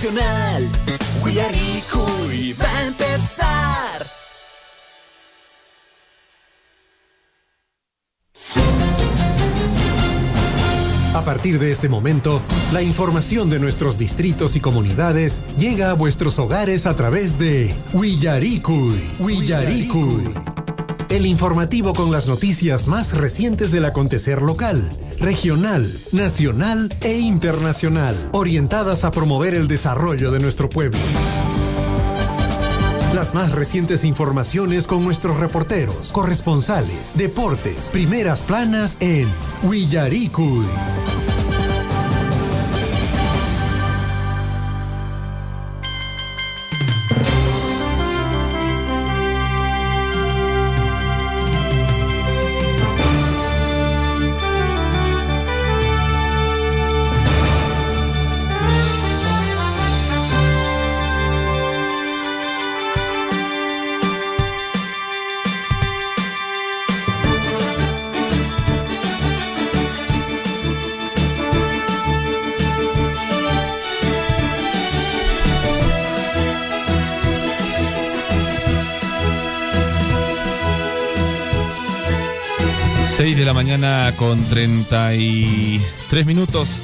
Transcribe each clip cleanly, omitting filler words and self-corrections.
internacional. Huillaricui va a empezar. A partir de este momento, la información de nuestros distritos y comunidades llega a vuestros hogares a través de Huillaricui. El informativo con las noticias más recientes del acontecer local, regional, nacional e internacional, orientadas a promover el desarrollo de nuestro pueblo. Las más recientes informaciones con nuestros reporteros, corresponsales, deportes, primeras planas en Huillaricui. De la mañana con 33 minutos.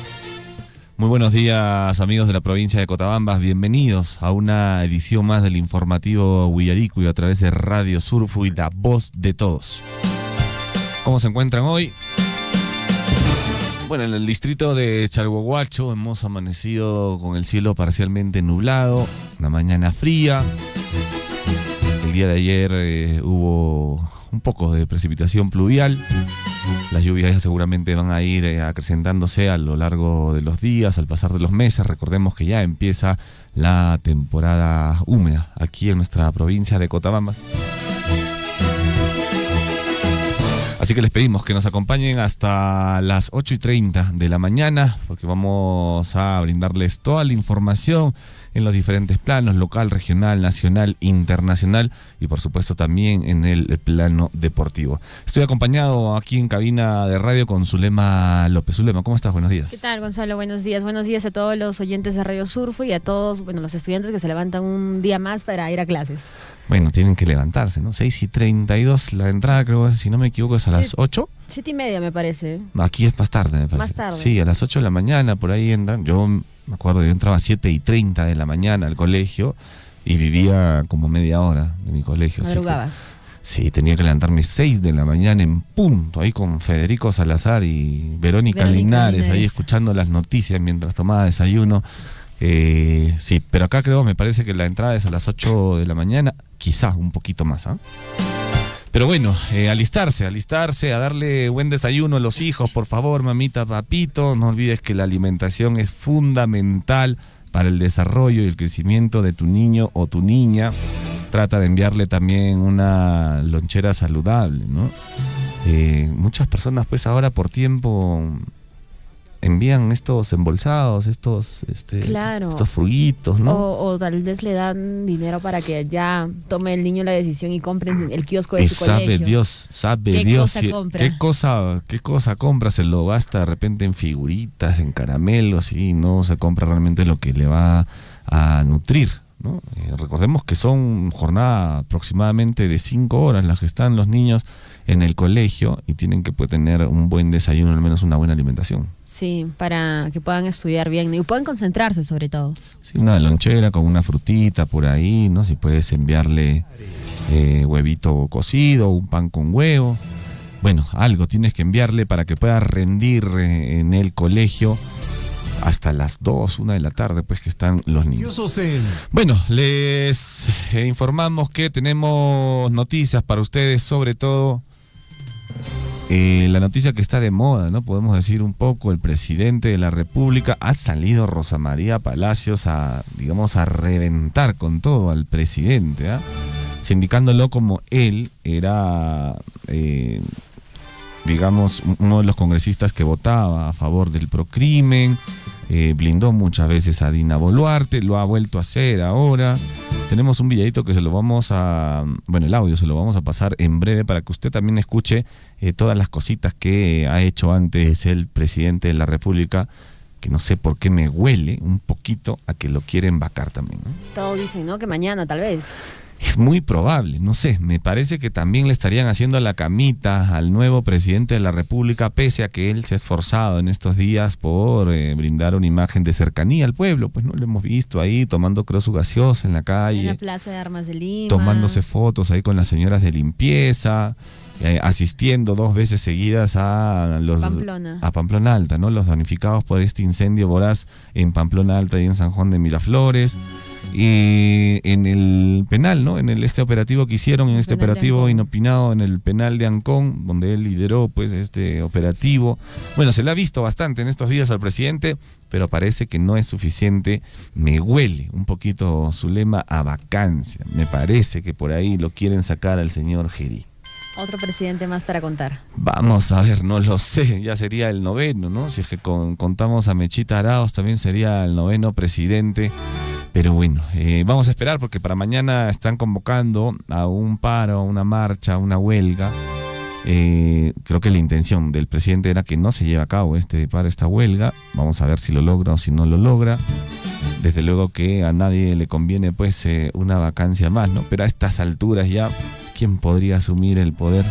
Muy buenos días, amigos de la provincia de Cotabambas. Bienvenidos a una edición más del informativo Huillaricui a través de Radio Surfui, la voz de todos. ¿Cómo se encuentran hoy? Bueno, en el distrito de Chalhuahuacho hemos amanecido con el cielo parcialmente nublado, una mañana fría. El día de ayer hubo un poco de precipitación pluvial. Las lluvias ya seguramente van a ir acrecentándose a lo largo de los días, al pasar de los meses. Recordemos que ya empieza la temporada húmeda aquí en nuestra provincia de Cotabambas. Así que les pedimos que nos acompañen hasta las 8:30 de la mañana, porque vamos a brindarles toda la información en los diferentes planos, local, regional, nacional, internacional y por supuesto también en el plano deportivo. Estoy acompañado aquí en cabina de radio con Zulema López. Zulema, ¿cómo estás? Buenos días. ¿Qué tal, Gonzalo? Buenos días. Buenos días a todos los oyentes de Radio Surfo y a todos, los estudiantes que se levantan un día más para ir a clases. Bueno, tienen que levantarse, ¿no? 6:32, la entrada creo, si no me equivoco, es a las 8. 7:30 me parece. Aquí es más tarde, me parece. Más tarde. Sí, a las 8 de la mañana, por ahí entran. Yo me acuerdo, yo entraba a 7:30 de la mañana al colegio y vivía como media hora de mi colegio. ¿Madrugabas? Sí, tenía que levantarme 6 de la mañana en punto, ahí con Federico Salazar y Verónica Linares, ahí escuchando las noticias mientras tomaba desayuno. Sí, pero acá creo, me parece que la entrada es a las 8 de la mañana, quizá un poquito más, ¿eh? Pero bueno, alistarse, a darle buen desayuno a los hijos, por favor, mamita, papito. No olvides que la alimentación es fundamental para el desarrollo y el crecimiento de tu niño o tu niña. Trata de enviarle también una lonchera saludable, ¿no? Muchas personas pues ahora por tiempo envían estos embolsados, estos fruguitos, ¿no? O tal vez le dan dinero para que ya tome el niño la decisión y compren el kiosco de su colegio. Sabe Dios qué cosa compra, se lo gasta de repente en figuritas, en caramelos y no se compra realmente lo que le va a nutrir, ¿no? Recordemos que son jornada aproximadamente de 5 horas las que están los niños en el colegio y tienen que tener un buen desayuno, al menos una buena alimentación. Sí, para que puedan estudiar bien y puedan concentrarse sobre todo. Sí, una lonchera con una frutita por ahí, ¿no? Si puedes enviarle huevito cocido, un pan con huevo. Bueno, algo tienes que enviarle para que pueda rendir en el colegio hasta las 2, 1 de la tarde, pues que están los niños. Bueno, les informamos que tenemos noticias para ustedes, sobre todo la noticia que está de moda, ¿no? Podemos decir un poco, el presidente de la República ha salido, Rosa María Palacios, a reventar con todo al presidente, ¿eh? Sindicándolo como él era, uno de los congresistas que votaba a favor del procrimen, blindó muchas veces a Dina Boluarte, lo ha vuelto a hacer ahora. Tenemos un videito que el audio se lo vamos a pasar en breve para que usted también escuche todas las cositas que ha hecho antes el presidente de la República que no sé por qué me huele un poquito a que lo quieren vacar también, ¿no? Todos dicen, ¿no? Que mañana tal vez. Es muy probable, no sé, me parece que también le estarían haciendo la camita al nuevo presidente de la República, pese a que él se ha esforzado en estos días por brindar una imagen de cercanía al pueblo. Pues no lo hemos visto ahí tomando creo su gaseosa en la calle, En la Plaza de Armas de Lima. tomándose fotos ahí con las señoras de limpieza, asistiendo 2 veces seguidas a Pamplona Alta, ¿no? Los damnificados por este incendio voraz en Pamplona Alta y en San Juan de Miraflores. Y en el penal, ¿no? En este operativo que hicieron, en este operativo inopinado en el penal de Ancón, donde él lideró pues este operativo. Bueno, se le ha visto bastante en estos días al presidente, pero parece que no es suficiente. Me huele un poquito su lema a vacancia. Me parece que por ahí lo quieren sacar al señor Gerí. Otro presidente más para contar. Vamos a ver, no lo sé, ya sería el 9º, ¿no? Si es que contamos a Mechita Arauz, también sería el 9º presidente. Pero bueno, vamos a esperar porque para mañana están convocando a un paro, una marcha, una huelga. Creo que la intención del presidente era que no se lleve a cabo este paro, esta huelga. Vamos a ver si lo logra o si no lo logra. Desde luego que a nadie le conviene pues una vacancia más, ¿no? Pero a estas alturas ya, ¿quién podría asumir el poder?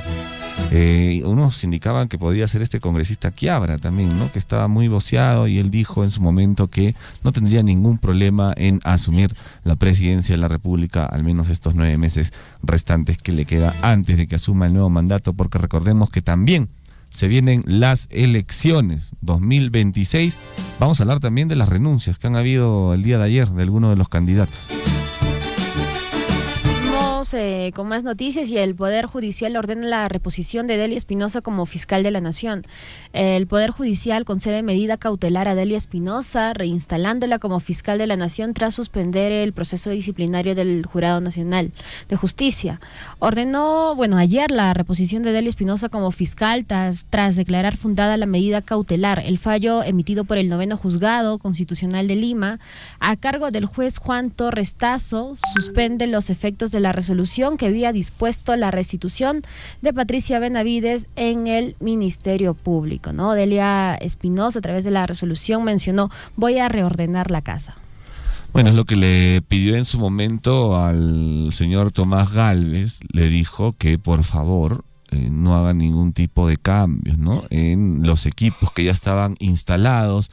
Unos indicaban que podría ser este congresista Quiabra también, ¿no? Que estaba muy voceado y él dijo en su momento que no tendría ningún problema en asumir la presidencia de la República, al menos estos 9 meses restantes que le queda antes de que asuma el nuevo mandato, porque recordemos que también se vienen las elecciones 2026. Vamos a hablar también de las renuncias que han habido el día de ayer de algunos de los candidatos. Con más noticias, y el Poder Judicial ordena la reposición de Delia Espinosa como fiscal de la Nación. El Poder Judicial concede medida cautelar a Delia Espinosa, reinstalándola como fiscal de la Nación tras suspender el proceso disciplinario del Jurado Nacional de Justicia. Ordenó, ayer la reposición de Delia Espinosa como fiscal tras declarar fundada la medida cautelar. El fallo emitido por el 9º Juzgado Constitucional de Lima, a cargo del juez Juan Torres Tazo, suspende los efectos de la resolución que había dispuesto la restitución de Patricia Benavides en el Ministerio Público, ¿no? Delia Espinosa, a través de la resolución, mencionó: voy a reordenar la casa. Bueno, es lo que le pidió en su momento al señor Tomás Gálvez. Le dijo que por favor no haga ningún tipo de cambios, ¿no? En los equipos que ya estaban instalados,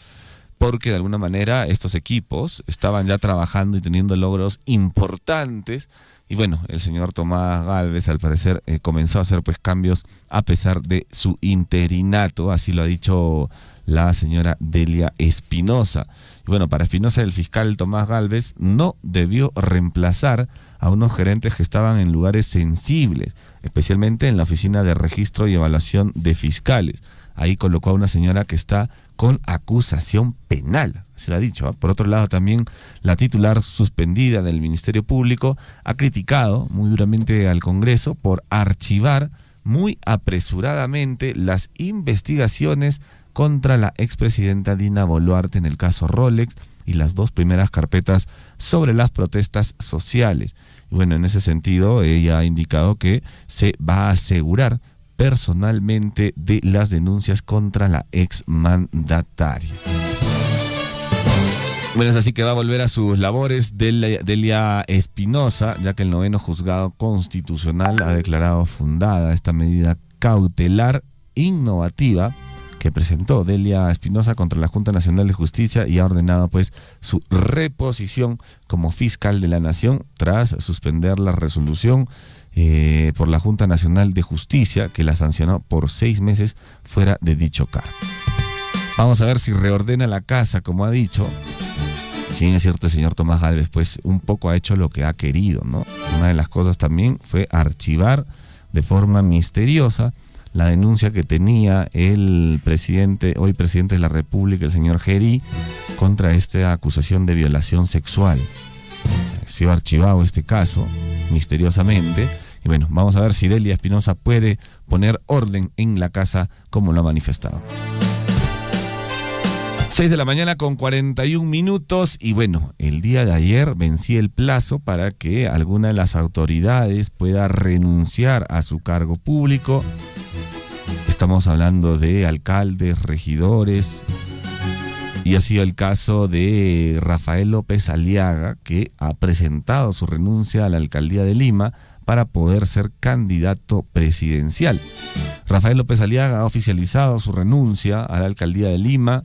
porque de alguna manera estos equipos estaban ya trabajando y teniendo logros importantes. Y bueno, el señor Tomás Gálvez al parecer comenzó a hacer pues cambios a pesar de su interinato, así lo ha dicho la señora Delia Espinosa. Y bueno, para Espinosa, el fiscal Tomás Gálvez no debió reemplazar a unos gerentes que estaban en lugares sensibles, especialmente en la Oficina de Registro y Evaluación de Fiscales. Ahí colocó a una señora que está con acusación penal, se lo ha dicho, ¿eh? Por otro lado, también la titular suspendida del Ministerio Público ha criticado muy duramente al Congreso por archivar muy apresuradamente las investigaciones contra la expresidenta Dina Boluarte en el caso Rolex y las 2 primeras carpetas sobre las protestas sociales. Y bueno, en ese sentido, ella ha indicado que se va a asegurar personalmente de las denuncias contra la exmandataria. Bueno, es así que va a volver a sus labores Delia Espinosa, ya que el 9º Juzgado Constitucional ha declarado fundada esta medida cautelar innovativa que presentó Delia Espinosa contra la Junta Nacional de Justicia y ha ordenado pues su reposición como fiscal de la Nación tras suspender la resolución por la Junta Nacional de Justicia, que la sancionó por 6 meses fuera de dicho cargo. Vamos a ver si reordena la casa, como ha dicho. Si bien es cierto, el señor Tomás Gálvez pues un poco ha hecho lo que ha querido, ¿no? Una de las cosas también fue archivar de forma misteriosa la denuncia que tenía el presidente, hoy presidente de la República, el señor Gerí, contra esta acusación de violación sexual. Ha sido archivado este caso misteriosamente. Y bueno, vamos a ver si Delia Espinosa puede poner orden en la casa como lo ha manifestado. 6 de la mañana con 41 minutos y bueno, el día de ayer vencí el plazo para que alguna de las autoridades pueda renunciar a su cargo público. Estamos hablando de alcaldes, regidores, Y ha sido el caso de Rafael López Aliaga, que ha presentado su renuncia a la alcaldía de Lima para poder ser candidato presidencial. Rafael López Aliaga ha oficializado su renuncia a la alcaldía de Lima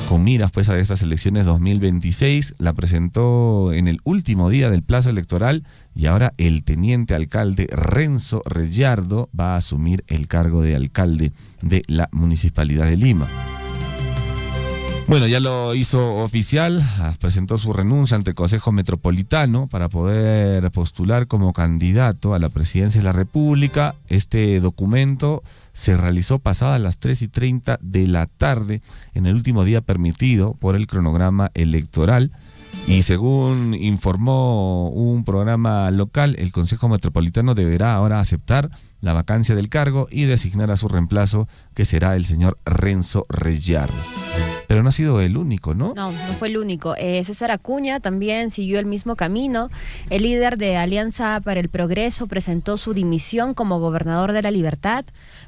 con miras pues a estas elecciones 2026. La presentó en el último día del plazo electoral y ahora el teniente alcalde Renzo Reyardo va a asumir el cargo de alcalde de la Municipalidad de Lima. Bueno, ya lo hizo oficial, presentó su renuncia ante el Consejo Metropolitano para poder postular como candidato a la presidencia de la República. Este documento se realizó pasadas las 3:30 de la tarde, en el último día permitido por el cronograma electoral. Y según informó un programa local, el Consejo Metropolitano deberá ahora aceptar la vacancia del cargo y designar a su reemplazo, que será el señor Renzo Reyardo. Pero no ha sido el único, ¿no? No fue el único. César Acuña también siguió el mismo camino. El líder de Alianza para el Progreso presentó su dimisión como gobernador de La Libertad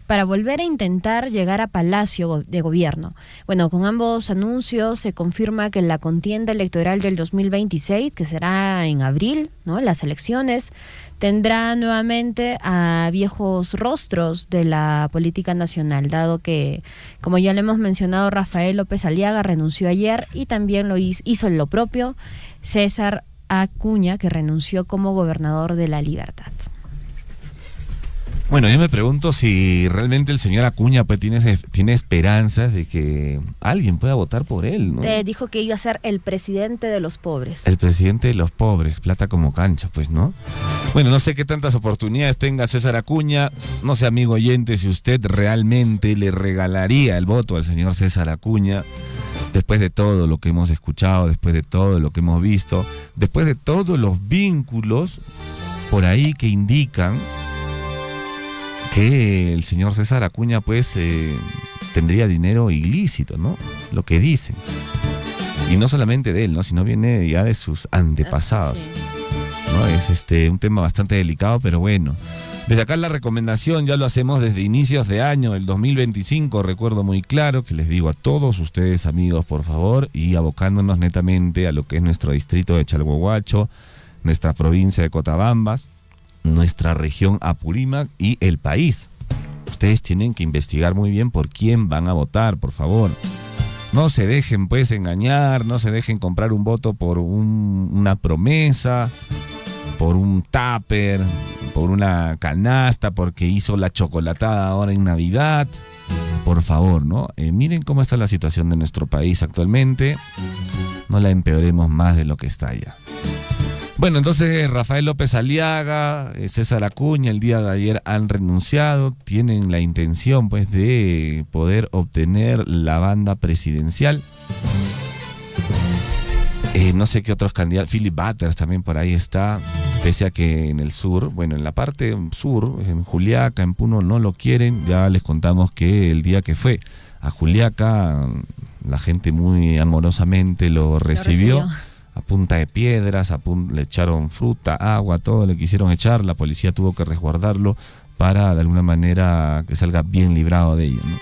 para volver a intentar llegar a Palacio de Gobierno. Bueno, con ambos anuncios se confirma que la contienda electoral del 2026, que será en abril, ¿no?, las elecciones, tendrá nuevamente a viejos rostros de la política nacional, dado que, como ya le hemos mencionado, Rafael López Aliaga renunció ayer y también hizo lo propio César Acuña, que renunció como gobernador de La Libertad. Bueno, yo me pregunto si realmente el señor Acuña pues tiene esperanzas de que alguien pueda votar por él, ¿no? Dijo que iba a ser el presidente de los pobres. El presidente de los pobres, plata como cancha, pues, ¿no? Bueno, no sé qué tantas oportunidades tenga César Acuña. No sé, amigo oyente, si usted realmente le regalaría el voto al señor César Acuña, después de todo lo que hemos escuchado, después de todo lo que hemos visto, después de todos los vínculos por ahí que indican que el señor César Acuña pues tendría dinero ilícito, ¿no? Lo que dicen. Y no solamente de él, ¿no?, sino viene ya de sus antepasados. Sí. ¿No? Es un tema bastante delicado, pero bueno. Desde acá la recomendación, ya lo hacemos desde inicios de año, el 2025, recuerdo muy claro que les digo a todos ustedes, amigos, por favor, y abocándonos netamente a lo que es nuestro distrito de Chalhuahuacho, nuestra provincia de Cotabambas, nuestra región Apurímac y el país. Ustedes tienen que investigar muy bien por quién van a votar, por favor. No se dejen pues engañar, no se dejen comprar un voto por una promesa, por un tupper, por una canasta, porque hizo la chocolatada ahora en Navidad. Por favor, ¿no? Miren cómo está la situación de nuestro país actualmente. No la empeoremos más de lo que está ya. Bueno, entonces Rafael López Aliaga, César Acuña el día de ayer han renunciado, tienen la intención pues de poder obtener la banda presidencial. No sé qué otros candidatos, Philip Butters también por ahí está, pese a que en el sur, bueno, en la parte sur, en Juliaca, en Puno no lo quieren. Ya les contamos que el día que fue a Juliaca, la gente muy amorosamente lo recibió. A punta de piedras, le echaron fruta, agua, todo le quisieron echar. La policía tuvo que resguardarlo para de alguna manera que salga bien librado de ello, ¿no?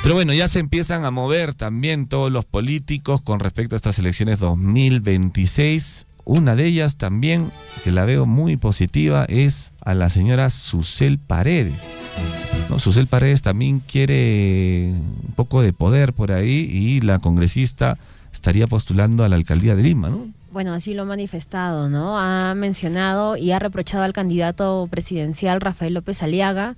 Pero bueno, ya se empiezan a mover también todos los políticos con respecto a estas elecciones 2026. Una de ellas también, que la veo muy positiva, es a la señora Susel Paredes, ¿no? Susel Paredes también quiere un poco de poder por ahí y la congresista estaría postulando a la alcaldía de Lima, ¿no? Bueno, así lo ha manifestado, ¿no? Ha mencionado y ha reprochado al candidato presidencial Rafael López Aliaga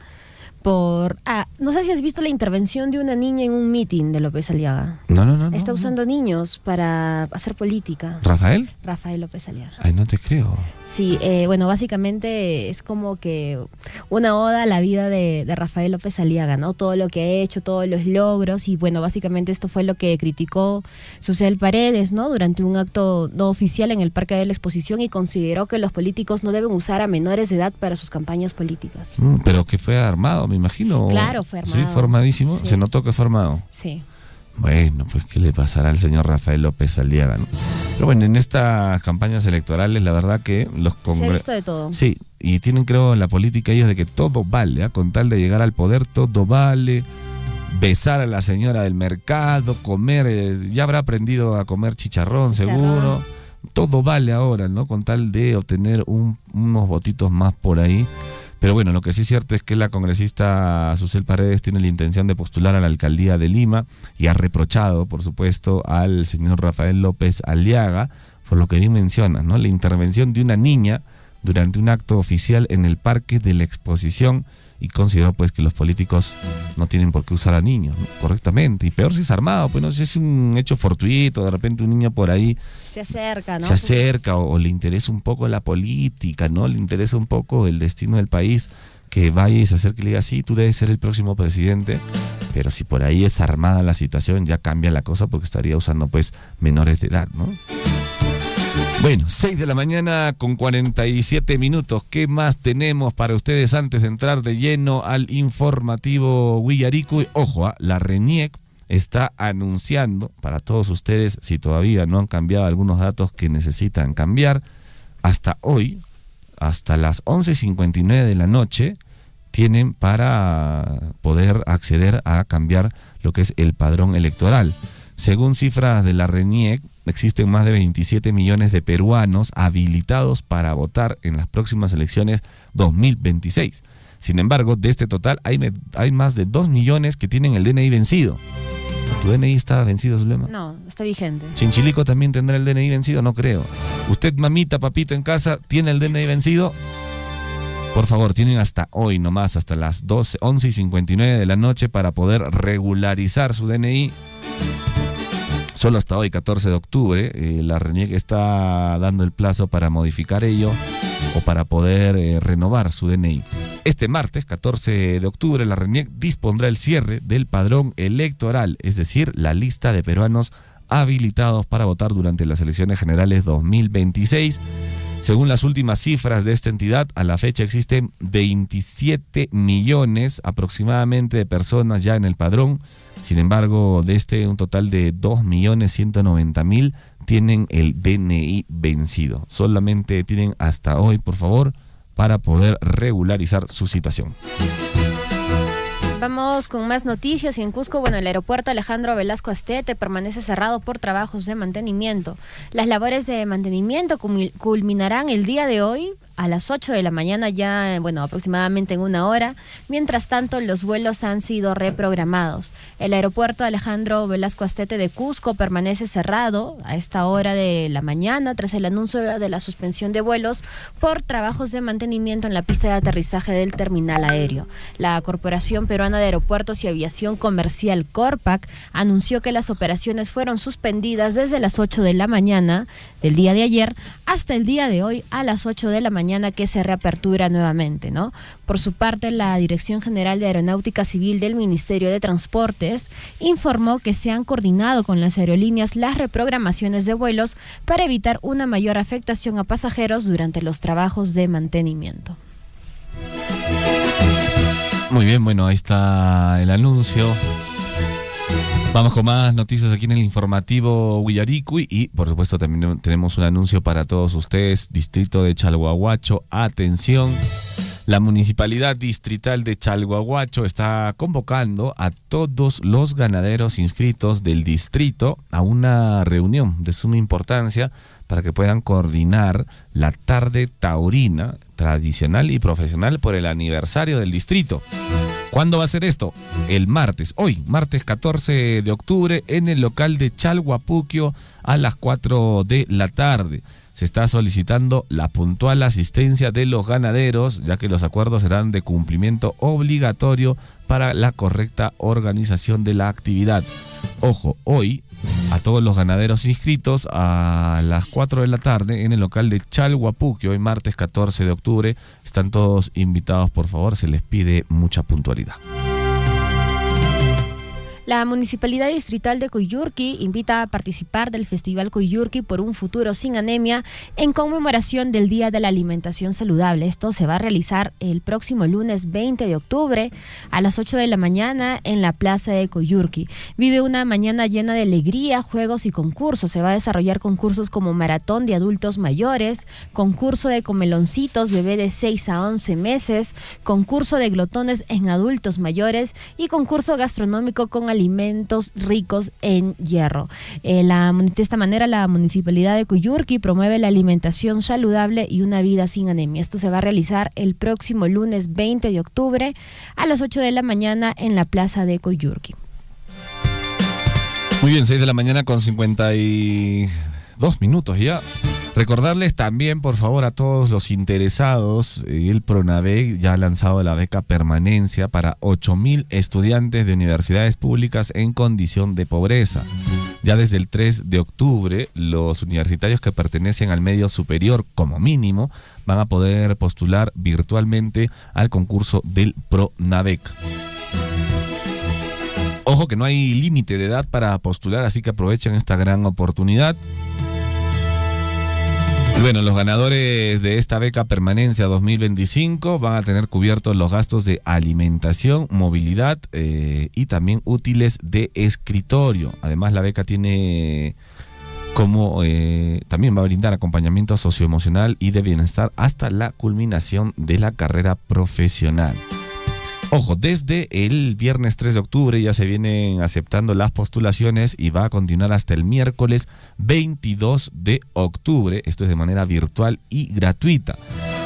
por... no sé si has visto la intervención de una niña en un mitin de López Aliaga. No. Está usando niños para hacer política. ¿Rafael? Rafael López Aliaga. Ay, no te creo. Sí, bueno, básicamente es como que una oda a la vida de Rafael López Aliaga, ¿no? Todo lo que ha hecho, todos los logros, y bueno, básicamente esto fue lo que criticó Susel Paredes, ¿no? Durante un acto no oficial en el Parque de la Exposición, y consideró que los políticos no deben usar a menores de edad para sus campañas políticas. Pero que fue armado, me imagino. Claro, fue armado. Sí, formadísimo. Sí. Se notó que fue armado. Sí. Bueno, pues qué le pasará al señor Rafael López Aliaga, ¿no? Pero bueno, en estas campañas electorales la verdad que los se ha visto de todo. Sí, y tienen creo en la política ellos de que todo vale, ¿eh? Con tal de llegar al poder todo vale, besar a la señora del mercado, comer, ya habrá aprendido a comer chicharrón, seguro. Todo vale ahora, ¿no? Con tal de obtener unos votitos más por ahí. Pero bueno, lo que sí es cierto es que la congresista Susel Paredes tiene la intención de postular a la alcaldía de Lima y ha reprochado, por supuesto, al señor Rafael López Aliaga, por lo que bien mencionas, ¿no? La intervención de una niña durante un acto oficial en el Parque de la Exposición, y consideró pues que los políticos no tienen por qué usar a niños, ¿no? Correctamente, y peor si es armado, pues no sé si es un hecho fortuito, de repente un niño por ahí se acerca, ¿no? Se acerca o le interesa un poco la política, ¿no? Le interesa un poco el destino del país, que vaya y se acerque y le diga, sí, tú debes ser el próximo presidente, pero si por ahí es armada la situación, ya cambia la cosa porque estaría usando pues menores de edad, ¿no? Bueno, 6 de la mañana con 47 minutos. ¿Qué más tenemos para ustedes antes de entrar de lleno al informativo Willaricui? Ojo, la RENIEC está anunciando para todos ustedes, si todavía no han cambiado algunos datos que necesitan cambiar, hasta hoy, hasta las 11:59 de la noche, tienen para poder acceder a cambiar lo que es el padrón electoral. Según cifras de la RENIEC, existen más de 27 millones de peruanos habilitados para votar en las próximas elecciones 2026. Sin embargo, de este total hay más de 2 millones que tienen el DNI vencido. ¿Tu DNI está vencido, Zulema? No, está vigente. ¿Chinchilico también tendrá el DNI vencido? No creo. ¿Usted, mamita, papito, en casa, tiene el DNI vencido? Por favor, tienen hasta hoy nomás, hasta las 11:59 de la noche para poder regularizar su DNI. Solo hasta hoy, 14 de octubre, la RENIEC está dando el plazo para modificar ello o para poder renovar su DNI. Este martes, 14 de octubre, la RENIEC dispondrá el cierre del padrón electoral, es decir, la lista de peruanos habilitados para votar durante las elecciones generales 2026. Según las últimas cifras de esta entidad, a la fecha existen 27 millones aproximadamente de personas ya en el padrón. Sin embargo, de un total de 2.190.000 tienen el DNI vencido. Solamente tienen hasta hoy, por favor, para poder regularizar su situación. Vamos con más noticias. En Cusco, bueno, el aeropuerto Alejandro Velasco Astete permanece cerrado por trabajos de mantenimiento. Las labores de mantenimiento culminarán el día de hoy a las 8 de la mañana, ya, bueno, aproximadamente en una hora. Mientras tanto, los vuelos han sido reprogramados. El aeropuerto Alejandro Velasco Astete de Cusco permanece cerrado a esta hora de la mañana tras el anuncio de la suspensión de vuelos por trabajos de mantenimiento en la pista de aterrizaje del terminal aéreo. La Corporación Peruana de Aeropuertos y Aviación Comercial Corpac anunció que las operaciones fueron suspendidas desde las 8 de la mañana del día de ayer hasta el día de hoy a las 8 de la mañana, que se reapertura nuevamente, ¿no? Por su parte, la Dirección General de Aeronáutica Civil del Ministerio de Transportes informó que se han coordinado con las aerolíneas las reprogramaciones de vuelos para evitar una mayor afectación a pasajeros durante los trabajos de mantenimiento. Muy bien, bueno, ahí está el anuncio. Vamos con más noticias aquí en el informativo Willaricui y por supuesto también tenemos un anuncio para todos ustedes. Distrito de Chalhuahuacho, atención. La Municipalidad Distrital de Chalhuahuacho está convocando a todos los ganaderos inscritos del distrito a una reunión de suma importancia para que puedan coordinar la tarde taurina tradicional y profesional por el aniversario del distrito. ¿Cuándo va a ser esto? El martes, hoy, martes 14 de octubre, en el local de Chalhuapuquio a las 4 de la tarde. Se está solicitando la puntual asistencia de los ganaderos, ya que los acuerdos serán de cumplimiento obligatorio para la correcta organización de la actividad. Ojo, hoy a todos los ganaderos inscritos a las 4 de la tarde en el local de Chalhuapuquio, hoy martes 14 de octubre, están todos invitados, por favor, se les pide mucha puntualidad. La Municipalidad Distrital de Coyurqui invita a participar del Festival Coyurqui por un futuro sin anemia en conmemoración del Día de la Alimentación Saludable. Esto se va a realizar el próximo lunes 20 de octubre a las 8 de la mañana en la Plaza de Coyurqui. Vive una mañana llena de alegría, juegos y concursos. Se va a desarrollar concursos como maratón de adultos mayores, concurso de comeloncitos, bebé de 6 a 11 meses, concurso de glotones en adultos mayores y concurso gastronómico con alimentos ricos en hierro. De esta manera, la Municipalidad de Coyurqui promueve la alimentación saludable y una vida sin anemia. Esto se va a realizar el próximo lunes 20 de octubre a las 8 de la mañana en la Plaza de Coyurqui. Muy bien, 6 de la mañana con 52 minutos ya. Recordarles también, por favor, a todos los interesados, el PRONAVEC ya ha lanzado la beca permanencia para 8.000 estudiantes de universidades públicas en condición de pobreza. Ya desde el 3 de octubre, los universitarios que pertenecen al medio superior, como mínimo, van a poder postular virtualmente al concurso del PRONAVEC. Ojo que no hay límite de edad para postular, así que aprovechen esta gran oportunidad. Bueno, los ganadores de esta beca permanencia 2025 van a tener cubiertos los gastos de alimentación, movilidad y también útiles de escritorio. Además, la beca tiene también va a brindar acompañamiento socioemocional y de bienestar hasta la culminación de la carrera profesional. Ojo, desde el viernes 3 de octubre ya se vienen aceptando las postulaciones y va a continuar hasta el miércoles 22 de octubre. Esto es de manera virtual y gratuita.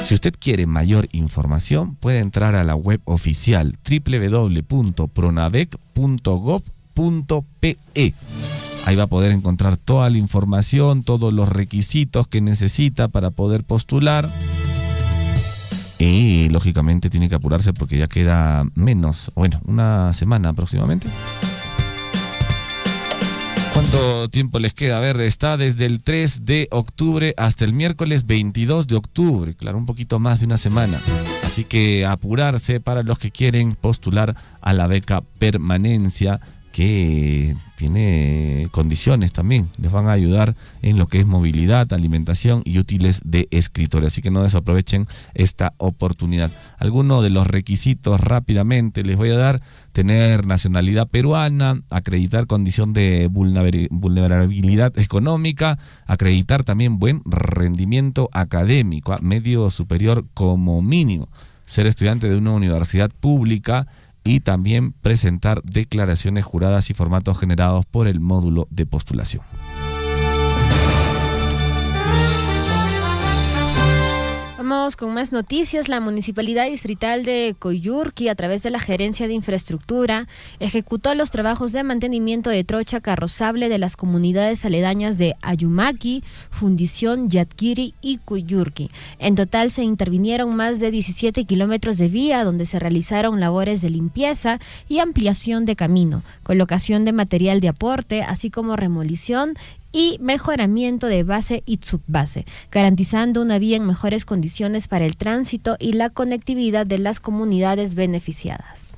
Si usted quiere mayor información, puede entrar a la web oficial www.pronavec.gov.pe. Ahí va a poder encontrar toda la información, todos los requisitos que necesita para poder postular. Y lógicamente tiene que apurarse porque ya queda una semana aproximadamente. ¿Cuánto tiempo les queda? A ver, está desde el 3 de octubre hasta el miércoles 22 de octubre. Claro, un poquito más de una semana. Así que apurarse para los que quieren postular a la beca permanencia, que tiene condiciones también. Les van a ayudar en lo que es movilidad, alimentación y útiles de escritorio. Así que no desaprovechen esta oportunidad. Algunos de los requisitos rápidamente les voy a dar: tener nacionalidad peruana, acreditar condición de vulnerabilidad económica, acreditar también buen rendimiento académico, medio superior como mínimo, ser estudiante de una universidad pública y también presentar declaraciones juradas y formatos generados por el módulo de postulación. Vamos con más noticias. La Municipalidad Distrital de Coyurqui, a través de la Gerencia de Infraestructura, ejecutó los trabajos de mantenimiento de trocha carrozable de las comunidades aledañas de Ayumaki, Fundición, Yadquiri y Coyurqui. En total se intervinieron más de 17 kilómetros de vía, donde se realizaron labores de limpieza y ampliación de camino, colocación de material de aporte, así como remolición y mejoramiento de base y subbase, garantizando una vía en mejores condiciones para el tránsito y la conectividad de las comunidades beneficiadas.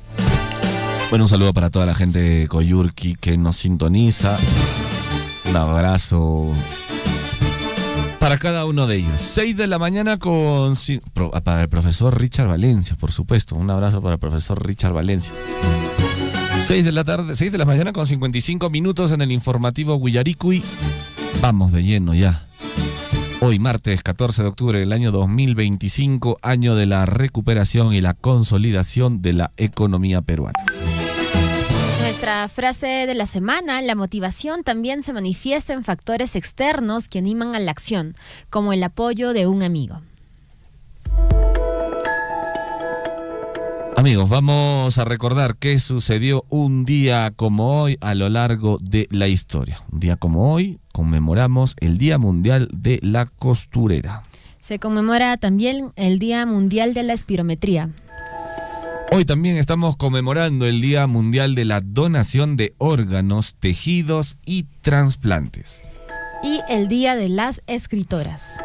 Bueno, un saludo para toda la gente de Coyurqui que nos sintoniza. Un abrazo para cada uno de ellos. 6 de la mañana para el profesor Richard Valencia, por supuesto. Un abrazo para el profesor Richard Valencia. 6 de la mañana con 55 minutos en el informativo Willaricui. Vamos de lleno ya. Hoy martes 14 de octubre del año 2025, año de la recuperación y la consolidación de la economía peruana. Nuestra frase de la semana: la motivación también se manifiesta en factores externos que animan a la acción, como el apoyo de un amigo. Amigos, vamos a recordar qué sucedió un día como hoy a lo largo de la historia. Un día como hoy conmemoramos el Día Mundial de la Costurera. Se conmemora también el Día Mundial de la Espirometría. Hoy también estamos conmemorando el Día Mundial de la Donación de Órganos, Tejidos y Trasplantes. Y el Día de las Escritoras.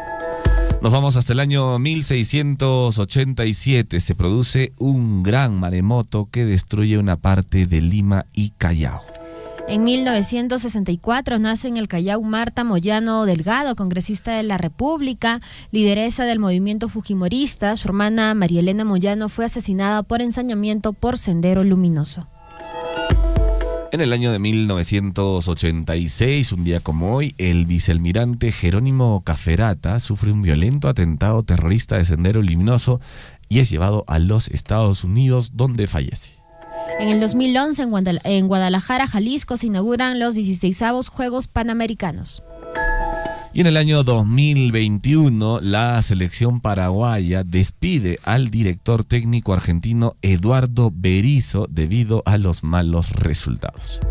Nos vamos hasta el año 1687. Se produce un gran maremoto que destruye una parte de Lima y Callao. En 1964 nace en el Callao Marta Moyano Delgado, congresista de la República, lideresa del movimiento fujimorista. Su hermana María Elena Moyano fue asesinada por ensañamiento por Sendero Luminoso. En el año de 1986, un día como hoy, el vicealmirante Jerónimo Caferata sufre un violento atentado terrorista de Sendero Luminoso y es llevado a los Estados Unidos, donde fallece. En el 2011, en Guadalajara, Jalisco, se inauguran los 16avos Juegos Panamericanos. Y en el año 2021, la selección paraguaya despide al director técnico argentino Eduardo Berizzo debido a los malos resultados.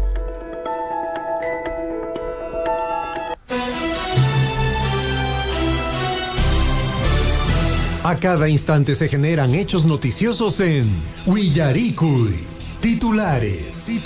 A cada instante se generan hechos noticiosos en Willaricui. Titulares.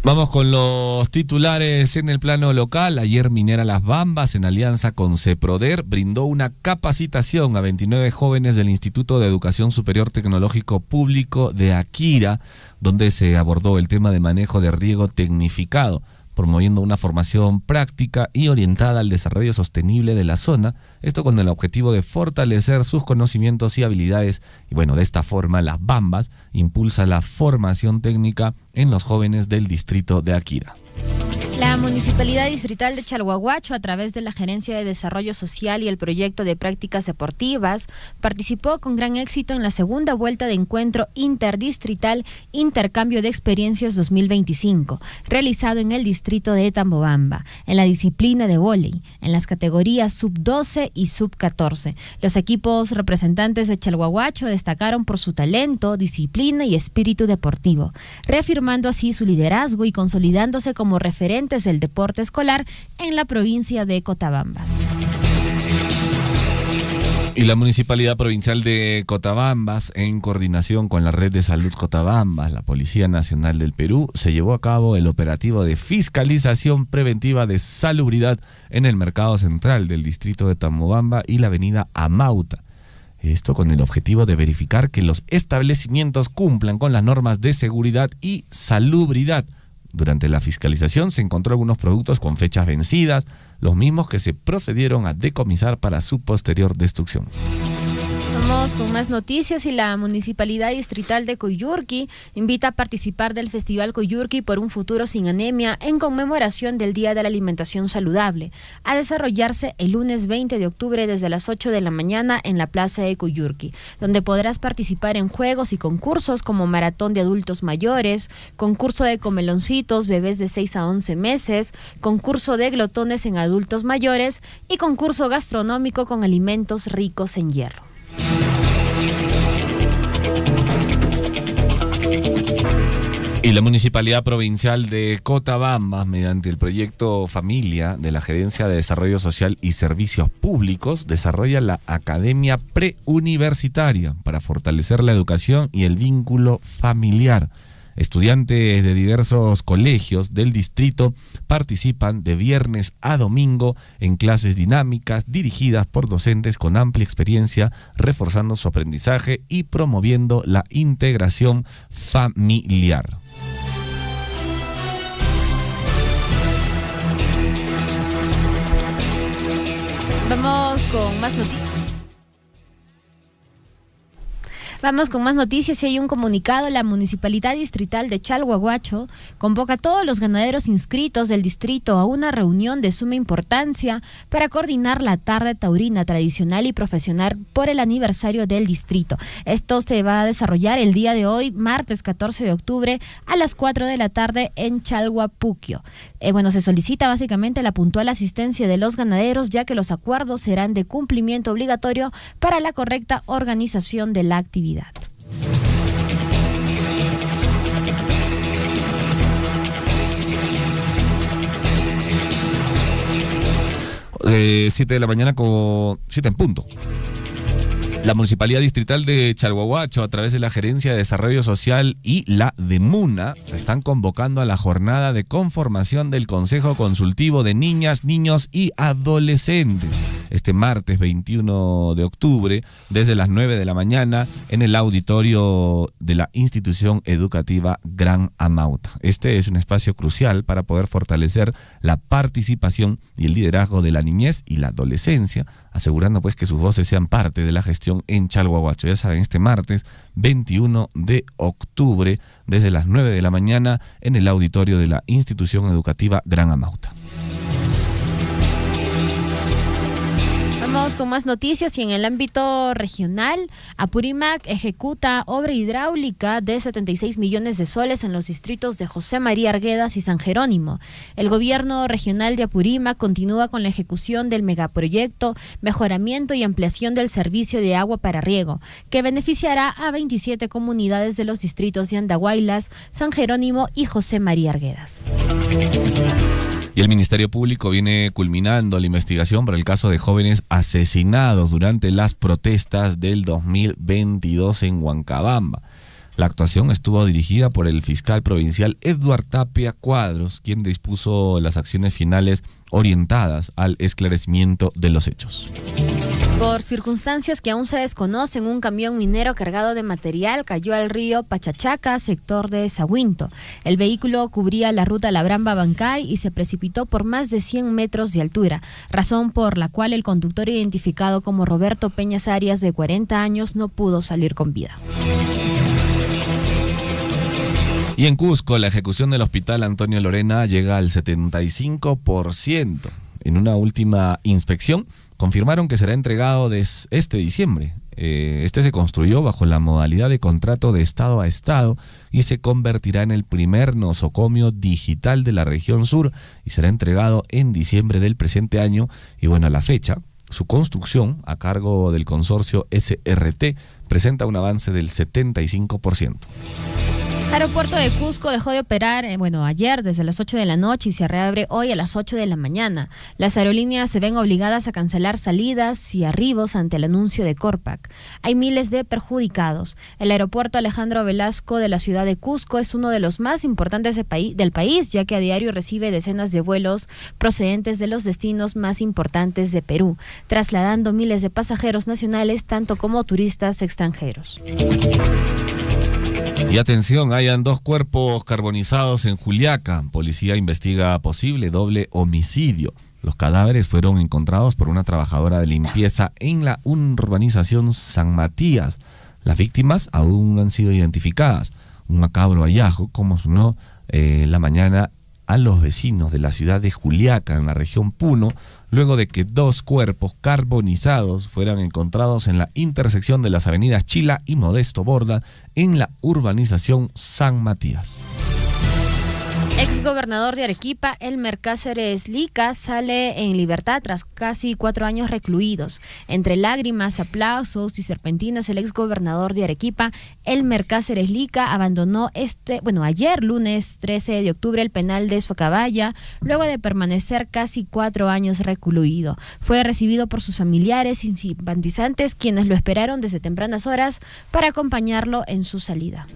Vamos con los titulares en el plano local. Ayer Minera Las Bambas, en alianza con CEPRODER, brindó una capacitación a 29 jóvenes del Instituto de Educación Superior Tecnológico Público de Akira, donde se abordó el tema de manejo de riego tecnificado, promoviendo una formación práctica y orientada al desarrollo sostenible de la zona, esto con el objetivo de fortalecer sus conocimientos y habilidades. Y bueno, de esta forma Las Bambas impulsa la formación técnica en los jóvenes del distrito de Akira. La Municipalidad Distrital de Chalhuahuacho, a través de la Gerencia de Desarrollo Social y el Proyecto de Prácticas Deportivas, participó con gran éxito en la segunda vuelta de encuentro interdistrital Intercambio de Experiencias 2025, realizado en el distrito de Tambobamba, en la disciplina de vóley, en las categorías sub-12 y sub-14. Los equipos representantes de Chalhuahuacho destacaron por su talento, disciplina y espíritu deportivo, reafirmando así su liderazgo y consolidándose como referentes del deporte escolar en la provincia de Cotabambas. Y la Municipalidad Provincial de Cotabambas, en coordinación con la Red de Salud Cotabambas, la Policía Nacional del Perú, se llevó a cabo el operativo de fiscalización preventiva de salubridad en el mercado central del distrito de Tambobamba y la avenida Amauta. Esto con el objetivo de verificar que los establecimientos cumplan con las normas de seguridad y salubridad. Durante la fiscalización se encontró algunos productos con fechas vencidas, los mismos que se procedieron a decomisar para su posterior destrucción. Vamos con más noticias. Y la Municipalidad Distrital de Coyurqui invita a participar del Festival Coyurqui por un futuro sin anemia en conmemoración del Día de la Alimentación Saludable, a desarrollarse el lunes 20 de octubre desde las 8 de la mañana en la Plaza de Coyurqui, donde podrás participar en juegos y concursos como maratón de adultos mayores, concurso de comeloncitos, bebés de 6 a 11 meses, concurso de glotones en adultos mayores y concurso gastronómico con alimentos ricos en hierro. Y la Municipalidad Provincial de Cotabambas, mediante el proyecto Familia de la Gerencia de Desarrollo Social y Servicios Públicos, desarrolla la Academia Preuniversitaria para fortalecer la educación y el vínculo familiar. Estudiantes de diversos colegios del distrito participan de viernes a domingo en clases dinámicas dirigidas por docentes con amplia experiencia, reforzando su aprendizaje y promoviendo la integración familiar. Vamos con más noticias. Y hay un comunicado. La Municipalidad Distrital de Chalhuahuacho convoca a todos los ganaderos inscritos del distrito a una reunión de suma importancia para coordinar la tarde taurina tradicional y profesional por el aniversario del distrito. Esto se va a desarrollar el día de hoy, martes 14 de octubre, a las 4 de la tarde en Chalhuapuquio. Se solicita básicamente la puntual asistencia de los ganaderos, ya que los acuerdos serán de cumplimiento obligatorio para la correcta organización de la actividad. 7 de la mañana con 7 en punto. La Municipalidad Distrital de Chalhuahuacho, a través de la Gerencia de Desarrollo Social y la DEMUNA, están convocando a la jornada de conformación del Consejo Consultivo de Niñas, Niños y Adolescentes. Este martes 21 de octubre, desde las 9 de la mañana, en el auditorio de la institución educativa Gran Amauta. Este es un espacio crucial para poder fortalecer la participación y el liderazgo de la niñez y la adolescencia, asegurando pues que sus voces sean parte de la gestión en Chalhuahuacho. Ya saben, este martes 21 de octubre, desde las 9 de la mañana, en el auditorio de la institución educativa Gran Amauta. Vamos con más noticias y en el ámbito regional, Apurímac ejecuta obra hidráulica de 76 millones de soles en los distritos de José María Arguedas y San Jerónimo. El gobierno regional de Apurímac continúa con la ejecución del megaproyecto Mejoramiento y Ampliación del Servicio de Agua para Riego, que beneficiará a 27 comunidades de los distritos de Andahuaylas, San Jerónimo y José María Arguedas. Y el Ministerio Público viene culminando la investigación por el caso de jóvenes asesinados durante las protestas del 2022 en Huancabamba. La actuación estuvo dirigida por el fiscal provincial Eduard Tapia Cuadros, quien dispuso las acciones finales orientadas al esclarecimiento de los hechos. Por circunstancias que aún se desconocen, un camión minero cargado de material cayó al río Pachachaca, sector de Sahuinto. El vehículo cubría la ruta Labramba-Bancay y se precipitó por más de 100 metros de altura, razón por la cual el conductor, identificado como Roberto Peñas Arias, de 40 años, no pudo salir con vida. Y en Cusco, la ejecución del Hospital Antonio Lorena llega al 75%. En una última inspección, confirmaron que será entregado este diciembre. Este se construyó bajo la modalidad de contrato de Estado a Estado y se convertirá en el primer nosocomio digital de la región sur y será entregado en diciembre del presente año. Y bueno, a la fecha, su construcción, a cargo del consorcio SRT, presenta un avance del 75%. El aeropuerto de Cusco dejó de operar ayer desde las 8 de la noche y se reabre hoy a las 8 de la mañana. Las aerolíneas se ven obligadas a cancelar salidas y arribos ante el anuncio de Corpac. Hay miles de perjudicados. El aeropuerto Alejandro Velasco de la ciudad de Cusco es uno de los más importantes del país, ya que a diario recibe decenas de vuelos procedentes de los destinos más importantes de Perú, trasladando miles de pasajeros nacionales tanto como turistas extranjeros. Y atención, hayan 2 cuerpos carbonizados en Juliaca. Policía investiga posible doble homicidio. Los cadáveres fueron encontrados por una trabajadora de limpieza en la urbanización San Matías. Las víctimas aún no han sido identificadas. Un macabro hallazgo conmocionó la mañana a los vecinos de la ciudad de Juliaca, en la región Puno, luego de que 2 cuerpos carbonizados fueran encontrados en la intersección de las avenidas Chila y Modesto Borda, en la urbanización San Matías. Exgobernador de Arequipa, Elmer Cáceres Lica, sale en libertad tras casi 4 años recluidos. Entre lágrimas, aplausos y serpentinas, el exgobernador de Arequipa, Elmer Cáceres Lica, abandonó ayer, lunes 13 de octubre, el penal de Socabaya, luego de permanecer casi 4 años recluido. Fue recibido por sus familiares y simpatizantes, quienes lo esperaron desde tempranas horas para acompañarlo en su salida.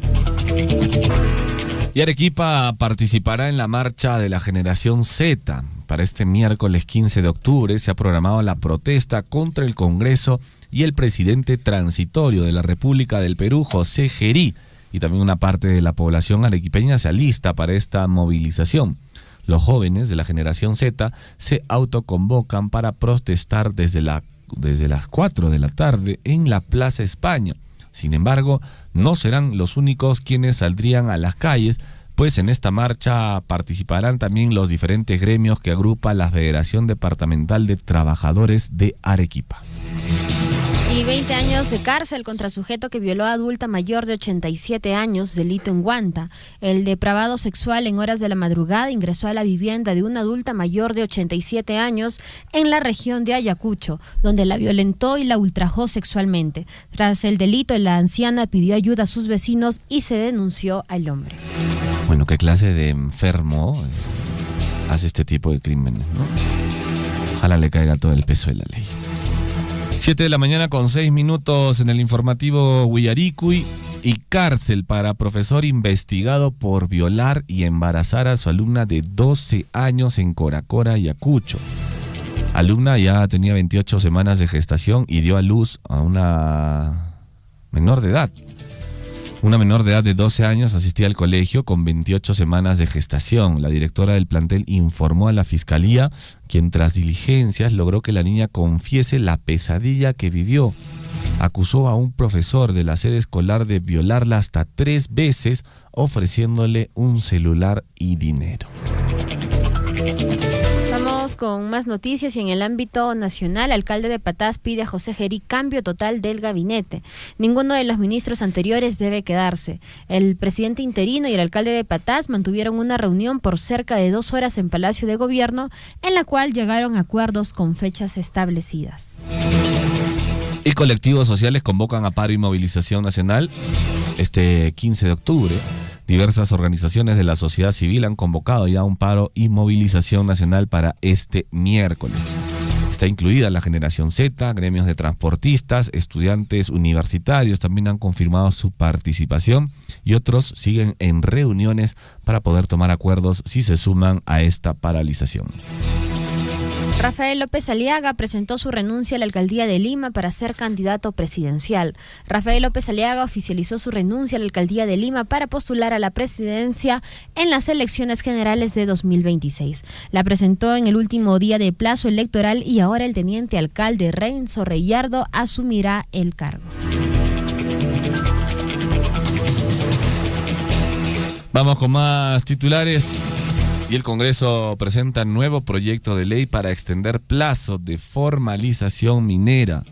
Y Arequipa participará en la marcha de la Generación Z. Para este miércoles 15 de octubre se ha programado la protesta contra el Congreso y el presidente transitorio de la República del Perú, José Gerí, y también una parte de la población arequipeña se alista para esta movilización. Los jóvenes de la Generación Z se autoconvocan para protestar desde las 4 de la tarde en la Plaza España. Sin embargo, no serán los únicos quienes saldrían a las calles, pues en esta marcha participarán también los diferentes gremios que agrupa la Federación Departamental de Trabajadores de Arequipa. Y 20 años de cárcel contra sujeto que violó a adulta mayor de 87 años, delito en Huanta. El depravado sexual en horas de la madrugada ingresó a la vivienda de una adulta mayor de 87 años en la región de Ayacucho, donde la violentó y la ultrajó sexualmente. Tras el delito, la anciana pidió ayuda a sus vecinos y se denunció al hombre. Bueno, ¿qué clase de enfermo hace este tipo de crímenes, no? Ojalá le caiga todo el peso de la ley. 7 de la mañana con 6 minutos en el informativo Huillaricuy. Y cárcel para profesor investigado por violar y embarazar a su alumna de 12 años en Coracora, Ayacucho. Alumna ya tenía 28 semanas de gestación y dio a luz a una menor de edad. Una menor de edad de 12 años asistía al colegio con 28 semanas de gestación. La directora del plantel informó a la fiscalía, quien tras diligencias logró que la niña confiese la pesadilla que vivió. Acusó a un profesor de la sede escolar de violarla hasta 3 veces, ofreciéndole un celular y dinero. Vamos con más noticias y en el ámbito nacional, alcalde de Patás pide a José Gerí cambio total del gabinete. Ninguno de los ministros anteriores debe quedarse. El presidente interino y el alcalde de Patás mantuvieron una reunión por cerca de 2 horas en Palacio de Gobierno, en la cual llegaron a acuerdos con fechas establecidas. Y colectivos sociales convocan a paro y movilización nacional este 15 de octubre. Diversas organizaciones de la sociedad civil han convocado ya un paro y movilización nacional para este miércoles. Está incluida la generación Z, gremios de transportistas, estudiantes universitarios también han confirmado su participación y otros siguen en reuniones para poder tomar acuerdos si se suman a esta paralización. Rafael López Aliaga presentó su renuncia a la alcaldía de Lima para ser candidato presidencial. Rafael López Aliaga oficializó su renuncia a la alcaldía de Lima para postular a la presidencia en las elecciones generales de 2026. La presentó en el último día de plazo electoral y ahora el teniente alcalde Renzo Reyardo asumirá el cargo. Vamos con más titulares. Y el Congreso presenta nuevo proyecto de ley para extender plazo de formalización minera.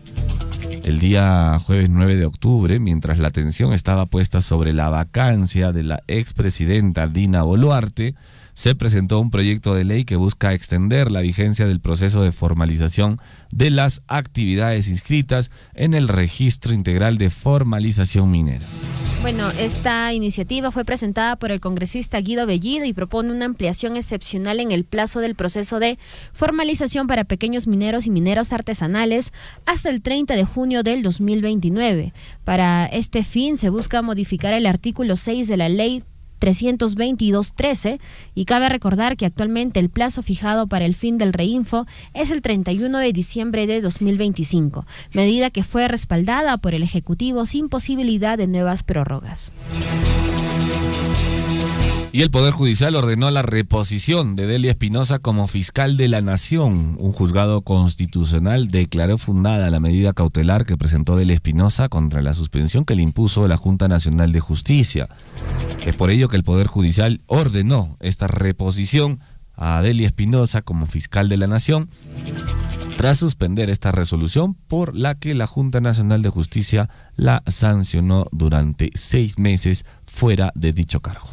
El día jueves 9 de octubre, mientras la atención estaba puesta sobre la vacancia de la expresidenta Dina Boluarte, se presentó un proyecto de ley que busca extender la vigencia del proceso de formalización de las actividades inscritas en el Registro Integral de Formalización Minera. Bueno, esta iniciativa fue presentada por el congresista Guido Bellido y propone una ampliación excepcional en el plazo del proceso de formalización para pequeños mineros y mineros artesanales hasta el 30 de junio del 2029. Para este fin se busca modificar el artículo 6 de la ley 322-13 y cabe recordar que actualmente el plazo fijado para el fin del reinfo es el 31 de diciembre de 2025, medida que fue respaldada por el Ejecutivo sin posibilidad de nuevas prórrogas. Y el Poder Judicial ordenó la reposición de Delia Espinosa como fiscal de la Nación. Un juzgado constitucional declaró fundada la medida cautelar que presentó Delia Espinosa contra la suspensión que le impuso la Junta Nacional de Justicia. Es por ello que el Poder Judicial ordenó esta reposición a Delia Espinosa como fiscal de la Nación, tras suspender esta resolución por la que la Junta Nacional de Justicia la sancionó durante 6 meses fuera de dicho cargo.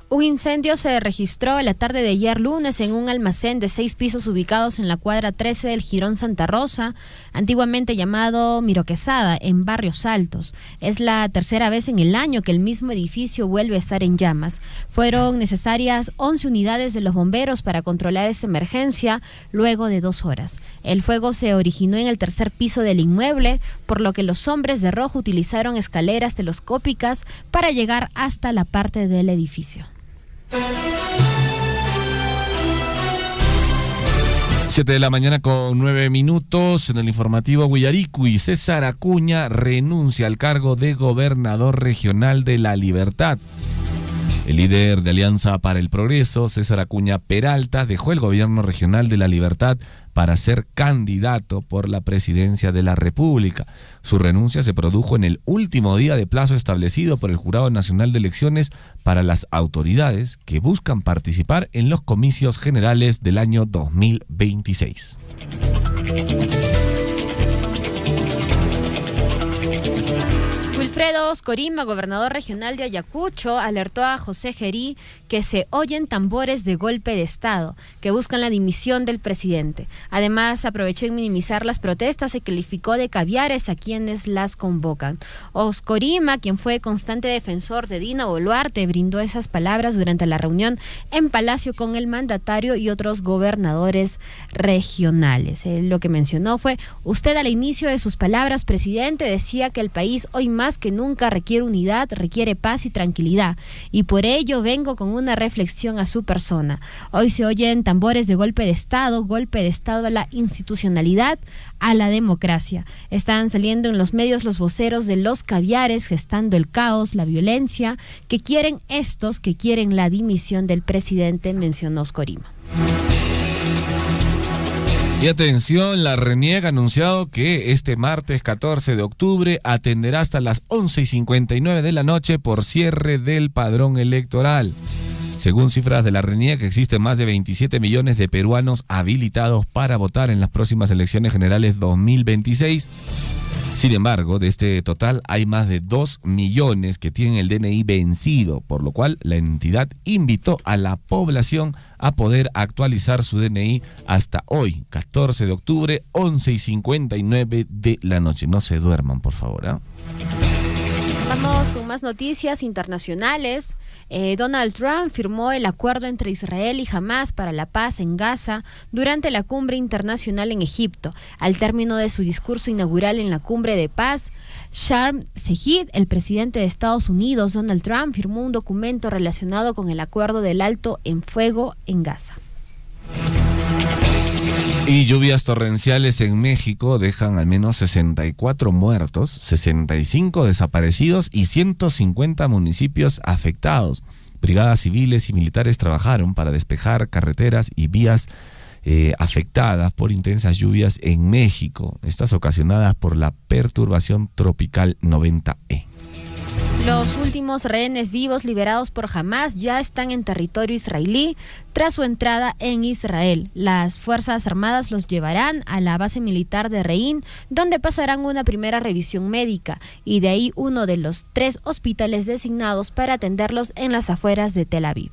Un incendio se registró la tarde de ayer lunes en un almacén de 6 pisos ubicados en la cuadra 13 del Jirón Santa Rosa, antiguamente llamado Miroquesada, en Barrios Altos. Es la tercera vez en el año que el mismo edificio vuelve a estar en llamas. Fueron necesarias 11 unidades de los bomberos para controlar esta emergencia luego de 2 horas. El fuego se originó en el 3er piso del inmueble, por lo que los hombres de rojo utilizaron escaleras telescópicas para llegar hasta la parte del edificio. 7 de la mañana con 9 minutos en el informativo Huillaricuy. César Acuña renuncia al cargo de gobernador regional de La Libertad. El líder de Alianza para el Progreso, César Acuña Peralta, dejó el gobierno regional de La Libertad para ser candidato por la presidencia de la República. Su renuncia se produjo en el último día de plazo establecido por el Jurado Nacional de Elecciones para las autoridades que buscan participar en los comicios generales del año 2026. Wilfredo Oscorima, gobernador regional de Ayacucho, alertó a José Gerí que se oyen tambores de golpe de Estado que buscan la dimisión del presidente. Además, aprovechó en minimizar las protestas y calificó de caviares a quienes las convocan. Oscorima, quien fue constante defensor de Dina Boluarte, brindó esas palabras durante la reunión en Palacio con el mandatario y otros gobernadores regionales. Lo que mencionó fue: usted al inicio de sus palabras, presidente, decía que el país hoy más que nunca requiere unidad, requiere paz y tranquilidad, y por ello vengo con una reflexión a su persona. Hoy se oyen tambores de golpe de Estado a la institucionalidad, a la democracia. Están saliendo en los medios los voceros de los caviares, gestando el caos, la violencia, que quieren la dimisión del presidente, mencionó Oscorima. Y atención, la RENIEC ha anunciado que este martes 14 de octubre atenderá hasta las 11:59 de la noche por cierre del padrón electoral. Según cifras de la RENIEC, existen más de 27 millones de peruanos habilitados para votar en las próximas elecciones generales 2026. Sin embargo, de este total hay más de 2 millones que tienen el DNI vencido, por lo cual la entidad invitó a la población a poder actualizar su DNI hasta hoy, 14 de octubre, 11:59 de la noche. No se duerman, por favor, ¿eh? Vamos con más noticias internacionales. Donald Trump firmó el acuerdo entre Israel y Hamás para la paz en Gaza durante la cumbre internacional en Egipto. Al término de su discurso inaugural en la cumbre de paz, Sharm el-Sheikh, el presidente de Estados Unidos, Donald Trump, firmó un documento relacionado con el acuerdo del alto en fuego en Gaza. Y lluvias torrenciales en México dejan al menos 64 muertos, 65 desaparecidos y 150 municipios afectados. Brigadas civiles y militares trabajaron para despejar carreteras y vías afectadas por intensas lluvias en México, estas ocasionadas por la perturbación tropical 90E. Los últimos rehenes vivos liberados por Hamás ya están en territorio israelí tras su entrada en Israel. Las Fuerzas Armadas los llevarán a la base militar de Reín, donde pasarán una primera revisión médica, y de ahí uno de los 3 hospitales designados para atenderlos en las afueras de Tel Aviv.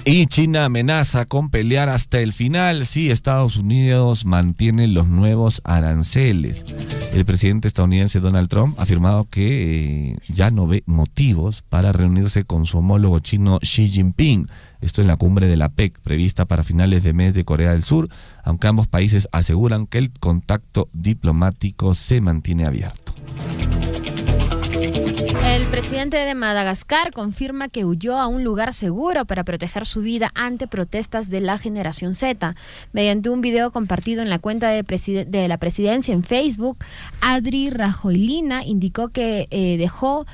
Y China amenaza con pelear hasta el final si Estados Unidos mantiene los nuevos aranceles. El presidente estadounidense Donald Trump ha afirmado que ya no ve motivos para reunirse con su homólogo chino Xi Jinping. Esto en la cumbre de la PEC, prevista para finales de mes de Corea del Sur, aunque ambos países aseguran que el contacto diplomático se mantiene abierto. El presidente de Madagascar confirma que huyó a un lugar seguro para proteger su vida ante protestas de la generación Z. Mediante un video compartido en la cuenta de la presidencia en Facebook, Adri Rajoelina indicó que dejó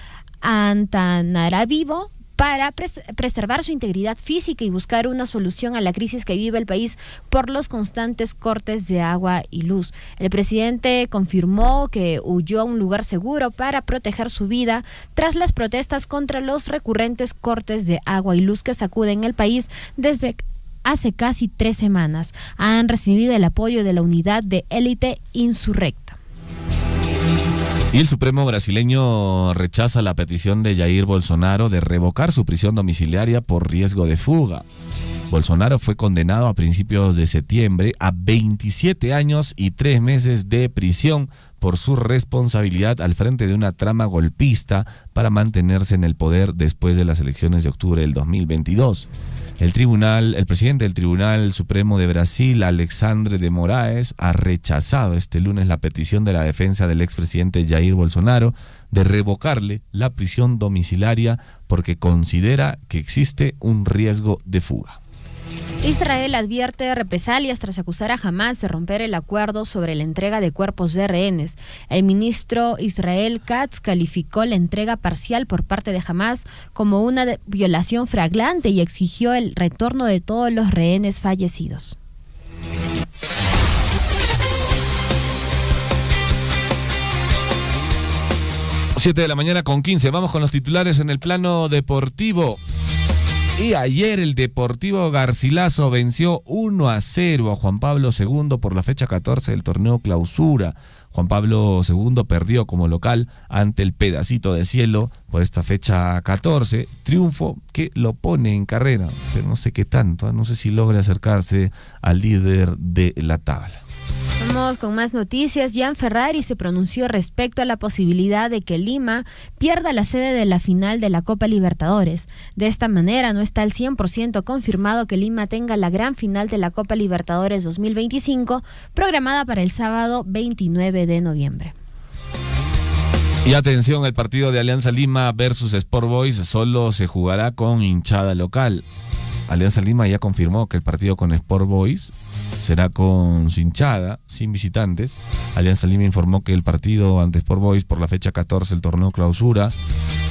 a Antananarivo para preservar su integridad física y buscar una solución a la crisis que vive el país por los constantes cortes de agua y luz. El presidente confirmó que huyó a un lugar seguro para proteger su vida tras las protestas contra los recurrentes cortes de agua y luz que sacuden el país desde hace casi 3 semanas. Han recibido el apoyo de la unidad de élite insurrecta. Y el Supremo brasileño rechaza la petición de Jair Bolsonaro de revocar su prisión domiciliaria por riesgo de fuga. Bolsonaro fue condenado a principios de septiembre a 27 años y 3 meses de prisión por su responsabilidad al frente de una trama golpista para mantenerse en el poder después de las elecciones de octubre del 2022. El presidente del Tribunal Supremo de Brasil, Alexandre de Moraes, ha rechazado este lunes la petición de la defensa del expresidente Jair Bolsonaro de revocarle la prisión domiciliaria porque considera que existe un riesgo de fuga. Israel advierte represalias tras acusar a Hamás de romper el acuerdo sobre la entrega de cuerpos de rehenes. El ministro Israel Katz calificó la entrega parcial por parte de Hamás como una violación flagrante y exigió el retorno de todos los rehenes fallecidos. Siete 7:15 a.m. Vamos con los titulares en el plano deportivo. Y ayer el Deportivo Garcilaso venció 1-0 a Juan Pablo II por la fecha 14 del torneo Clausura. Juan Pablo II perdió como local ante el Pedacito de Cielo por esta fecha 14. Triunfo que lo pone en carrera, pero no sé qué tanto, no sé si logra acercarse al líder de la tabla. Vamos con más noticias. Gian Ferrari se pronunció respecto a la posibilidad de que Lima pierda la sede de la final de la Copa Libertadores. De esta manera, no está al 100% confirmado que Lima tenga la gran final de la Copa Libertadores 2025, programada para el sábado 29 de noviembre. Y atención, el partido de Alianza Lima versus Sport Boys solo se jugará con hinchada local. Alianza Lima ya confirmó que el partido con Sport Boys será con su hinchada, sin visitantes. Alianza Lima informó que el partido ante Sport Boys por la fecha 14 del torneo Clausura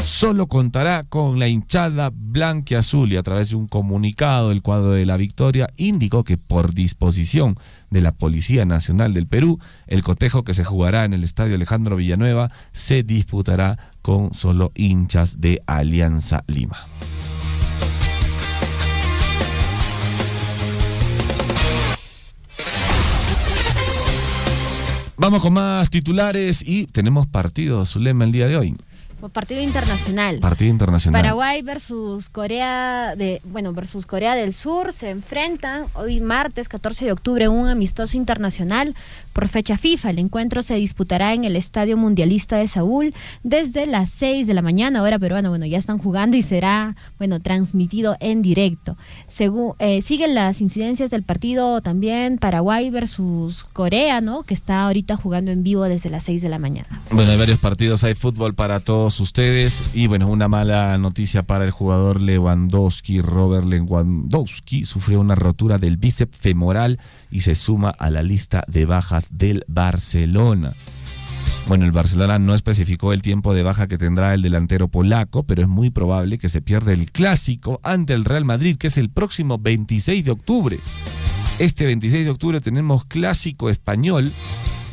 solo contará con la hinchada blanquiazul, y a través de un comunicado el cuadro de La Victoria indicó que por disposición de la Policía Nacional del Perú, el cotejo que se jugará en el Estadio Alejandro Villanueva se disputará con solo hinchas de Alianza Lima. Vamos con más titulares y tenemos partido, Zulema, el día de hoy. Partido internacional. Partido internacional. Paraguay versus Corea del Sur se enfrentan hoy martes 14 de octubre un amistoso internacional por fecha FIFA. El encuentro se disputará en el Estadio Mundialista de Saúl desde las 6 de la mañana, hora peruana. Ya están jugando y será, transmitido en directo. Siguen las incidencias del partido también Paraguay versus Corea, ¿no? Que está ahorita jugando en vivo desde las 6 de la mañana. Hay varios partidos, hay fútbol para todos ustedes y una mala noticia para el jugador Lewandowski. Robert Lewandowski sufrió una rotura del bíceps femoral y se suma a la lista de bajas del Barcelona. El Barcelona no especificó el tiempo de baja que tendrá el delantero polaco, pero es muy probable que se pierda el clásico ante el Real Madrid, que es el próximo 26 de octubre. Este 26 de octubre tenemos clásico español.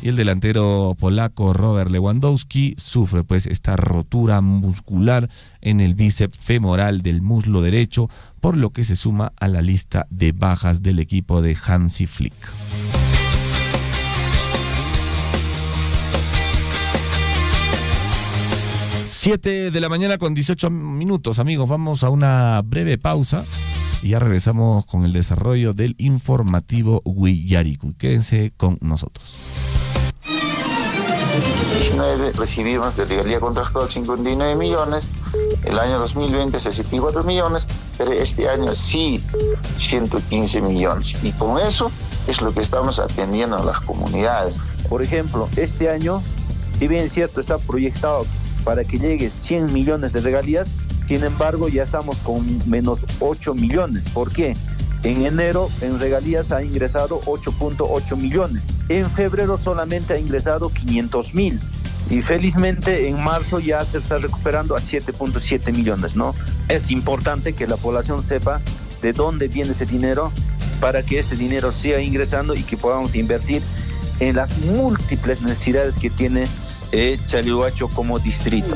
Y el delantero polaco Robert Lewandowski sufre esta rotura muscular en el bíceps femoral del muslo derecho, por lo que se suma a la lista de bajas del equipo de Hansi Flick. 7 de la mañana con 18 minutos, amigos. Vamos a una breve pausa y ya regresamos con el desarrollo del informativo Huillaricú. Quédense con nosotros. 2019 recibimos de regalía contractual 59 millones, el año 2020 64 millones, pero este año sí 115 millones. Y con eso es lo que estamos atendiendo a las comunidades. Por ejemplo, este año, si bien es cierto, está proyectado para que llegue 100 millones de regalías, sin embargo ya estamos con menos 8 millones. ¿Por qué? En enero en regalías ha ingresado 8.8 millones. En febrero solamente ha ingresado 500.000. Y felizmente en marzo ya se está recuperando a 7.7 millones, ¿no? Es importante que la población sepa de dónde viene ese dinero para que ese dinero siga ingresando y que podamos invertir en las múltiples necesidades que tiene Chalhuacho como distrito.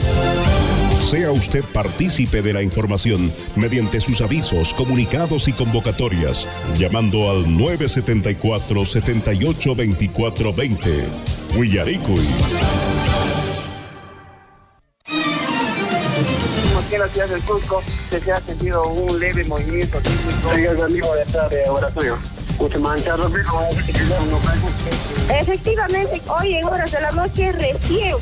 Sea usted partícipe de la información mediante sus avisos, comunicados y convocatorias, llamando al 974-782420. Huillaricui. Aquí en la ciudad del Cusco se ha sentido un leve movimiento sísmico. Sí, es el mismo de estar de laboratorio. Efectivamente, hoy en horas de la noche recién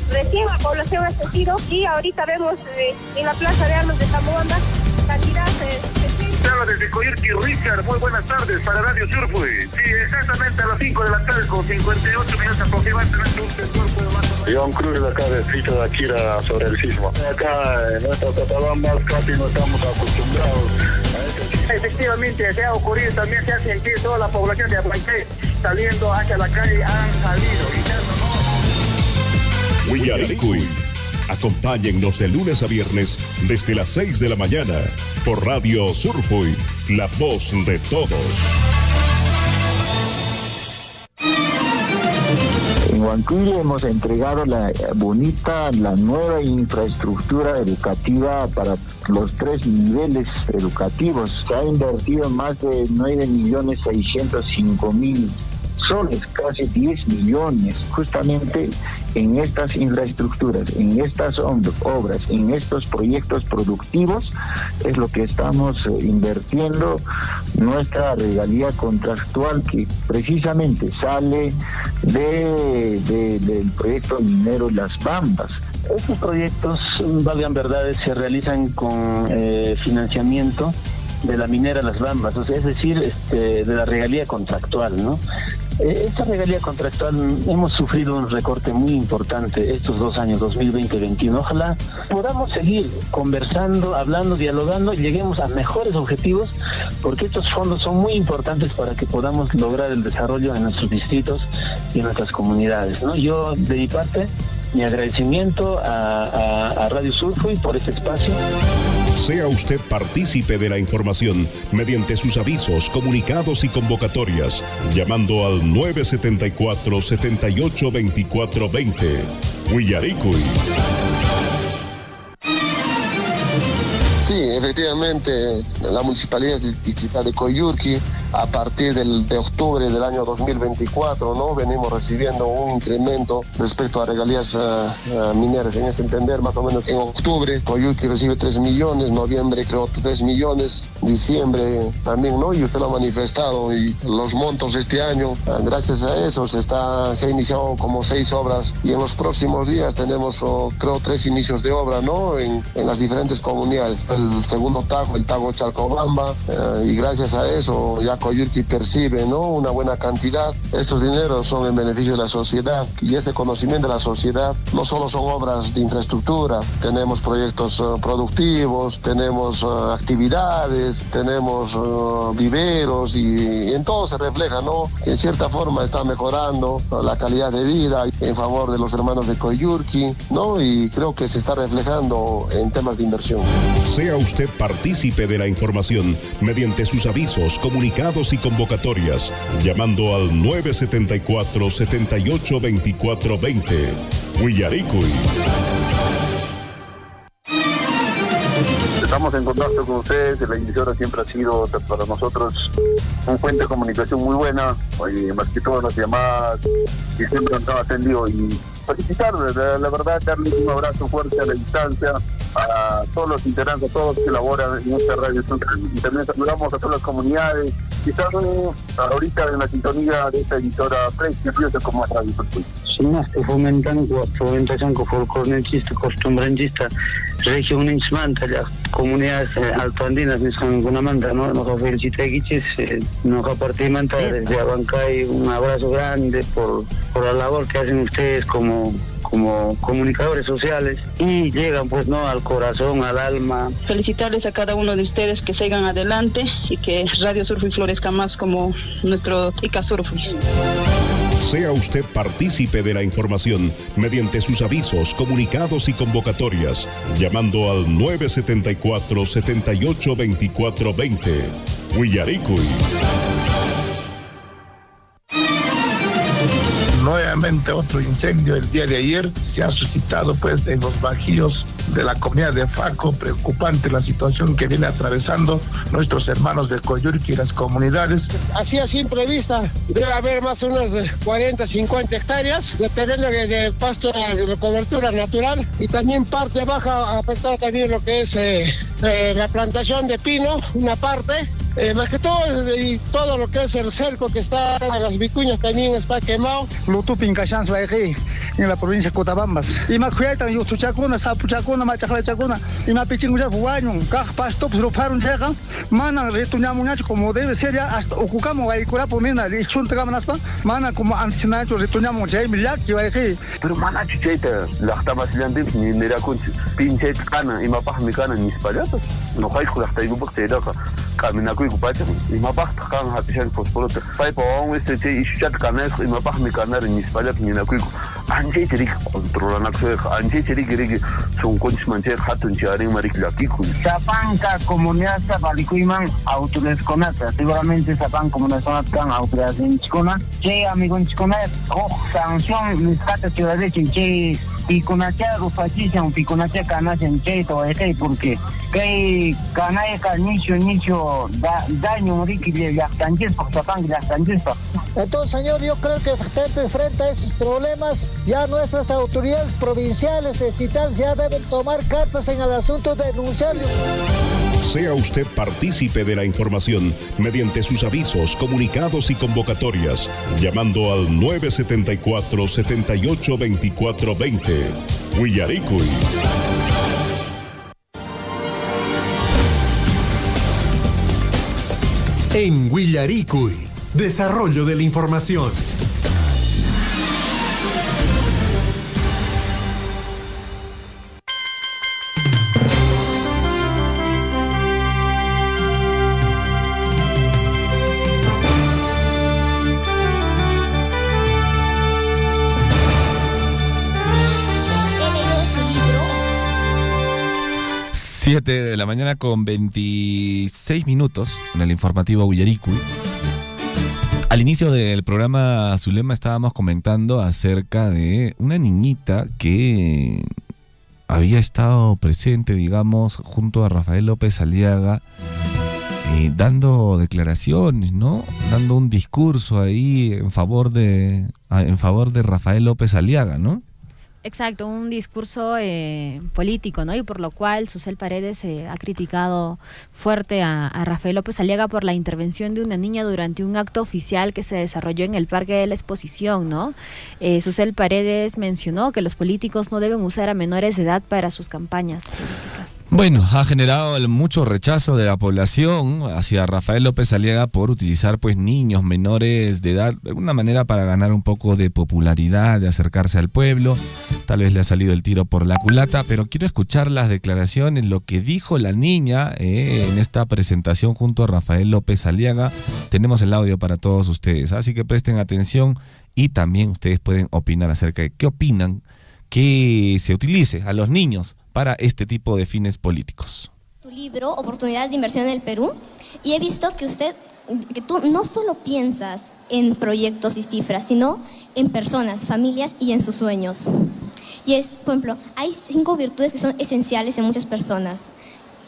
la población ha sentido, y ahorita vemos en la Plaza de Armas de Zamboanga cantidad de... Desde Coyurqui, Richard, muy buenas tardes para Radio Surfui. Sí, exactamente a las 5 de la tarde con 58 minutos aproximadamente un sensor puede más. John Cruz, acá de Distrito de Akira, sobre el sismo. Acá en nuestra Cotabamba casi no estamos acostumbrados a este. Efectivamente, se ha ocurrido, también se ha sentido toda la población de Aguayté saliendo hacia la calle, han salido. Huillaricui. Acompáñennos de lunes a viernes desde las 6 de la mañana por Radio Surfui, la voz de todos. Huancuire hemos entregado la nueva infraestructura educativa para los 3 niveles educativos. Se ha invertido más de 9.605.000 soles, casi 10 millones, justamente en estas infraestructuras, en estas obras, en estos proyectos productivos, es lo que estamos invirtiendo nuestra regalía contractual, que precisamente sale del proyecto minero Las Bambas. Estos proyectos, valgan verdades, se realizan con financiamiento de la minera Las Bambas, o sea, es decir, de la regalía contractual, ¿no? Esta regalía contractual hemos sufrido un recorte muy importante estos 2 años, 2020 y 2021. Ojalá podamos seguir conversando, hablando, dialogando y lleguemos a mejores objetivos, porque estos fondos son muy importantes para que podamos lograr el desarrollo en nuestros distritos y en nuestras comunidades, ¿no? Yo, de mi parte, mi agradecimiento a Radio Surfui por este espacio. Sea usted partícipe de la información mediante sus avisos, comunicados y convocatorias, llamando al 974-782420. Huillaricuy. Sí, efectivamente, la Municipalidad Distrital de Coyhaique, a partir de octubre del año 2024, ¿no? Venimos recibiendo un incremento respecto a regalías mineras. En ese entender, más o menos en octubre, Coyhaique recibe 3 millones, noviembre creo 3 millones, diciembre también, ¿no? Y usted lo ha manifestado, y los montos este año, gracias a eso, se ha iniciado como 6 obras, y en los próximos días tenemos, creo, 3 inicios de obra, ¿no? En las diferentes comunidades. El segundo tajo, el tajo Chalcobamba, y gracias a eso ya Coyhaique percibe, ¿no? Una buena cantidad. Estos dineros son en beneficio de la sociedad, y este conocimiento de la sociedad no solo son obras de infraestructura, tenemos proyectos productivos, tenemos actividades, tenemos viveros, y en todo se refleja, ¿no? Que en cierta forma está mejorando la calidad de vida en favor de los hermanos de Coyhaique, ¿no? Y creo que se está reflejando en temas de inversión. Sea usted partícipe de la información mediante sus avisos, comunicados y convocatorias, llamando al 974-782420. Huillaricuy. Estamos en contacto con ustedes. La emisora siempre ha sido para nosotros un fuente de comunicación muy buena, y más que todas las llamadas, y siempre nos han atendido. Y felicitarles, la verdad, darles un abrazo fuerte a la distancia a todos los integrantes, a todos los que elaboran en esta radio. Y también saludamos a todas las comunidades que están ahorita en la sintonía de esta emisora prestigiosa como es Radio Surfui. Este fomentación folclorista, costumbrista, región Insmanta, las comunidades altoandinas, Niscangunamanta, ¿no? Nos felicita Guiches, nos compartimenta desde Abancay, un abrazo grande por la labor que hacen ustedes como comunicadores sociales, y llegan pues no al corazón, al alma. Felicitarles a cada uno de ustedes, que sigan adelante y que Radio Surfui florezca más como nuestro Ica Surfui. Sea usted partícipe de la información mediante sus avisos, comunicados y convocatorias, llamando al 974-782420. Huillaricuy. Nuevamente otro incendio el día de ayer se ha suscitado pues en los bajíos de la comunidad de Faco. Preocupante la situación que viene atravesando nuestros hermanos de Coyhaique y las comunidades. Así a simple vista debe haber más o menos 40, 50 hectáreas de terreno de pasto de cobertura natural, y también parte baja afectada también lo que es la plantación de pino, una parte. Más que todo, y todo lo que es el cerco que está en las vicuñas también está quemado. Lutupin Cachans Baeji, en la provincia de Cotabambas. Y más cuidan, yo Chacuna, Sapuchacuna, Machacuna, y más pichinguya Fuaño, Cajpasto, Ruparon Checa, Mana, Retuñamuñacho, como debe ser ya, hasta Ocucamo, Baicura, Pomina, y Chuntacamanaspa, Mana, como Antinacho, Retuñamo, Jay Milaki, Baeji. Pero Mana Chicheta, la Tabasilantis, ni Miracunch, Pinchet Cana, y Mapajmicana, ni Spalatas, no hay con hasta Ibuc Tedaca. Caminacuy Cupacha, y Mapaj Can Hatishan Posporote. Paipa on este Ishat Canes, y Mapaj Micanar, ni Spalak, ni Nacuico. anjay tirik controlan anjay tirik son conch manche hatun charing marik lakiku. Sapanka comunidad sapalikuyman autoridades conata. Seguramente sapan comunidad conata autoridades chicona. Che amigo chicona sanción mis cata ciudades che piconacha rufachishan piconacha canachan che to hay porque que canaya nicho daño riki de yactanjes por sapan yactanjes. Entonces, señor, yo creo que frente a esos problemas, ya nuestras autoridades provinciales, distritales, ya deben tomar cartas en el asunto de denunciarlo. Sea usted partícipe de la información mediante sus avisos, comunicados y convocatorias, llamando al 974-782420. Huillaricuy. En Huillaricuy, desarrollo de la información. De la mañana con 26 minutos en el informativo Huillaricuy. Al inicio del programa, Zulema, estábamos comentando acerca de una niñita que había estado presente, digamos, junto a Rafael López Aliaga, dando declaraciones, ¿no? Dando un discurso ahí en favor de Rafael López Aliaga, ¿no? Exacto, un discurso político, ¿no? Y por lo cual Susel Paredes ha criticado fuerte a Rafael López Aliaga por la intervención de una niña durante un acto oficial que se desarrolló en el Parque de la Exposición, ¿no? Susel Paredes mencionó que los políticos no deben usar a menores de edad para sus campañas políticas. Bueno, ha generado mucho rechazo de la población hacia Rafael López Aliaga por utilizar pues niños menores de edad de alguna manera para ganar un poco de popularidad, de acercarse al pueblo. Tal vez le ha salido el tiro por la culata, pero quiero escuchar las declaraciones, lo que dijo la niña en esta presentación junto a Rafael López Aliaga. Tenemos el audio para todos ustedes, así que presten atención y también ustedes pueden opinar acerca de qué opinan que se utilice a los niños para este tipo de fines políticos. Tu libro, Oportunidades de Inversión en el Perú, y he visto que tú no solo piensas en proyectos y cifras, sino en personas, familias y en sus sueños. Y por ejemplo, hay 5 virtudes que son esenciales en muchas personas: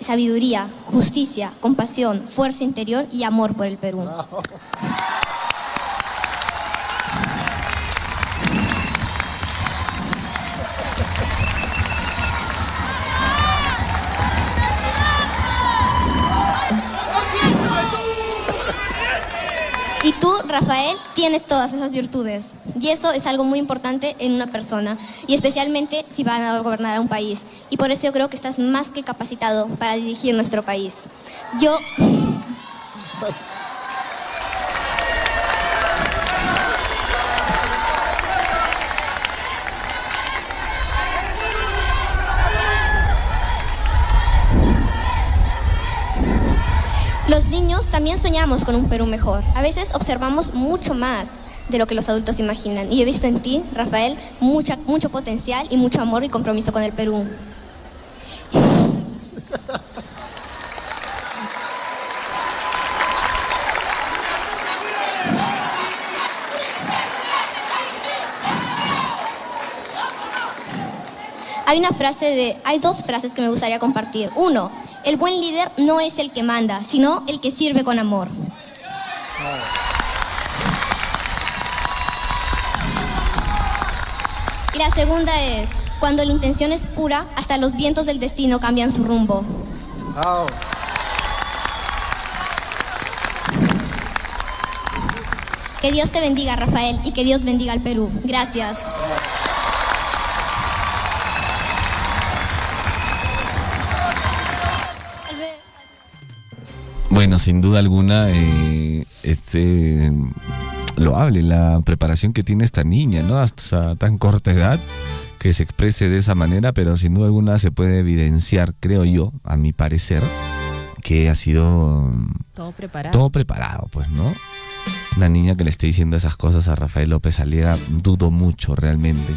sabiduría, justicia, compasión, fuerza interior y amor por el Perú. Y tú, Rafael, tienes todas esas virtudes. Y eso es algo muy importante en una persona. Y especialmente si van a gobernar a un país. Y por eso yo creo que estás más que capacitado para dirigir nuestro país. Los niños también soñamos con un Perú mejor. A veces observamos mucho más de lo que los adultos imaginan. Y yo he visto en ti, Rafael, mucho potencial y mucho amor y compromiso con el Perú. Hay 2 frases que me gustaría compartir. 1, el buen líder no es el que manda, sino el que sirve con amor. Y la segunda es, cuando la intención es pura, hasta los vientos del destino cambian su rumbo. Que Dios te bendiga, Rafael, y que Dios bendiga al Perú. Gracias. Bueno, sin duda alguna, loable la preparación que tiene esta niña, ¿no? Hasta tan corta edad, que se exprese de esa manera, pero sin duda alguna se puede evidenciar, creo yo, a mi parecer, que ha sido todo preparado, pues, ¿no? una niña que le esté diciendo esas cosas a Rafael López Aliaga, dudo mucho realmente.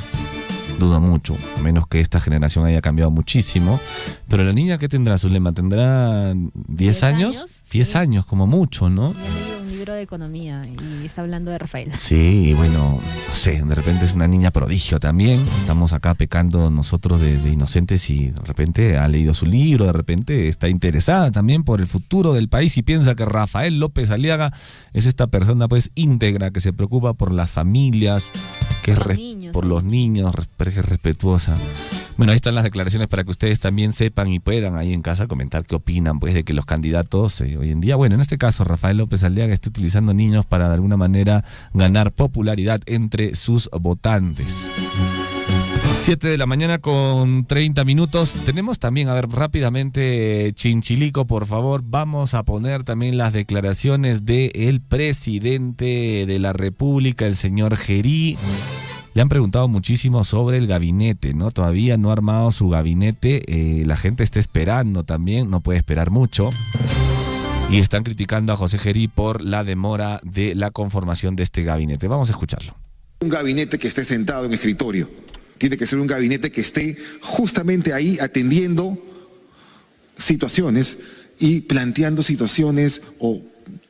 Dudo mucho, a menos que esta generación haya cambiado muchísimo. Pero la niña, ¿qué tendrá, Zulema? ¿Tendrá 10 años? 10 sí. años, como mucho, ¿no? Ya ha leído un libro de economía y está hablando de Rafael. Sí, bueno, no sé, de repente es una niña prodigio también. Estamos acá pecando nosotros de inocentes y de repente ha leído su libro, de repente está interesada también por el futuro del país y piensa que Rafael López Aliaga es esta persona pues íntegra, que se preocupa por las familias, que es por los niños, que es respetuosa. Bueno, ahí están las declaraciones para que ustedes también sepan y puedan ahí en casa comentar qué opinan pues de que los candidatos hoy en día, bueno, en este caso Rafael López Aliaga está utilizando niños para de alguna manera ganar popularidad entre sus votantes. 7 de la mañana con 30 minutos. Tenemos también, a ver, rápidamente, Chinchilico, por favor, vamos a poner también las declaraciones del presidente de la República, el señor Gerí. Le han preguntado muchísimo sobre el gabinete, ¿no? Todavía no ha armado su gabinete, la gente está esperando también, no puede esperar mucho. Y están criticando a José Gerí por la demora de la conformación de este gabinete. Vamos a escucharlo. Un gabinete que esté sentado en escritorio. Tiene que ser un gabinete que esté justamente ahí atendiendo situaciones y planteando situaciones o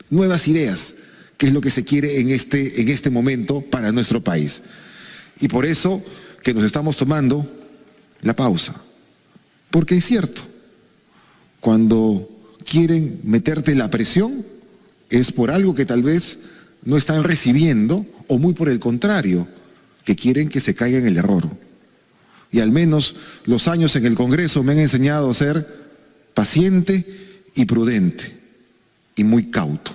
nuevas ideas, que es lo que se quiere en este momento para nuestro país. Y por eso que nos estamos tomando la pausa. Porque es cierto, cuando quieren meterte la presión, es por algo que tal vez no están recibiendo, o muy por el contrario, que quieren que se caiga en el error. Y al menos los años en el Congreso me han enseñado a ser paciente y prudente, y muy cauto.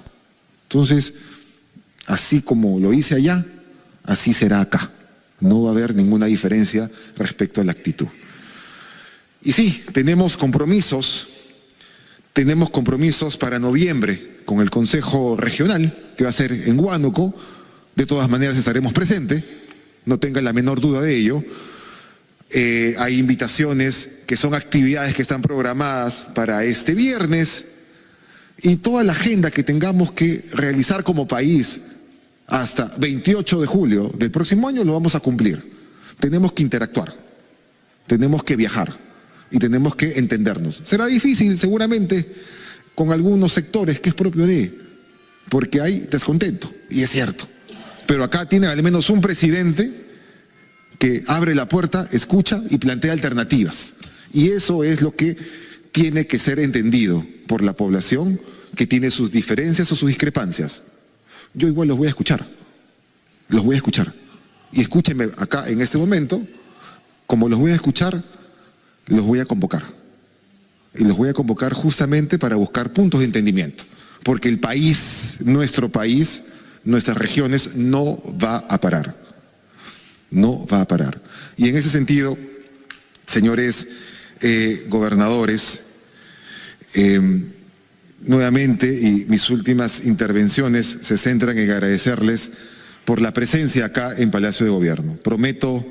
Entonces, así como lo hice allá, así será acá. No va a haber ninguna diferencia respecto a la actitud. Y sí, tenemos compromisos para noviembre con el Consejo Regional, que va a ser en Huánuco. De todas maneras estaremos presentes, no tengan la menor duda de ello. Hay invitaciones que son actividades que están programadas para este viernes, y toda la agenda que tengamos que realizar como país hasta 28 de julio del próximo año lo vamos a cumplir. Tenemos que interactuar, tenemos que viajar y tenemos que entendernos. Será difícil seguramente con algunos sectores, que es propio porque hay descontento, y es cierto. Pero acá tiene al menos un presidente que abre la puerta, escucha y plantea alternativas. Y eso es lo que tiene que ser entendido por la población, que tiene sus diferencias o sus discrepancias. Yo igual los voy a escuchar. Y escúchenme acá en este momento, como los voy a escuchar, los voy a convocar. Y los voy a convocar justamente para buscar puntos de entendimiento. Porque el país, nuestro país, nuestras regiones, no va a parar. No va a parar. Y en ese sentido, señores gobernadores, nuevamente, y mis últimas intervenciones se centran en agradecerles por la presencia acá en Palacio de Gobierno. Prometo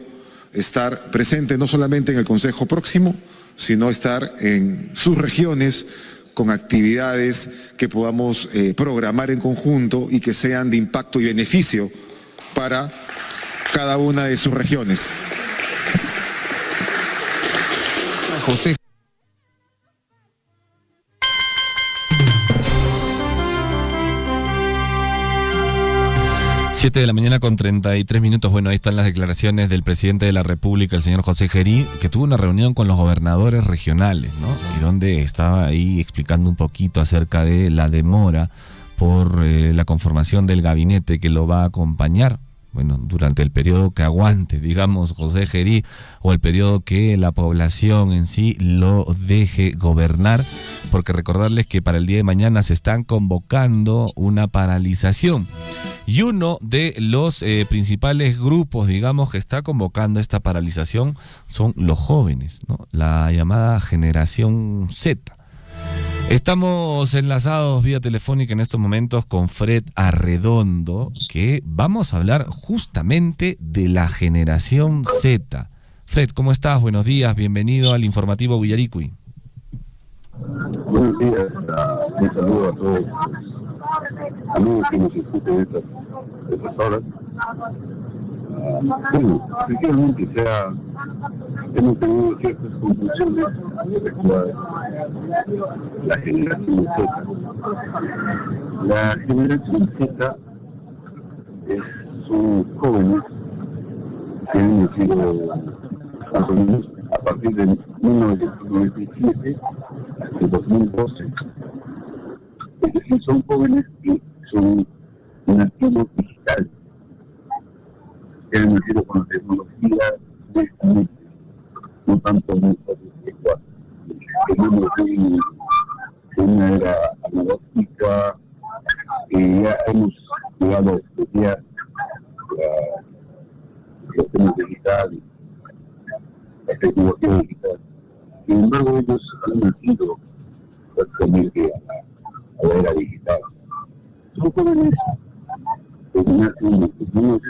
estar presente no solamente en el Consejo próximo, sino estar en sus regiones con actividades que podamos programar en conjunto y que sean de impacto y beneficio para cada una de sus regiones. José. 7 de la mañana con 33 minutos. Bueno, ahí están las declaraciones del presidente de la República, el señor José Gerí, que tuvo una reunión con los gobernadores regionales, ¿no? Y donde estaba ahí explicando un poquito acerca de la demora por la conformación del gabinete que lo va a acompañar. Bueno, durante el periodo que aguante, digamos, José Gerí, o el periodo que la población en sí lo deje gobernar, porque recordarles que para el día de mañana se están convocando una paralización. Y uno de los principales grupos, digamos, que está convocando esta paralización son los jóvenes, ¿no? La llamada generación Z. Estamos enlazados vía telefónica en estos momentos con Fred Arredondo, que vamos a hablar justamente de la generación Z. Fred, ¿cómo estás? Buenos días, bienvenido al informativo Villaricui. Buenos días, un saludo a todos amigos que nos escuchen estas horas. Bueno, efectivamente hemos tenido ciertas conclusiones respecto a la generación Z. La generación Z son jóvenes que han nacido más o menos a partir de 1997 hasta el 2012. Es decir, son jóvenes que son nativos digitales, que han nacido con la tecnología directamente, no tanto en esta respecto. Tenemos una era analógica, ya hemos llegado a estudiar los temas digitales, la tecnología digital. Sin embargo, ellos han nacido prácticamente a la era digital. Son jóvenes que nacen en 2012,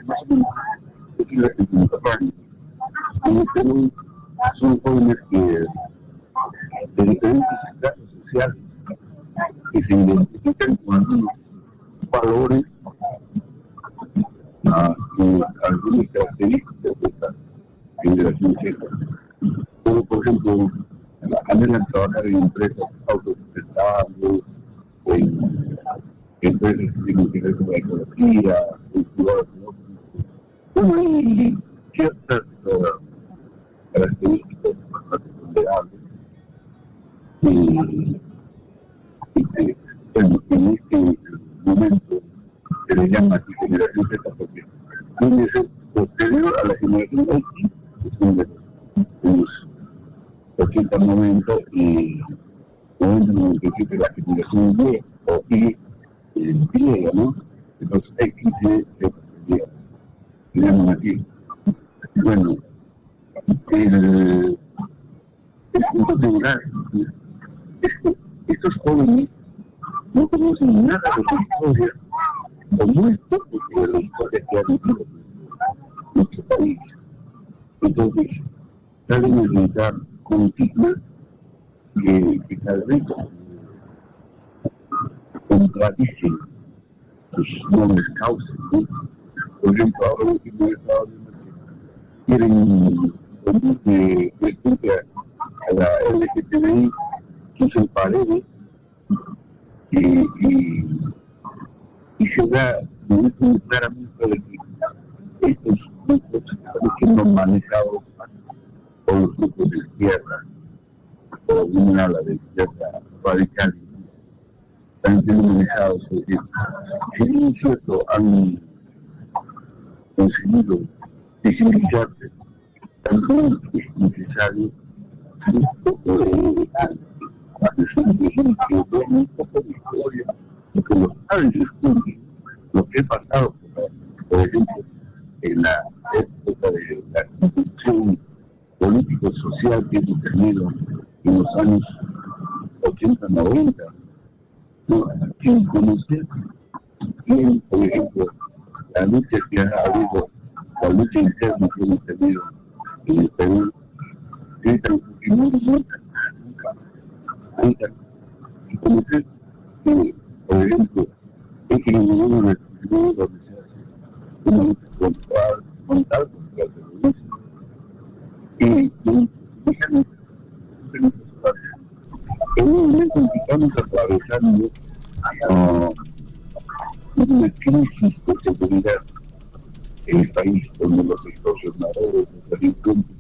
más o menos, es la contemporánea. Son jóvenes que de diferentes clases sociales que se identifican con algunos valores y algunas características de esta generación Z. Como por ejemplo, anhelan trabajar en empresas autosustentables, en empresas que tienen que ver con la ecología, culturas, bueno, hay ciertas características bastante ponderables y bueno, en este momento se le llama aquí generación Z porque tiene que ser posterior a la generación X, que son de los 80, 90 y 90, 97 la generación Y o Y, ¿no? Entonces X se llaman aquí. Bueno, el punto general es que estos jóvenes no conocen nada de la historia, o muy poco de la historia que ha vivido nuestro país. Entonces, salen a inventar consignas que tal vez contradicen sus nobles causas, ¿no? Por ejemplo, ahora último estado quieren que a la LGTBI que se paredes y se da claramente de que estos grupos que no han manejado por los grupos de izquierda o un ala de izquierda radical están siendo manejados. Es decir, si bien es cierto han conseguido visibilizarse, también es necesario un poco de un poco de historia, porque los padres estudian lo que ha pasado, por ejemplo, en la época de la construcción político-social que hemos tenido en los años 80, 90. Sin conocer bien, por ejemplo, la lucha que ha habido, la lucha interna que hemos tenido en el Perú, que no nunca. Y conocer que, por ejemplo, es que en ninguno de los donde se hace una lucha frontal contra el terrorismo. Y déjame en un momento en que estamos atravesando una crisis de seguridad en el país, donde los extorsionadores, los delincuentes,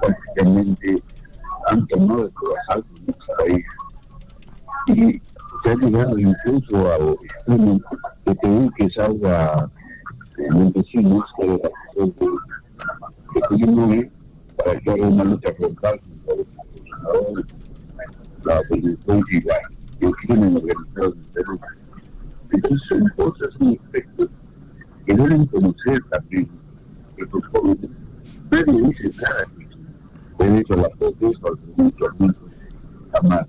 prácticamente han tomado el asalto en nuestro país. Y se ha llegado incluso al extremo de pedir que salga Montesinos, que era la asesor de Fujimori, para que haga una lucha frontal contra los extorsionadores, la delincuencia y el crimen organizado del Perú. Entonces son cosas, son aspectos que deben conocer también estos jóvenes. Nadie dice nada de hecho la protesta al pronunciamiento jamás,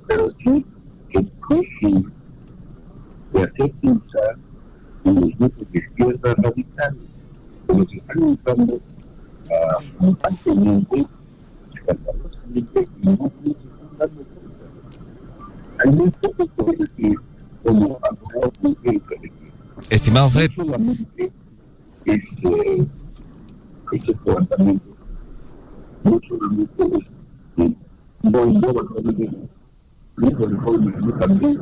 pero sí que dejen de hacer pensar en los grupos de izquierda radicales que nos están usando constantemente, escandalosamente, y no se están dando cuenta Hay muy pocos cosas que, como abogados, no quieren que Estimado Fred. no solamente ese levantamiento, no solamente es no engloba solamente el joven, sino también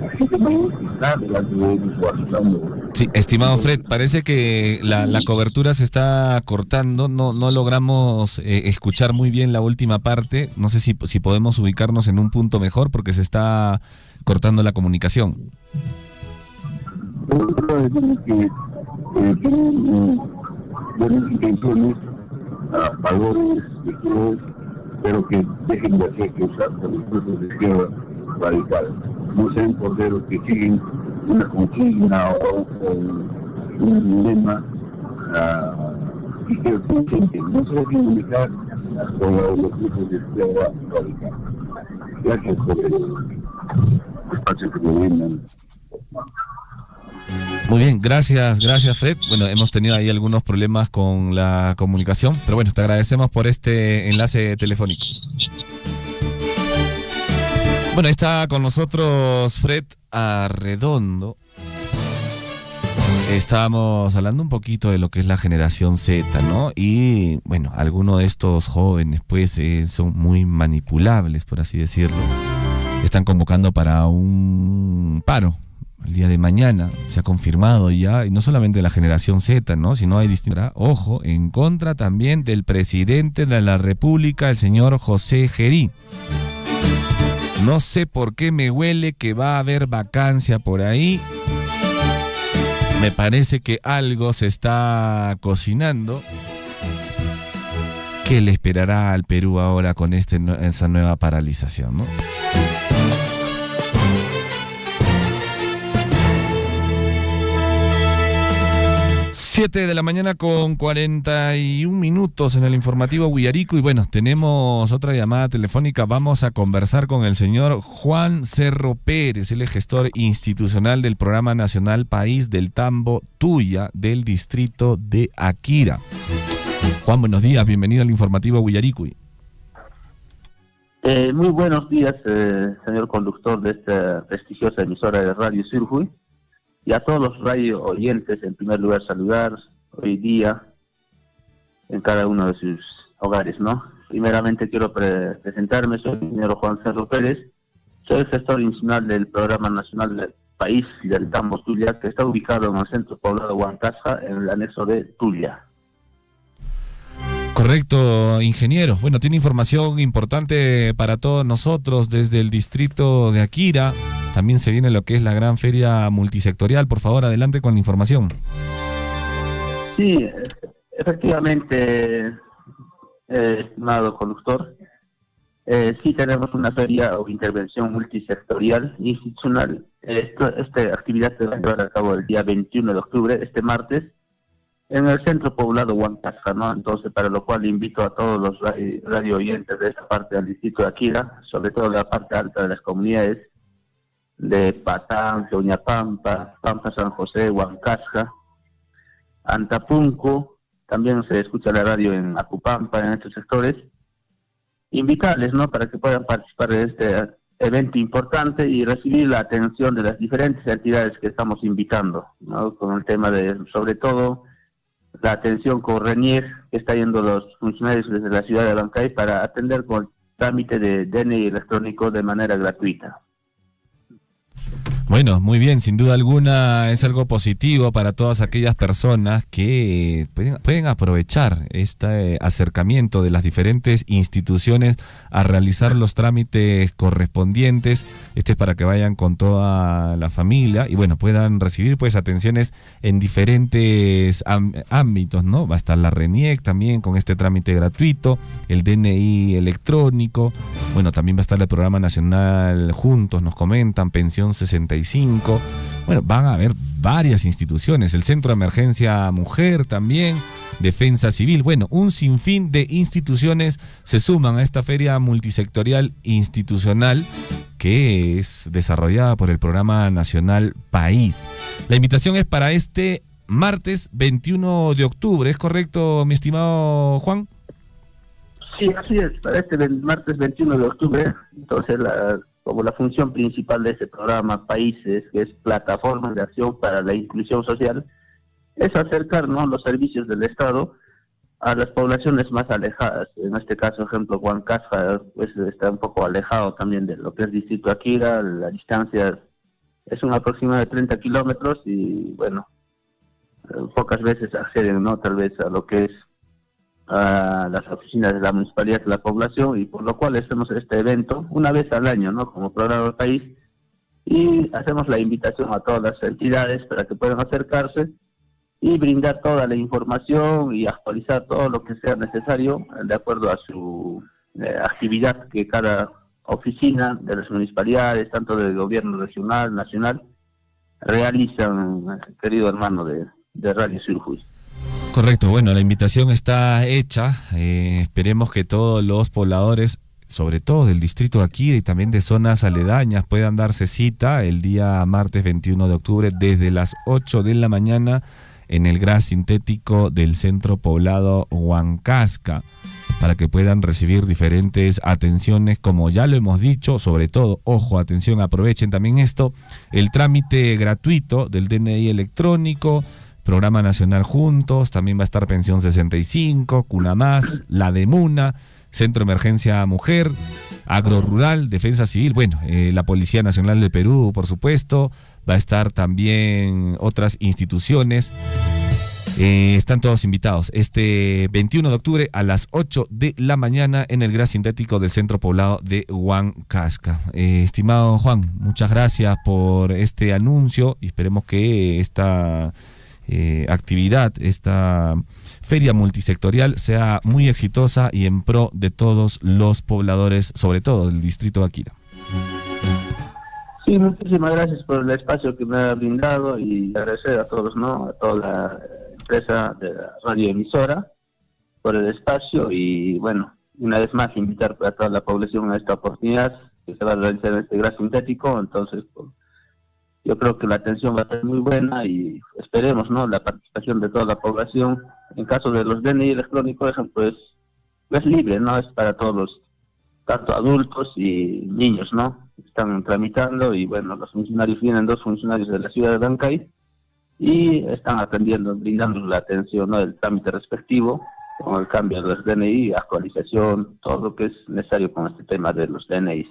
la gente mayor que está delante de ellos o ayudando. Sí, estimado Fred, parece que la cobertura se está cortando, no logramos escuchar muy bien la última parte, no sé si podemos ubicarnos en un punto mejor porque se está cortando la comunicación. Yo creo que tienen buenas intenciones, valores, virtudes, pero que dejen de hacer que usar por los grupos de izquierda radical. No sean corderos que siguen una consigna o un lema y que no se dejen unificar con los grupos de izquierda radical. Gracias por el espacio que me brindan. Muy bien, gracias Fred. Bueno, hemos tenido ahí algunos problemas con la comunicación, pero bueno, te agradecemos por este enlace telefónico. Bueno, está con nosotros Fred Arredondo. Estábamos hablando un poquito de lo que es la generación Z, ¿no? Y bueno, algunos de estos jóvenes pues son muy manipulables, por así decirlo. Están convocando para un paro. El día de mañana se ha confirmado ya, y no solamente la generación Z, ¿no? Sino hay distintas, ojo, en contra también del presidente de la República, el señor José Gerí. No sé por qué me huele que va a haber vacancia por ahí. Me parece que algo se está cocinando. ¿Qué le esperará al Perú ahora con esa nueva paralización, no? 7 de la mañana con 41 minutos en el informativo Guillarico. Y bueno, tenemos otra llamada telefónica. Vamos a conversar con el señor Juan Cerro Pérez, él es gestor institucional del Programa Nacional País del Tambo Tuya del distrito de Akira. Juan, buenos días, bienvenido al informativo Guillarico. Muy buenos días, señor conductor de esta prestigiosa emisora de Radio Surjuy. Y a todos los radio oyentes, en primer lugar, saludar hoy día en cada uno de sus hogares, ¿no? Primeramente quiero presentarme, soy el señor Juan Cerro Pérez, soy el gestor institucional del Programa Nacional del País del Tambo Tuya, que está ubicado en el centro poblado Huancasja, en el anexo de Tuya. Correcto, ingeniero. Bueno, tiene información importante para todos nosotros desde el distrito de Akira. También se viene lo que es la gran feria multisectorial. Por favor, adelante con la información. Sí, efectivamente, estimado conductor, sí tenemos una feria o intervención multisectorial institucional. Esta actividad se va a llevar a cabo el día 21 de octubre, este martes, en el centro poblado Huancasja, ¿no? Entonces, para lo cual invito a todos los radio oyentes de esta parte del distrito de Akira, sobre todo de la parte alta de las comunidades de Patán, Oñapampa, Pampa San José, Huancasja, Antapunco, también se escucha la radio en Acupampa, en estos sectores, invitarles, ¿no?, para que puedan participar de este evento importante y recibir la atención de las diferentes entidades que estamos invitando, ¿no?, con el tema de, sobre todo, la atención con RENIER, que está yendo los funcionarios desde la ciudad de Abancay para atender con el trámite de DNI electrónico de manera gratuita. Bueno, muy bien, sin duda alguna es algo positivo para todas aquellas personas que pueden aprovechar este acercamiento de las diferentes instituciones a realizar los trámites correspondientes. Este es para que vayan con toda la familia y bueno, puedan recibir pues atenciones en diferentes ámbitos, ¿no? Va a estar la RENIEC también con este trámite gratuito, el DNI electrónico, bueno, también va a estar el Programa Nacional Juntos, nos comentan, Pensión 65. Bueno, van a haber varias instituciones, el Centro de Emergencia Mujer también, Defensa Civil. Bueno, un sinfín de instituciones se suman a esta feria multisectorial institucional que es desarrollada por el Programa Nacional País. La invitación es para este martes 21 de octubre, ¿es correcto, mi estimado Juan? Sí, así es, para este martes 21 de octubre, entonces como la función principal de ese programa Países, que es Plataforma de Acción para la Inclusión Social, es acercar, ¿no?, los servicios del Estado a las poblaciones más alejadas. En este caso, ejemplo, Huancasca pues está un poco alejado también de lo que es Distrito Akira. La distancia es un aproximado de 30 kilómetros y, bueno, pocas veces acceden, ¿no?, tal vez a lo que es a las oficinas de la municipalidad de la población, y por lo cual hacemos este evento una vez al año, ¿no?, como programa del país, y hacemos la invitación a todas las entidades para que puedan acercarse y brindar toda la información y actualizar todo lo que sea necesario de acuerdo a su actividad que cada oficina de las municipalidades, tanto del gobierno regional, nacional, realizan, querido hermano de Radio Surfui. Correcto, bueno, la invitación está hecha, esperemos que todos los pobladores, sobre todo del distrito de Akira y también de zonas aledañas, puedan darse cita el día martes 21 de octubre desde las 8 de la mañana en el GRAS sintético del centro poblado Huancasca, para que puedan recibir diferentes atenciones, como ya lo hemos dicho, sobre todo, ojo, atención, aprovechen también esto, el trámite gratuito del DNI electrónico, Programa Nacional Juntos, también va a estar Pensión 65, Cuna Más, la Demuna, Centro Emergencia Mujer, Agrorural, Defensa Civil, bueno, la Policía Nacional del Perú, por supuesto, va a estar también otras instituciones. Están todos invitados este 21 de octubre a las 8 de la mañana en el GRAS sintético del centro poblado de Huancasca. Estimado Juan, muchas gracias por este anuncio y esperemos que esta actividad, esta feria multisectorial sea muy exitosa y en pro de todos los pobladores, sobre todo del distrito de Akira. Sí, muchísimas gracias por el espacio que me ha brindado y agradecer a todos, ¿no?, a toda la empresa de la radioemisora por el espacio y, bueno, una vez más invitar a toda la población a esta oportunidad que se va a realizar en este GRAS sintético. Entonces, yo creo que la atención va a ser muy buena y esperemos, ¿no?, la participación de toda la población. En caso de los DNI electrónicos, pues es libre, ¿no?, es para todos, tanto adultos y niños, ¿no?, están tramitando y, bueno, los funcionarios, vienen 2 funcionarios de la ciudad de Bancay y están atendiendo, brindando la atención, ¿no?, del trámite respectivo, con el cambio de los DNI, actualización, todo lo que es necesario con este tema de los DNIs.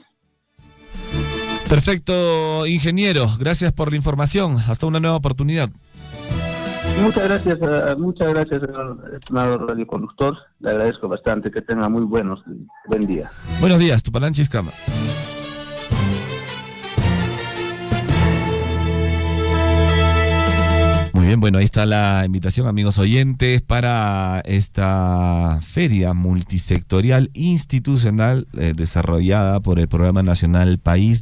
Perfecto, ingeniero, gracias por la información, hasta una nueva oportunidad. Muchas gracias, estimado radioconductor, le agradezco bastante, que tenga muy buen día. Buenos días, Tupalanchis Cama. Muy bien, bueno, ahí está la invitación, amigos oyentes, para esta feria multisectorial institucional desarrollada por el Programa Nacional País.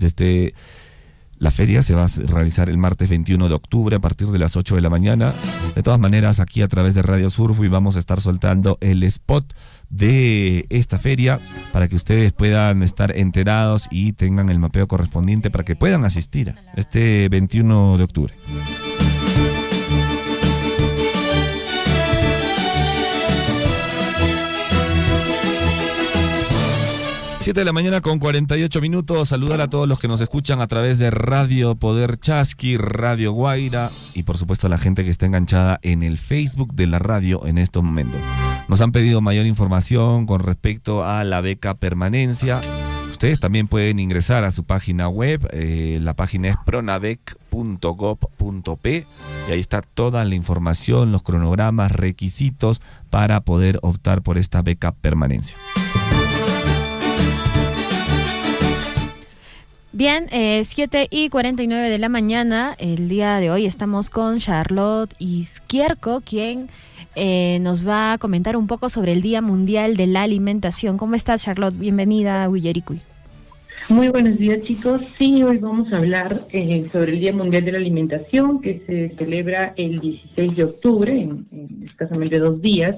La feria se va a realizar el martes 21 de octubre a partir de las 8 de la mañana. De todas maneras, aquí a través de Radio Surfui vamos a estar soltando el spot de esta feria para que ustedes puedan estar enterados y tengan el mapeo correspondiente para que puedan asistir este 21 de octubre. Siete de la mañana con 48 minutos. Saludar a todos los que nos escuchan a través de Radio Poder Chasqui, Radio Guaira y por supuesto a la gente que está enganchada en el Facebook de la radio en estos momentos. Nos han pedido mayor información con respecto a la beca permanencia. Ustedes también pueden ingresar a su página web, la página es pronavec.gov.p y ahí está toda la información, los cronogramas, requisitos para poder optar por esta beca permanencia. Bien, 7:49 de la mañana, el día de hoy estamos con Charlotte Izquierdo, quien nos va a comentar un poco sobre el Día Mundial de la Alimentación. ¿Cómo estás, Charlotte? Bienvenida a Huillericuy. Muy buenos días, chicos. Sí, hoy vamos a hablar sobre el Día Mundial de la Alimentación, que se celebra el 16 de octubre, en escasamente 2 días.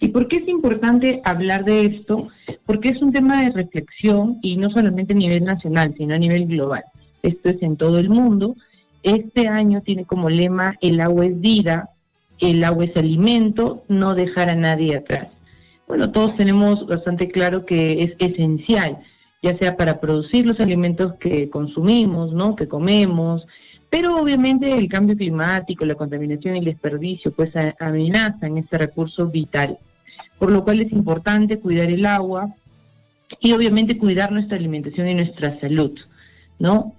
¿Y por qué es importante hablar de esto? Porque es un tema de reflexión y no solamente a nivel nacional, sino a nivel global. Esto es en todo el mundo. Este año tiene como lema: el agua es vida, el agua es alimento, no dejar a nadie atrás. Bueno, todos tenemos bastante claro que es esencial, ya sea para producir los alimentos que consumimos, ¿no? Que comemos, pero obviamente el cambio climático, la contaminación y el desperdicio pues amenazan este recurso vital, por lo cual es importante cuidar el agua y obviamente cuidar nuestra alimentación y nuestra salud, ¿no?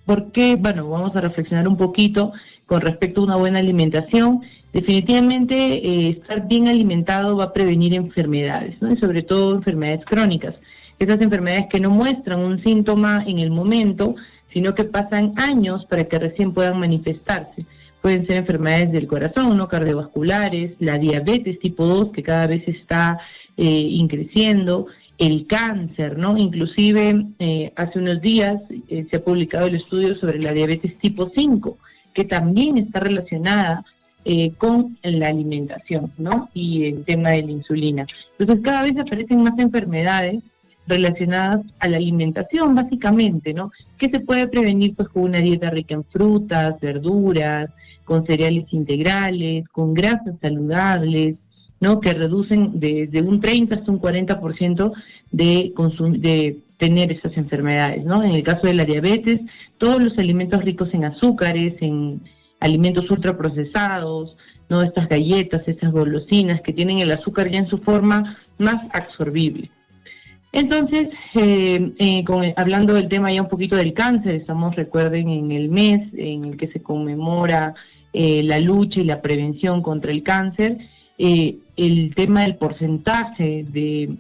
Porque, bueno, vamos a reflexionar un poquito con respecto a una buena alimentación. Definitivamente estar bien alimentado va a prevenir enfermedades, ¿no? Y sobre todo enfermedades crónicas. Esas enfermedades que no muestran un síntoma en el momento, sino que pasan años para que recién puedan manifestarse. Pueden ser enfermedades del corazón, ¿no? Cardiovasculares, la diabetes tipo 2, que cada vez está increciendo, el cáncer, ¿no? Inclusive hace unos días se ha publicado el estudio sobre la diabetes tipo 5, que también está relacionada con la alimentación, ¿no? Y el tema de la insulina. Entonces cada vez aparecen más enfermedades relacionadas a la alimentación, básicamente, ¿no? Que se puede prevenir pues con una dieta rica en frutas, verduras, con cereales integrales, con grasas saludables, ¿no? Que reducen desde un 30 hasta un 40% de tener esas enfermedades, ¿no? En el caso de la diabetes, todos los alimentos ricos en azúcares, en alimentos ultraprocesados, ¿no? Estas galletas, estas golosinas que tienen el azúcar ya en su forma más absorbible. Entonces, hablando del tema ya un poquito del cáncer, estamos, recuerden, en el mes en el que se conmemora la lucha y la prevención contra el cáncer. El tema del porcentaje de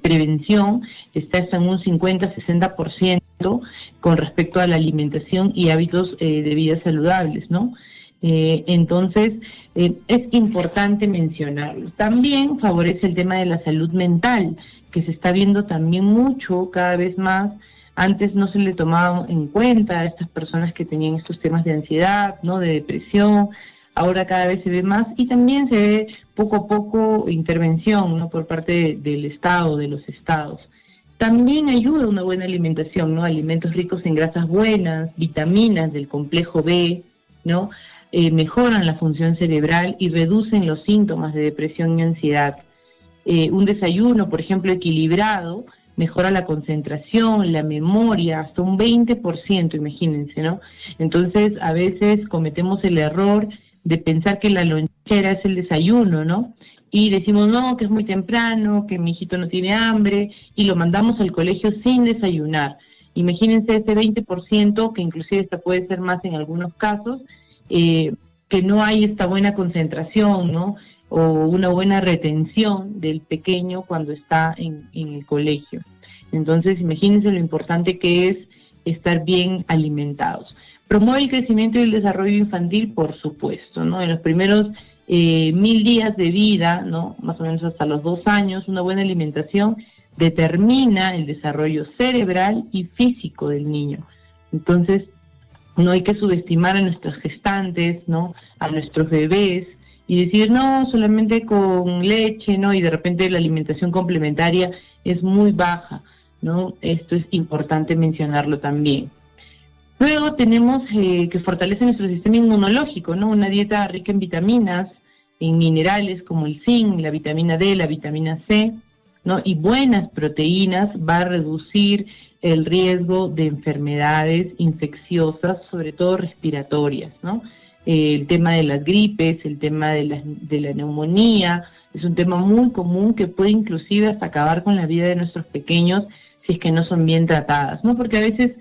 prevención está hasta en un 50-60% con respecto a la alimentación y hábitos de vida saludables, ¿no? Entonces, es importante mencionarlo. También favorece el tema de la salud mental, que se está viendo también mucho, cada vez más. Antes no se le tomaba en cuenta a estas personas que tenían estos temas de ansiedad, ¿no? De depresión. Ahora cada vez se ve más y también se ve poco a poco intervención, ¿no? Por parte del Estado, de los estados. También ayuda una buena alimentación, ¿no? Alimentos ricos en grasas buenas, vitaminas del complejo B, ¿no? Mejoran la función cerebral y reducen los síntomas de depresión y ansiedad. Un desayuno, por ejemplo, equilibrado, mejora la concentración, la memoria, hasta un 20%, imagínense, ¿no? Entonces, a veces cometemos el error de pensar que la lonchera es el desayuno, ¿no? Y decimos, no, que es muy temprano, que mi hijito no tiene hambre, y lo mandamos al colegio sin desayunar. Imagínense ese 20%, que inclusive esta puede ser más en algunos casos, que no hay esta buena concentración, ¿no? O una buena retención del pequeño cuando está en el colegio. Entonces, imagínense lo importante que es estar bien alimentados. Promueve el crecimiento y el desarrollo infantil, por supuesto, ¿no? En los primeros 1000 días de vida, ¿no? Más o menos hasta los 2 años, una buena alimentación determina el desarrollo cerebral y físico del niño. Entonces, no hay que subestimar a nuestras gestantes, ¿no? A nuestros bebés, y decir, no, solamente con leche, ¿no? Y de repente la alimentación complementaria es muy baja, ¿no? Esto es importante mencionarlo también. Luego tenemos que fortalece nuestro sistema inmunológico, ¿no? Una dieta rica en vitaminas, en minerales como el zinc, la vitamina D, la vitamina C, ¿no? Y buenas proteínas va a reducir el riesgo de enfermedades infecciosas, sobre todo respiratorias, ¿no? El tema de las gripes, el tema de la neumonía, es un tema muy común que puede inclusive hasta acabar con la vida de nuestros pequeños si es que no son bien tratadas, ¿no? Porque a veces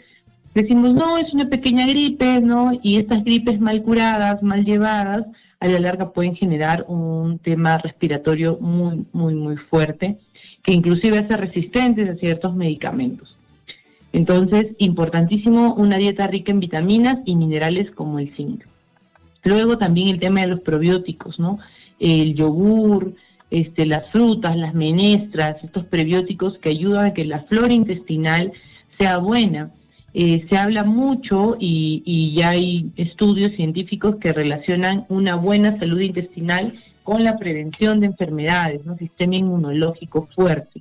decimos, no, es una pequeña gripe, ¿no? Y estas gripes mal curadas, mal llevadas, a la larga pueden generar un tema respiratorio muy, muy, muy fuerte, que inclusive hace resistentes a ciertos medicamentos. Entonces, importantísimo una dieta rica en vitaminas y minerales como el zinc. Luego también el tema de los probióticos, ¿no? El yogur, las frutas, las menestras, estos prebióticos que ayudan a que la flora intestinal sea buena. Se habla mucho y ya hay estudios científicos que relacionan una buena salud intestinal con la prevención de enfermedades, ¿no? Sistema inmunológico fuerte.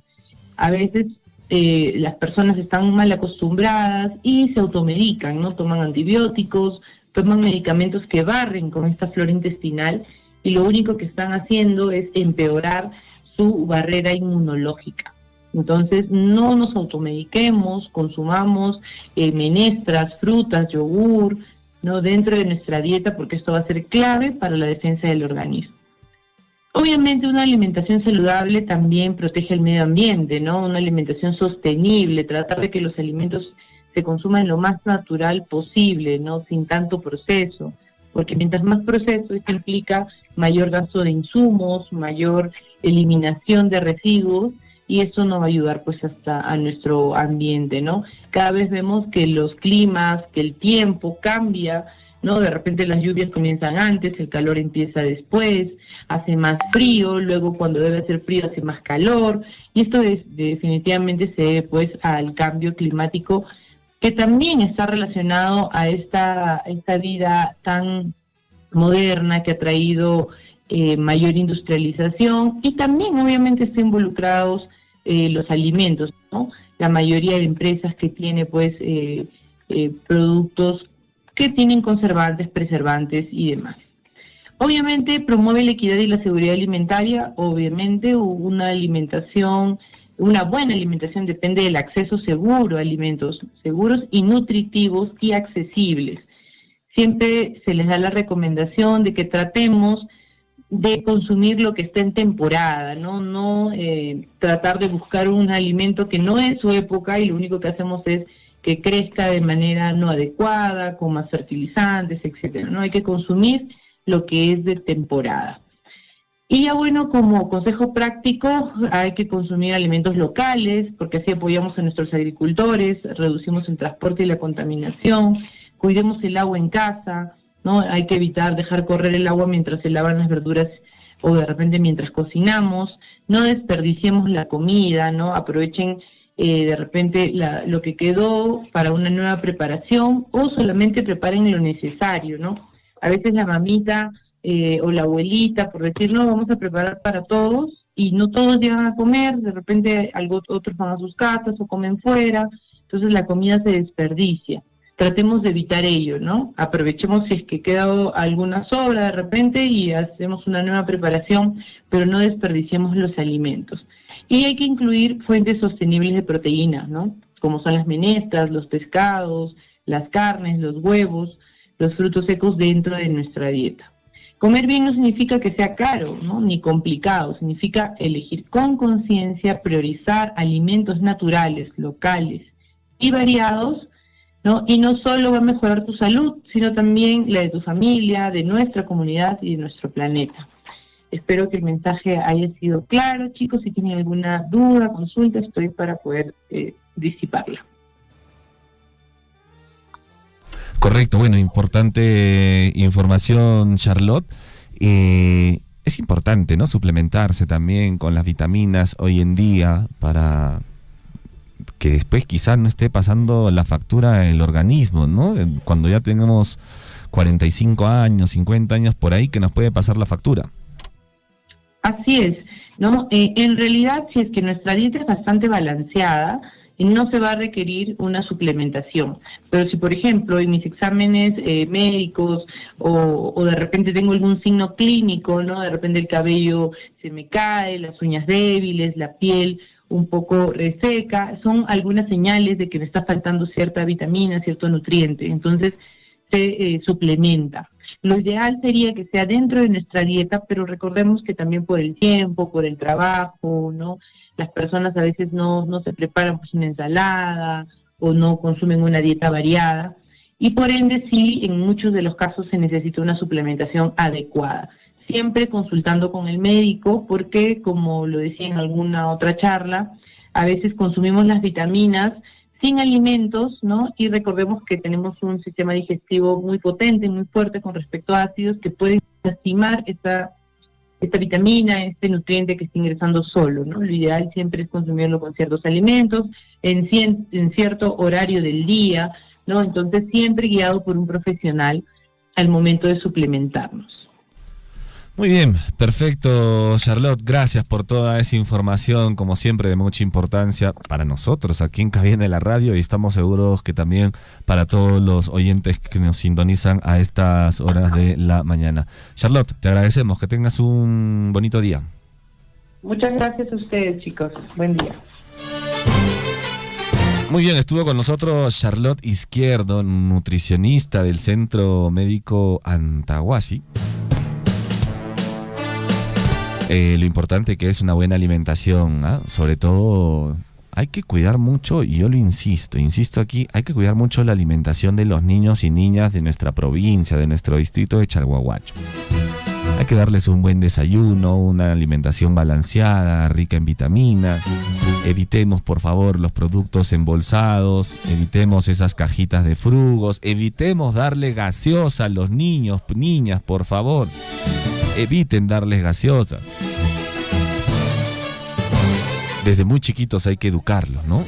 A veces las personas están mal acostumbradas y se automedican, ¿no? Toman antibióticos, toman medicamentos que barren con esta flora intestinal y lo único que están haciendo es empeorar su barrera inmunológica. Entonces, no nos automediquemos, consumamos menestras, frutas, yogur, ¿no?, dentro de nuestra dieta, porque esto va a ser clave para la defensa del organismo. Obviamente una alimentación saludable también protege el medio ambiente, ¿no? Una alimentación sostenible, tratar de que los alimentos se consuman lo más natural posible, ¿no?, sin tanto proceso, porque mientras más proceso, esto implica mayor gasto de insumos, mayor eliminación de residuos, y eso nos va a ayudar pues hasta a nuestro ambiente, ¿no? Cada vez vemos que los climas, que el tiempo cambia, ¿no? De repente las lluvias comienzan antes, el calor empieza después, hace más frío, luego cuando debe hacer frío hace más calor, y esto definitivamente se debe pues al cambio climático, que también está relacionado a esta vida tan moderna que ha traído mayor industrialización, y también obviamente están involucrados los alimentos, ¿no? La mayoría de empresas que tiene pues productos que tienen conservantes, preservantes y demás. Obviamente promueve la equidad y la seguridad alimentaria. Obviamente una buena alimentación depende del acceso seguro a alimentos seguros y nutritivos y accesibles. Siempre se les da la recomendación de que tratemos de consumir lo que está en temporada, no tratar de buscar un alimento que no es su época y lo único que hacemos es que crezca de manera no adecuada, con más fertilizantes, etcétera. No hay que consumir lo que es de temporada. Y ya bueno, como consejo práctico, hay que consumir alimentos locales, porque así apoyamos a nuestros agricultores, reducimos el transporte y la contaminación, cuidemos el agua en casa, ¿no? Hay que evitar dejar correr el agua mientras se lavan las verduras o de repente mientras cocinamos, no desperdiciemos la comida, ¿no? Aprovechen de repente lo que quedó para una nueva preparación, o solamente preparen lo necesario, ¿no? A veces la mamita o la abuelita, por decir, no, vamos a preparar para todos, y no todos llegan a comer, de repente otros van a sus casas o comen fuera, entonces la comida se desperdicia. Tratemos de evitar ello, ¿no? Aprovechemos si es que queda alguna sobra de repente y hacemos una nueva preparación, pero no desperdiciemos los alimentos. Y hay que incluir fuentes sostenibles de proteínas, ¿no? Como son las menestras, los pescados, las carnes, los huevos, los frutos secos dentro de nuestra dieta. Comer bien no significa que sea caro, ¿no?, ni complicado, significa elegir con conciencia, priorizar alimentos naturales, locales y variados, ¿no? Y no solo va a mejorar tu salud, sino también la de tu familia, de nuestra comunidad y de nuestro planeta. Espero que el mensaje haya sido claro, chicos. Si tienen alguna duda, consulta, estoy para poder disiparla. Correcto, bueno, importante información, Charlotte. Es importante, ¿no?, suplementarse también con las vitaminas hoy en día para que después quizás no esté pasando la factura en el organismo, ¿no? Cuando ya tengamos 45 años, 50 años por ahí, que nos puede pasar la factura. Así es, ¿no? En realidad, si es que nuestra dieta es bastante balanceada, no se va a requerir una suplementación. Pero si, por ejemplo, en mis exámenes médicos o de repente tengo algún signo clínico, ¿no? De repente el cabello se me cae, las uñas débiles, la piel un poco reseca, son algunas señales de que me está faltando cierta vitamina, cierto nutriente. Entonces se suplementa. Lo ideal sería que sea dentro de nuestra dieta, pero recordemos que también por el tiempo, por el trabajo, ¿no? Las personas a veces no se preparan pues una ensalada o no consumen una dieta variada, y por ende sí, en muchos de los casos se necesita una suplementación adecuada. Siempre consultando con el médico, porque como lo decía en alguna otra charla, a veces consumimos las vitaminas sin alimentos, ¿no? Y recordemos que tenemos un sistema digestivo muy potente, muy fuerte con respecto a ácidos que pueden lastimar esta vitamina, este nutriente que está ingresando solo, ¿no? Lo ideal siempre es consumirlo con ciertos alimentos, en cierto horario del día, ¿no? Entonces siempre guiado por un profesional al momento de suplementarnos. Muy bien, perfecto, Charlotte, gracias por toda esa información, como siempre de mucha importancia para nosotros aquí en Cabina de la Radio, y estamos seguros que también para todos los oyentes que nos sintonizan a estas horas de la mañana. Charlotte, te agradecemos, que tengas un bonito día. Muchas gracias a ustedes, chicos, buen día. Muy bien, estuvo con nosotros Charlotte Izquierdo, nutricionista del Centro Médico Antahuasi. Lo importante que es una buena alimentación, ¿eh? Sobre todo hay que cuidar mucho, y yo lo insisto aquí, hay que cuidar mucho la alimentación de los niños y niñas de nuestra provincia, de nuestro distrito de Chalhuahuacho. Hay que darles un buen desayuno, una alimentación balanceada, rica en vitaminas. Evitemos, por favor, los productos embolsados, evitemos esas cajitas de frugos, evitemos darle gaseosa a los niños, niñas, por favor. Eviten darles gaseosa. Desde muy chiquitos hay que educarlos, ¿no?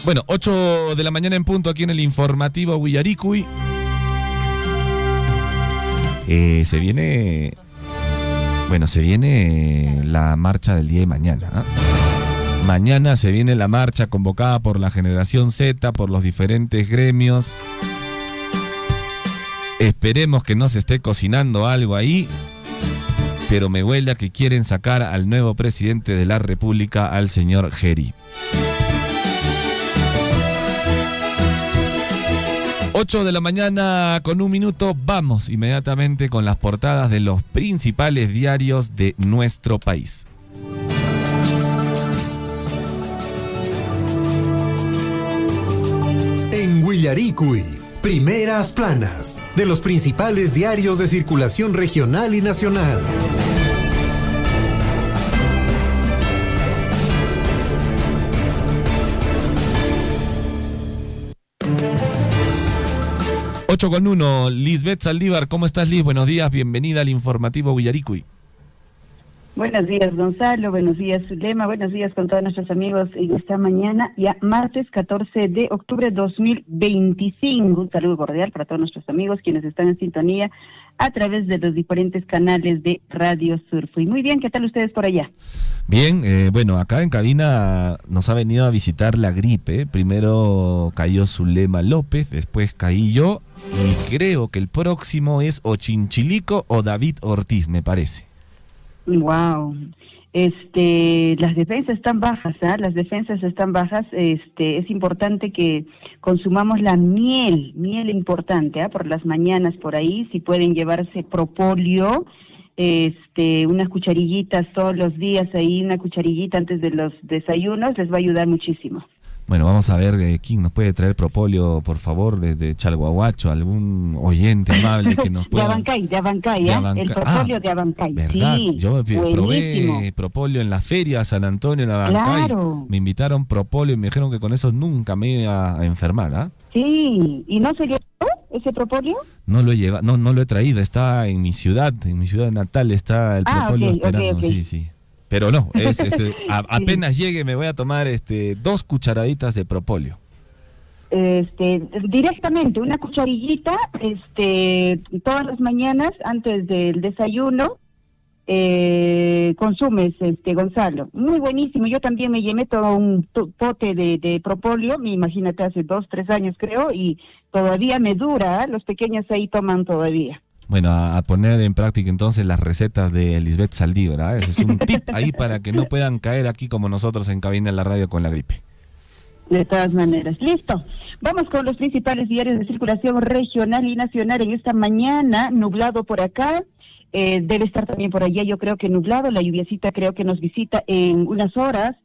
Bueno, 8 de la mañana en punto aquí en el informativo Willaricui. Se viene la marcha del día de mañana, ¿eh? Mañana se viene la marcha convocada por la Generación Z, por los diferentes gremios. Esperemos que no se esté cocinando algo ahí, pero me huele a que quieren sacar al nuevo presidente de la República, al señor Geri. 8 de la mañana con 1 minuto, vamos inmediatamente con las portadas de los principales diarios de nuestro país. En Willaricui, primeras planas de los principales diarios de circulación regional y nacional. Ocho con 1, Lisbeth Saldívar, ¿cómo estás, Liz? Buenos días, bienvenida al informativo Willaricui. Buenos días, Gonzalo, buenos días, Zulema, buenos días con todos nuestros amigos en esta mañana, ya martes 14 de octubre 2025. Un saludo cordial para todos nuestros amigos quienes están en sintonía a través de los diferentes canales de Radio Surfui. Muy bien, ¿qué tal ustedes por allá? Bien, bueno, acá en cabina nos ha venido a visitar la gripe. Primero cayó Zulema López, después caí yo, y creo que el próximo es o Chinchilico o David Ortiz, me parece. Wow, las defensas están bajas, ¿eh? Las defensas están bajas. Es importante que consumamos la miel importante, por las mañanas por ahí, si pueden llevarse propóleo, unas cucharillitas todos los días ahí, una cucharillita antes de los desayunos, les va a ayudar muchísimo. Bueno, vamos a ver quién nos puede traer propóleo, por favor, desde Chalhuahuacho, algún oyente amable que nos pueda... De Abancay, el propóleo de Abancay. ¿Verdad? Sí, yo buenísimo. Probé propóleo en la feria San Antonio, en Abancay. Claro. Me invitaron propóleo y me dijeron que con eso nunca me iba a enfermar, ¿ah? Sí, ¿y no se llevó ese propóleo? No lo he traído, está en mi ciudad natal, está el propóleo esperando, okay. Sí. Pero no, apenas llegue me voy a tomar 2 cucharaditas de propóleo. Directamente, una cucharillita, todas las mañanas antes del desayuno, consumes, Gonzalo. Muy buenísimo. Yo también me llené todo un pote de propóleo, imagínate, hace 2-3 años creo, y todavía me dura, los pequeños ahí toman todavía. Bueno, a poner en práctica entonces las recetas de Lisbeth Saldívar, ¿eh? Ese es un tip ahí para que no puedan caer aquí como nosotros en cabina en la radio con la gripe. De todas maneras, listo. Vamos con los principales diarios de circulación regional y nacional en esta mañana. Nublado por acá, debe estar también por allá, yo creo que nublado. La lluviacita creo que nos visita en unas horas.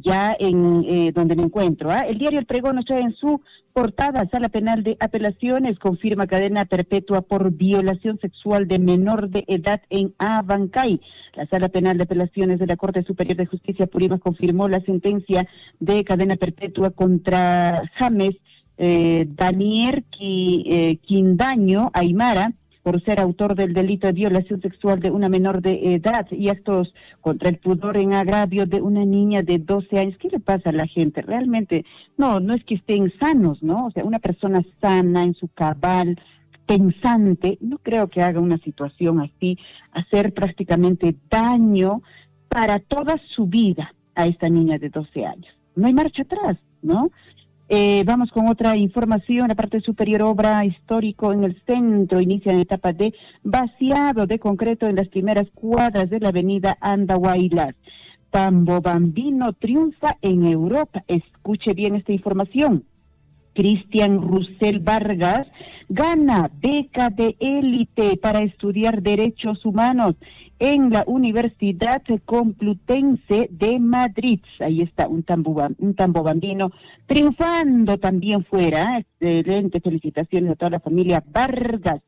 Ya en donde me encuentro. El diario El Pregón nos trae en su portada: Sala Penal de Apelaciones confirma cadena perpetua por violación sexual de menor de edad en Abancay. La Sala Penal de Apelaciones de la Corte Superior de Justicia Purímac confirmó la sentencia de cadena perpetua contra James Daniel Quindaño Aymara por ser autor del delito de violación sexual de una menor de edad y actos contra el pudor en agravio de una niña de 12 años. ¿Qué le pasa a la gente? Realmente, no es que estén sanos, ¿no? O sea, una persona sana, en su cabal, pensante, no creo que haga una situación así, hacer prácticamente daño para toda su vida a esta niña de 12 años. No hay marcha atrás, ¿no? Vamos con otra información. La parte superior, obra histórico en el centro, inicia en etapa de vaciado de concreto en las primeras cuadras de la avenida Andahuaylas. tambobambino triunfa en Europa. Escuche bien esta información. Cristian Russell Vargas gana beca de élite para estudiar derechos humanos en la Universidad Complutense de Madrid. Ahí está, un tambobambino triunfando también fuera. Excelente, felicitaciones a toda la familia Vargas.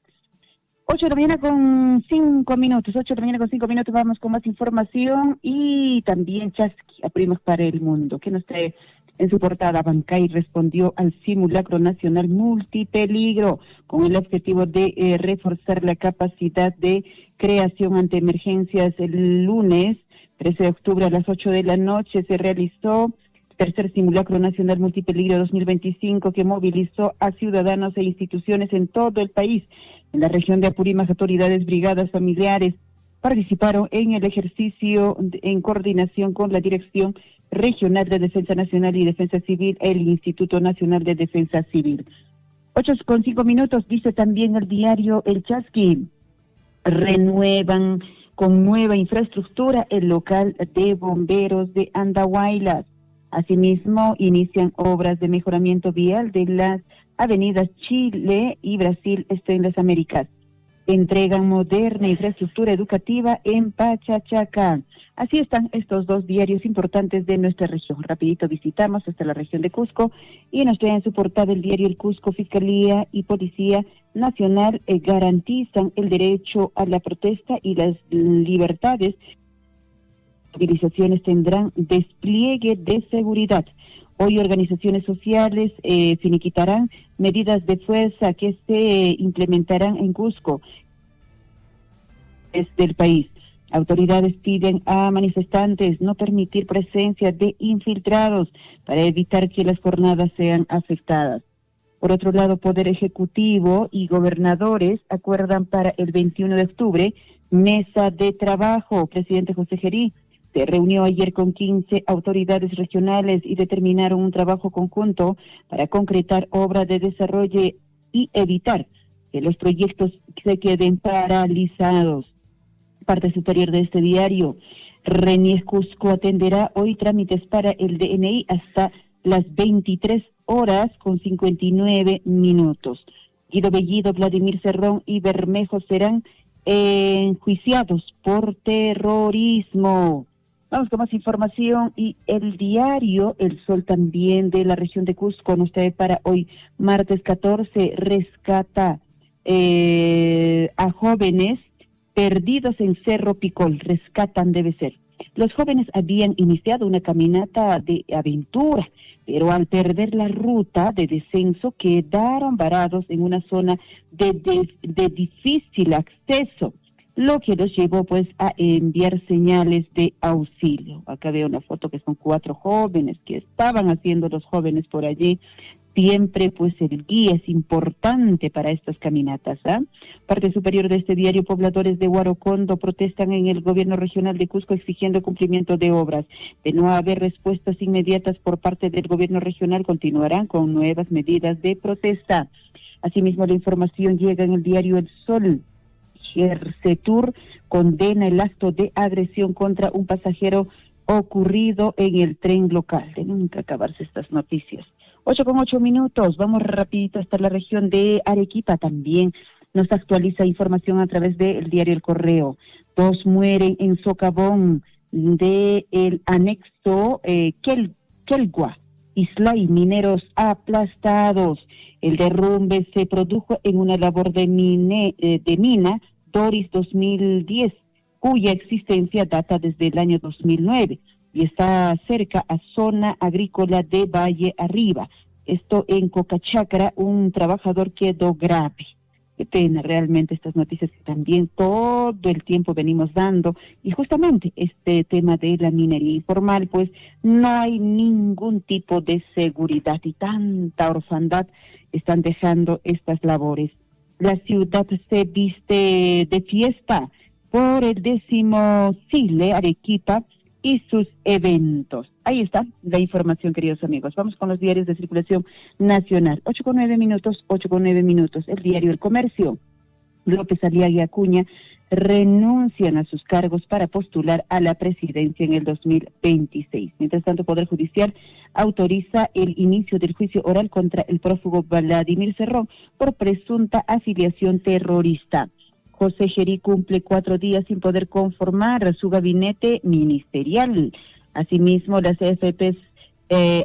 8 de la mañana con 5 minutos, 8 de la mañana con 5 minutos, vamos con más información y también Chasqui, Aprimos para el Mundo, que nos trae en su portada. Bancay respondió al simulacro nacional multipeligro con el objetivo de reforzar la capacidad de creación ante emergencias. El lunes 13 de octubre a las 8 de la noche se realizó tercer simulacro nacional multipeligro 2025 que movilizó a ciudadanos e instituciones en todo el país. En la región de Apurímac, autoridades, brigadas, familiares participaron en el ejercicio en coordinación con la Dirección Regional de Defensa Nacional y Defensa Civil, el Instituto Nacional de Defensa Civil. 8:05 minutos, dice también el diario El Chasqui. Renuevan con nueva infraestructura el local de bomberos de Andahuaylas. Asimismo, inician obras de mejoramiento vial de las avenidas Chile y Brasil, en las Américas. Entregan moderna infraestructura educativa en Pachachaca. Así están estos dos diarios importantes de nuestra región. Rapidito visitamos hasta la región de Cusco y nos trae en su portada el diario El Cusco. Fiscalía y Policía Nacional garantizan el derecho a la protesta y las libertades. Movilizaciones tendrán despliegue de seguridad. Hoy organizaciones sociales finiquitarán medidas de fuerza que se implementarán en Cusco, desde el país. Autoridades piden a manifestantes no permitir presencia de infiltrados para evitar que las jornadas sean afectadas. Por otro lado, Poder Ejecutivo y gobernadores acuerdan para el 21 de octubre mesa de trabajo. Presidente José Gerí se reunió ayer con 15 autoridades regionales y determinaron un trabajo conjunto para concretar obras de desarrollo y evitar que los proyectos se queden paralizados. Parte superior de este diario. Renies Cusco atenderá hoy trámites para el DNI hasta las 23 horas con 59 minutos. Guido Bellido, Vladimir Cerrón y Bermejo serán enjuiciados por terrorismo. Vamos con más información y el diario El Sol también de la región de Cusco nos trae para hoy, martes 14, rescata a jóvenes perdidos en Cerro Picol, rescatan debe ser. Los jóvenes habían iniciado una caminata de aventura, pero al perder la ruta de descenso quedaron varados en una zona de difícil acceso, lo que los llevó pues a enviar señales de auxilio. Acá veo una foto que son 4 jóvenes que estaban haciendo los jóvenes por allí. Siempre pues el guía es importante para estas caminatas. Parte superior de este diario, pobladores de Huarocondo protestan en el gobierno regional de Cusco exigiendo cumplimiento de obras. De no haber respuestas inmediatas por parte del gobierno regional, continuarán con nuevas medidas de protesta. Asimismo, la información llega en el diario El Sol. Gersetur condena el acto de agresión contra un pasajero ocurrido en el tren local. De nunca acabarse estas noticias. 8:08 minutos, vamos rapidito hasta la región de Arequipa. También nos actualiza información a través del diario El Correo. 2 mueren en socavón del anexo Quelgua, Islay, mineros aplastados. El derrumbe se produjo en una labor de mina Doris 2010, cuya existencia data desde el año 2009. Y está cerca a zona agrícola de Valle Arriba. Esto en Cocachacra, un trabajador quedó grave. Qué pena realmente estas noticias que también todo el tiempo venimos dando. Y justamente este tema de la minería informal, pues no hay ningún tipo de seguridad y tanta orfandad están dejando estas labores. La ciudad se viste de fiesta por el 10º Cile Arequipa y sus eventos. Ahí está la información, queridos amigos. Vamos con los diarios de circulación nacional. 8:09 minutos, 8:09 minutos. El diario El Comercio. López Aliaga Acuña renuncian a sus cargos para postular a la presidencia en el 2026. Mientras tanto, Poder Judicial autoriza el inicio del juicio oral contra el prófugo Vladimir Cerrón por presunta afiliación terrorista. José Gerí cumple 4 días sin poder conformar su gabinete ministerial. Asimismo, las AFPs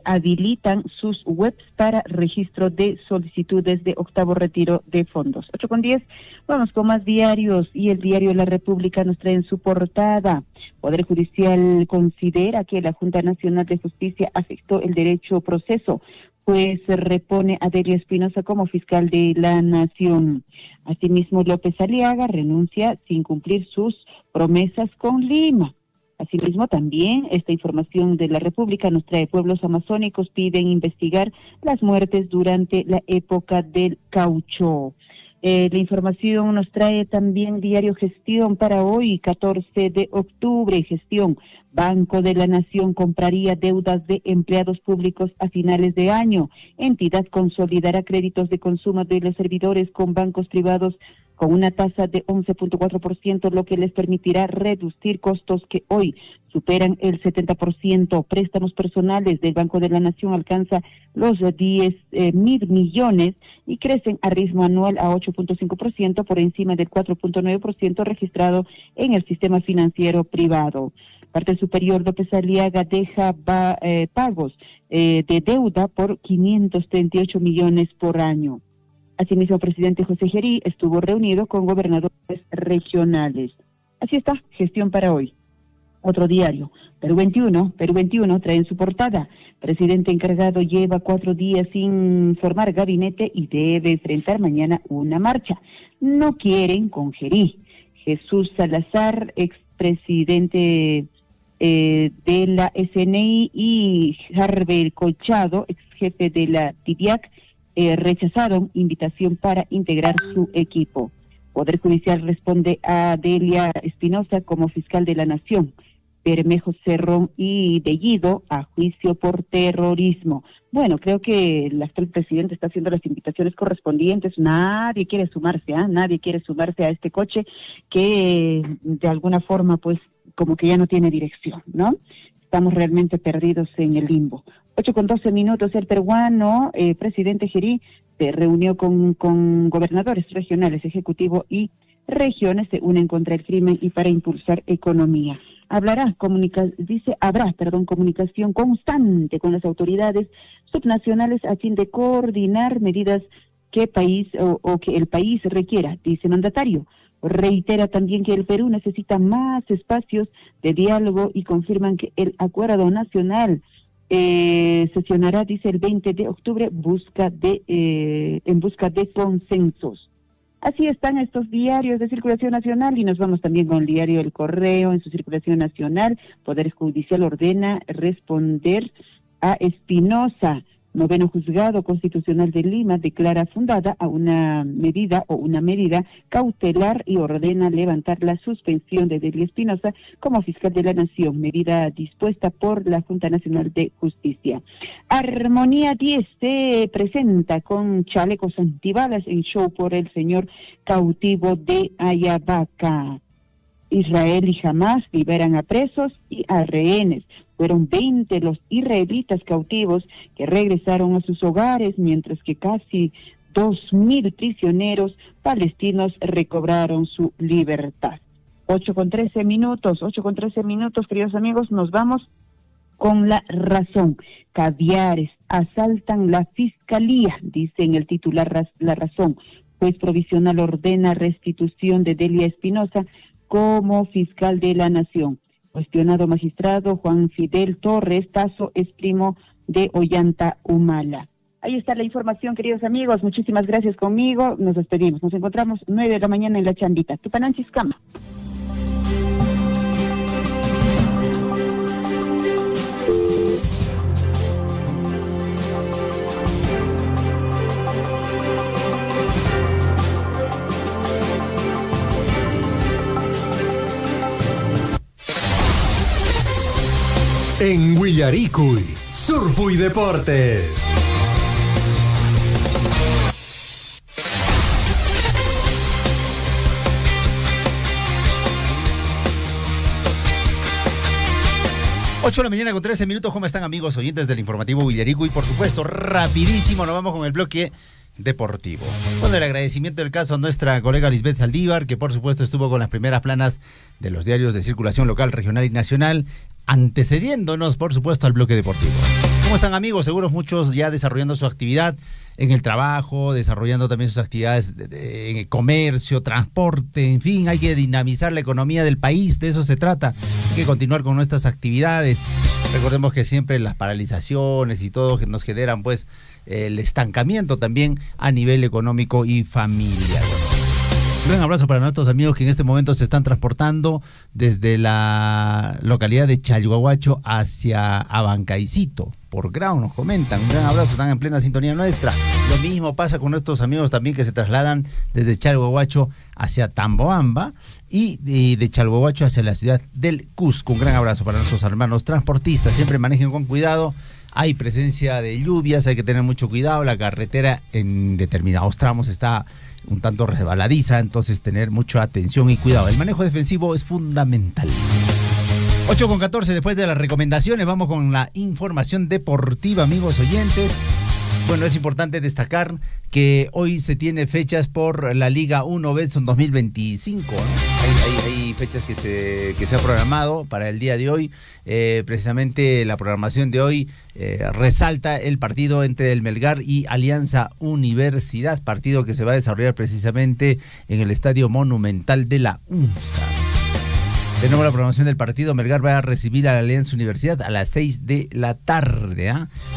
habilitan sus webs para registro de solicitudes de octavo retiro de fondos. 8:10, vamos con más diarios, y el diario La República nos trae en su portada: Poder Judicial considera que la Junta Nacional de Justicia afectó el derecho proceso, pues repone a Delia Espinosa como fiscal de la Nación. Asimismo, López Aliaga renuncia sin cumplir sus promesas con Lima. Asimismo, también esta información de La República nos trae: pueblos amazónicos piden investigar las muertes durante la época del caucho. La información nos trae también diario Gestión para hoy, 14 de octubre. Gestión: Banco de la Nación compraría deudas de empleados públicos a finales de año. Entidad consolidará créditos de consumo de los servidores con bancos privados con una tasa de 11.4%, lo que les permitirá reducir costos que hoy superan el 70%. Préstamos personales del Banco de la Nación alcanza los 10.000 millones y crecen a ritmo anual a 8.5%, por encima del 4.9% registrado en el sistema financiero privado. Parte superior, López Aliaga deja pagos de deuda por 538 millones por año. Asimismo, el presidente José Gerí estuvo reunido con gobernadores regionales. Así está, Gestión para hoy. Otro diario, Perú 21 trae en su portada: presidente encargado lleva 4 días sin formar gabinete y debe enfrentar mañana una marcha. No quieren con Gerí. Jesús Salazar, expresidente de la SNI, y Harvey Colchado, ex jefe de la TIDIAC, rechazaron invitación para integrar su equipo. Poder Judicial responde a Delia Espinosa como fiscal de la Nación. Bermejo, Cerrón y Bellido a juicio por terrorismo. Bueno, creo que el actual presidente está haciendo las invitaciones correspondientes. Nadie quiere sumarse, nadie quiere sumarse a este coche que de alguna forma pues como que ya no tiene dirección, ¿no? Estamos realmente perdidos en el limbo. 8:12, el peruano presidente Gerí se reunió con gobernadores regionales, ejecutivo y regiones, se unen contra el crimen y para impulsar economía. Habrá comunicación constante con las autoridades subnacionales a fin de coordinar medidas que el país requiera, dice mandatario. Reitera también que el Perú necesita más espacios de diálogo y confirman que el acuerdo nacional sesionará, dice, el 20 de octubre en busca de consensos. Así están estos diarios de circulación nacional, y nos vamos también con el diario El Correo en su circulación nacional. Poder Judicial ordena responder a Espinosa. Noveno Juzgado Constitucional de Lima declara fundada a una medida cautelar y ordena levantar la suspensión de Delia Espinosa como fiscal de la Nación, medida dispuesta por la Junta Nacional de Justicia. Armonía 10 se presenta con chalecos antibalas en show por el señor cautivo de Ayabaca. Israel y Hamas liberan a presos y a rehenes. Fueron 20 los israelitas cautivos que regresaron a sus hogares, mientras que casi 2.000 prisioneros palestinos recobraron su libertad. 8:13, queridos amigos, nos vamos con La Razón. Caviares asaltan la fiscalía, dice en el titular La Razón. Juez provisional ordena restitución de Delia Espinosa como fiscal de la Nación. Cuestionado magistrado Juan Fidel Torres Tazo es primo de Ollanta Humala. Ahí está la información, queridos amigos. Muchísimas gracias conmigo. Nos despedimos. Nos encontramos 9 de la mañana en La Chambita. Tupananchis Cama. En Willaricuy, Surfu y Deportes. 8 de la mañana con 13 minutos. ¿Cómo están, amigos oyentes del informativo Villarico? Y por supuesto, rapidísimo, nos vamos con el bloque deportivo. Bueno, el agradecimiento del caso a nuestra colega Lisbeth Saldívar, que por supuesto estuvo con las primeras planas de los diarios de circulación local, regional y nacional, antecediéndonos, por supuesto, al bloque deportivo. ¿Cómo están, amigos? Seguros muchos ya desarrollando su actividad en el trabajo, desarrollando también sus actividades en el comercio, transporte, en fin, hay que dinamizar la economía del país, de eso se trata. Hay que continuar con nuestras actividades. Recordemos que siempre las paralizaciones y todo que nos generan, pues, el estancamiento también a nivel económico y familiar. Un gran abrazo para nuestros amigos que en este momento se están transportando desde la localidad de Chalhuahuacho hacia Abancaicito. Por Grau nos comentan, un gran abrazo, están en plena sintonía nuestra. Lo mismo pasa con nuestros amigos también que se trasladan desde Chalhuahuacho hacia Tamboamba y de Chalhuahuacho hacia la ciudad del Cusco. Un gran abrazo para nuestros hermanos transportistas, siempre manejen con cuidado. Hay presencia de lluvias, hay que tener mucho cuidado, la carretera en determinados tramos está un tanto resbaladiza, entonces tener mucha atención y cuidado. El manejo defensivo es fundamental. 8:14, después de las recomendaciones, vamos con la información deportiva, amigos oyentes. Bueno, es importante destacar que hoy se tiene fechas por la Liga 1 Betson 2025, ¿no? Hay fechas que se ha programado para el día de hoy. Precisamente la programación de hoy resalta el partido entre el Melgar y Alianza Universidad, partido que se va a desarrollar precisamente en el Estadio Monumental de la UNSA. Tenemos la programación del partido. Melgar va a recibir a la Alianza Universidad a las 6 de la tarde.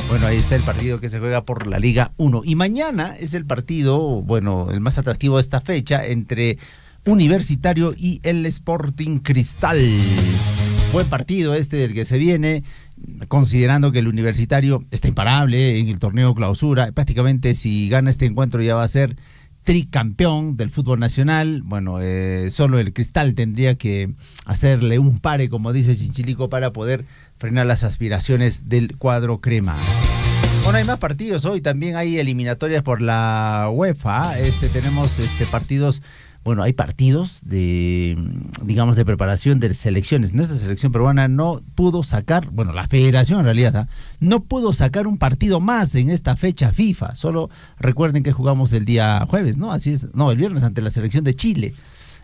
Bueno, ahí está el partido que se juega por la Liga 1. Y mañana es el partido, bueno, el más atractivo de esta fecha, entre Universitario y el Sporting Cristal. Buen partido este del que se viene, considerando que el Universitario está imparable en el torneo clausura. Prácticamente si gana este encuentro ya va a ser tricampeón del fútbol nacional. Bueno, solo el Cristal tendría que hacerle un pare, como dice Chinchilico, para poder frenar las aspiraciones del cuadro crema. Bueno, hay más partidos hoy, también hay eliminatorias por la UEFA. Tenemos partidos. Bueno, hay partidos de preparación de selecciones. Nuestra selección peruana no pudo sacar, bueno, la federación en realidad, no pudo sacar un partido más en esta fecha FIFA. Solo recuerden que jugamos el día jueves, ¿no? Así es, no, el viernes ante la selección de Chile.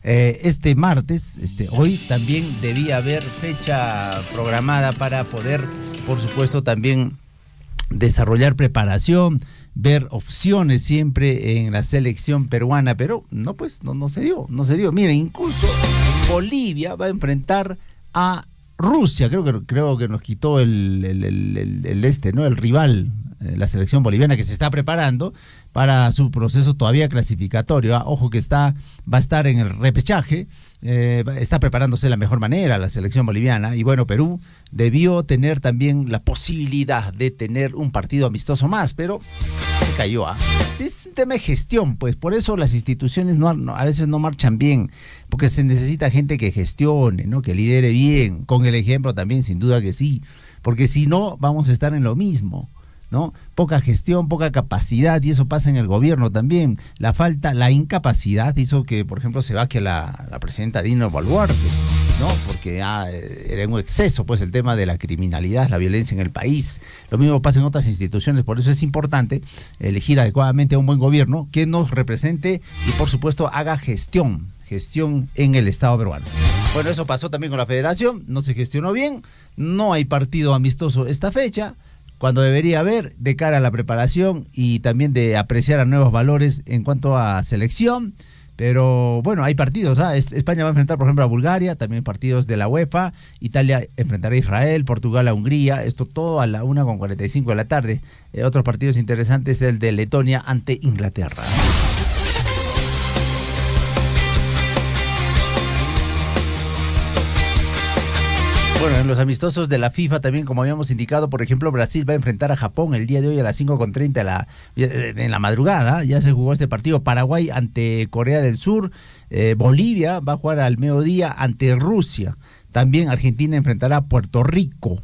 Este martes, hoy también debía haber fecha programada para poder, por supuesto, también desarrollar preparación, ver opciones siempre en la selección peruana, pero no se dio. Miren, incluso Bolivia va a enfrentar a Rusia, creo que nos quitó el rival, la selección boliviana, que se está preparando para su proceso todavía clasificatorio. Ojo que va a estar en el repechaje, está preparándose de la mejor manera la selección boliviana. Y bueno, Perú debió tener también la posibilidad de tener un partido amistoso más, pero se cayó. Sí, es un tema de gestión, pues por eso las instituciones a veces no marchan bien, porque se necesita gente que gestione, ¿no? Que lidere bien, con el ejemplo también, sin duda que sí, porque si no vamos a estar en lo mismo, ¿no? Poca gestión, poca capacidad, y eso pasa en el gobierno también. La incapacidad hizo que, por ejemplo, se vaque la presidenta Dina Boluarte, ¿no? Porque era un exceso, pues, el tema de la criminalidad, la violencia en el país. Lo mismo pasa en otras instituciones, por eso es importante elegir adecuadamente a un buen gobierno que nos represente y, por supuesto, haga gestión en el Estado peruano. Bueno, eso pasó también con la federación, no se gestionó bien, no hay partido amistoso esta fecha, cuando debería haber, de cara a la preparación y también de apreciar a nuevos valores en cuanto a selección. Pero bueno, hay partidos. España va a enfrentar, por ejemplo, a Bulgaria, también partidos de la UEFA. Italia enfrentará a Israel, Portugal a Hungría. Esto todo a la 1:45 de la tarde. Otros partidos interesantes, el de Letonia ante Inglaterra. Bueno, en los amistosos de la FIFA también, como habíamos indicado, por ejemplo, Brasil va a enfrentar a Japón el día de hoy a las 5:30 en la madrugada. Ya se jugó este partido. Paraguay ante Corea del Sur. Bolivia va a jugar al mediodía ante Rusia. También Argentina enfrentará a Puerto Rico.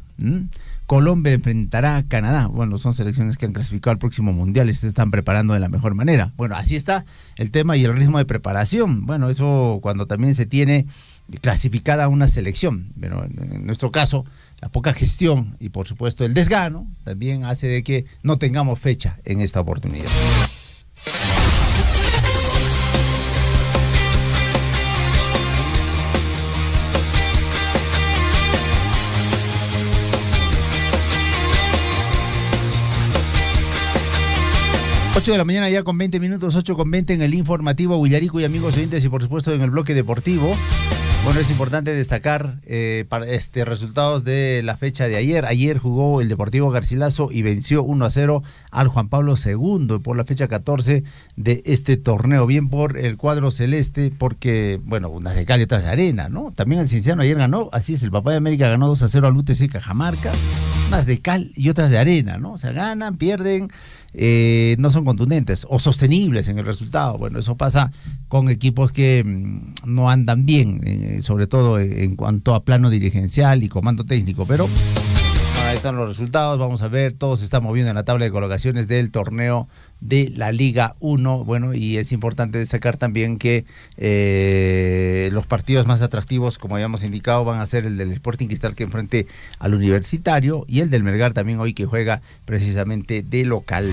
Colombia enfrentará a Canadá. Bueno, son selecciones que han clasificado al próximo mundial y se están preparando de la mejor manera. Bueno, así está el tema y el ritmo de preparación. Bueno, eso cuando también se tiene clasificada a una selección. Pero en nuestro caso, la poca gestión y por supuesto el desgano también hace de que no tengamos fecha en esta oportunidad. Ocho de la mañana ya con 20 minutos, 8:20 en el informativo Huillarico y amigos oyentes y por supuesto en el bloque deportivo. Bueno, es importante destacar resultados de la fecha de ayer. Ayer jugó el Deportivo Garcilaso y venció 1-0 al Juan Pablo II por la fecha 14 de este torneo. Bien por el cuadro celeste, porque, bueno, unas de cal y otras de arena, ¿no? También el Cienciano ayer ganó, así es, el Papá de América ganó 2-0 al UTC Cajamarca. Unas de cal y otras de arena, ¿no? O sea, ganan, pierden, no son contundentes o sostenibles en el resultado. Bueno, eso pasa con equipos que no andan bien, sobre todo en cuanto a plano dirigencial y comando técnico, pero ahí están los resultados. Vamos a ver, todo se está moviendo en la tabla de colocaciones del torneo de la Liga 1. Bueno, y es importante destacar también que los partidos más atractivos, como habíamos indicado, van a ser el del Sporting Cristal que enfrente al Universitario y el del Melgar también hoy que juega precisamente de local.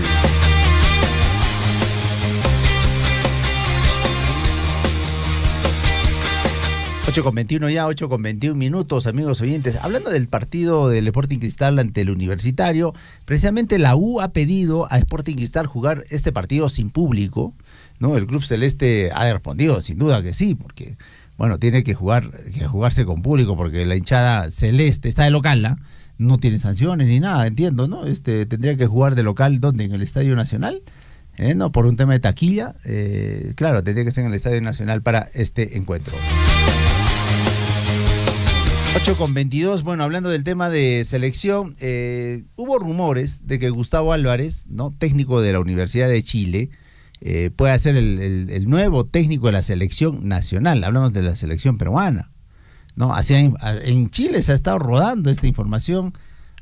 8:21 ya, 8:21 minutos, amigos oyentes. Hablando del partido del Sporting Cristal ante el Universitario, precisamente la U ha pedido a Sporting Cristal jugar este partido sin público, ¿no? El Club Celeste ha respondido, sin duda que sí, porque, bueno, tiene que jugarse con público, porque la hinchada celeste está de local, ¿no? No tiene sanciones ni nada, entiendo, ¿no? Tendría que jugar de local, ¿dónde? En el Estadio Nacional. No, por un tema de taquilla, claro, tendría que ser en el Estadio Nacional para este encuentro. 8:22, bueno, hablando del tema de selección, hubo rumores de que Gustavo Álvarez, ¿no? Técnico de la Universidad de Chile, puede ser el nuevo técnico de la selección nacional. Hablamos de la selección peruana, ¿no? Así en Chile se ha estado rodando esta información,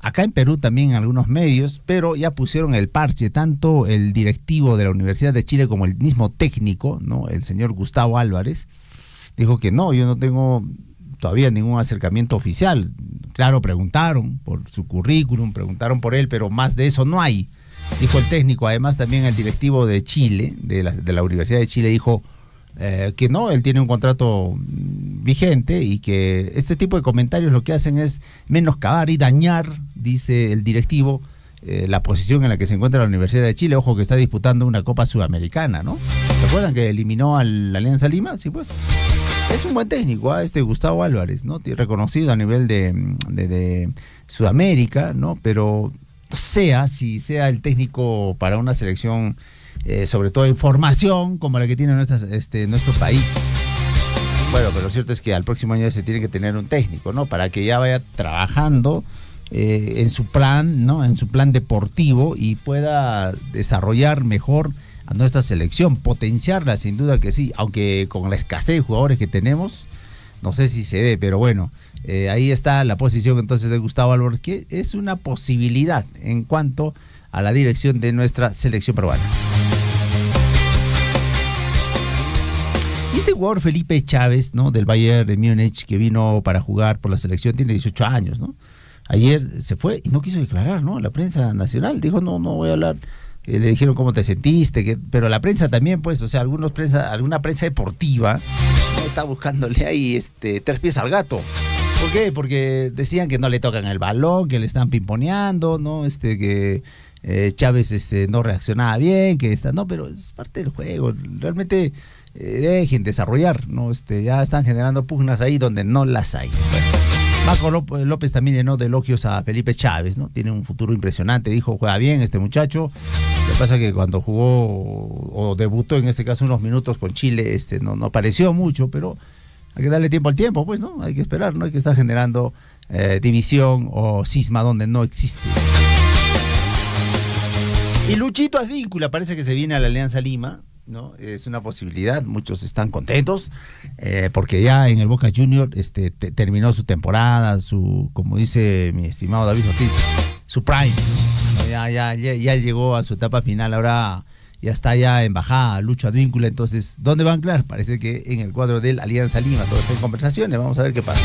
acá en Perú también en algunos medios, pero ya pusieron el parche, tanto el directivo de la Universidad de Chile como el mismo técnico, ¿no? El señor Gustavo Álvarez, dijo que no, yo no tengo todavía ningún acercamiento oficial. Claro, preguntaron por su currículum, preguntaron por él, pero más de eso no hay, dijo el técnico. Además también el directivo de Chile, de la Universidad de Chile, dijo que no, él tiene un contrato vigente y que este tipo de comentarios lo que hacen es menoscabar y dañar, dice el directivo, la posición en la que se encuentra la Universidad de Chile. Ojo que está disputando una Copa Sudamericana, ¿no? ¿Recuerdan que eliminó a la Alianza Lima? Sí, pues. Es un buen técnico, Gustavo Álvarez, ¿no? Reconocido a nivel de Sudamérica, ¿no? Pero si sea el técnico para una selección, sobre todo en formación, como la que tiene nuestro país. Bueno, pero lo cierto es que al próximo año se tiene que tener un técnico, ¿no? Para que ya vaya trabajando en su plan, ¿no? En su plan deportivo y pueda desarrollar mejor a nuestra selección, potenciarla, sin duda que sí, aunque con la escasez de jugadores que tenemos, no sé si se dé, pero bueno, ahí está la posición entonces de Gustavo Álvarez, que es una posibilidad en cuanto a la dirección de nuestra selección peruana. Y este jugador Felipe Chávez, ¿no? Del Bayern de Múnich, que vino para jugar por la selección, tiene 18 años, ¿no? Ayer se fue y no quiso declarar, ¿no? La prensa nacional dijo, no voy a hablar. Le dijeron cómo te sentiste, pero la prensa también, pues, o sea, alguna prensa deportiva, ¿no? Está buscándole ahí tres pies al gato. ¿Por qué? Porque decían que no le tocan el balón, que le están pimponeando, ¿no? Que Chávez no reaccionaba bien, no, pero es parte del juego. Realmente dejen desarrollar, ¿no? Ya están generando pugnas ahí donde no las hay. Bueno. Marco López también llenó de elogios a Felipe Chávez, ¿no? Tiene un futuro impresionante, dijo, juega bien este muchacho. Lo que pasa es que cuando jugó o debutó, en este caso, unos minutos con Chile, no apareció mucho, pero hay que darle tiempo al tiempo, pues, ¿no? Hay que esperar, ¿no? Hay que estar generando división o cisma donde no existe. Y Luchito Advíncula parece que se viene a la Alianza Lima, ¿no? Es una posibilidad, muchos están contentos porque ya en el Boca Junior terminó su temporada, como dice mi estimado David Ortiz, su prime, ¿no? Ya llegó a su etapa final. Ahora ya está ya en bajada Lucho Advíncula. Entonces, ¿dónde va a anclar? Parece que en el cuadro del Alianza Lima. Todo está en conversaciones, vamos a ver qué pasa.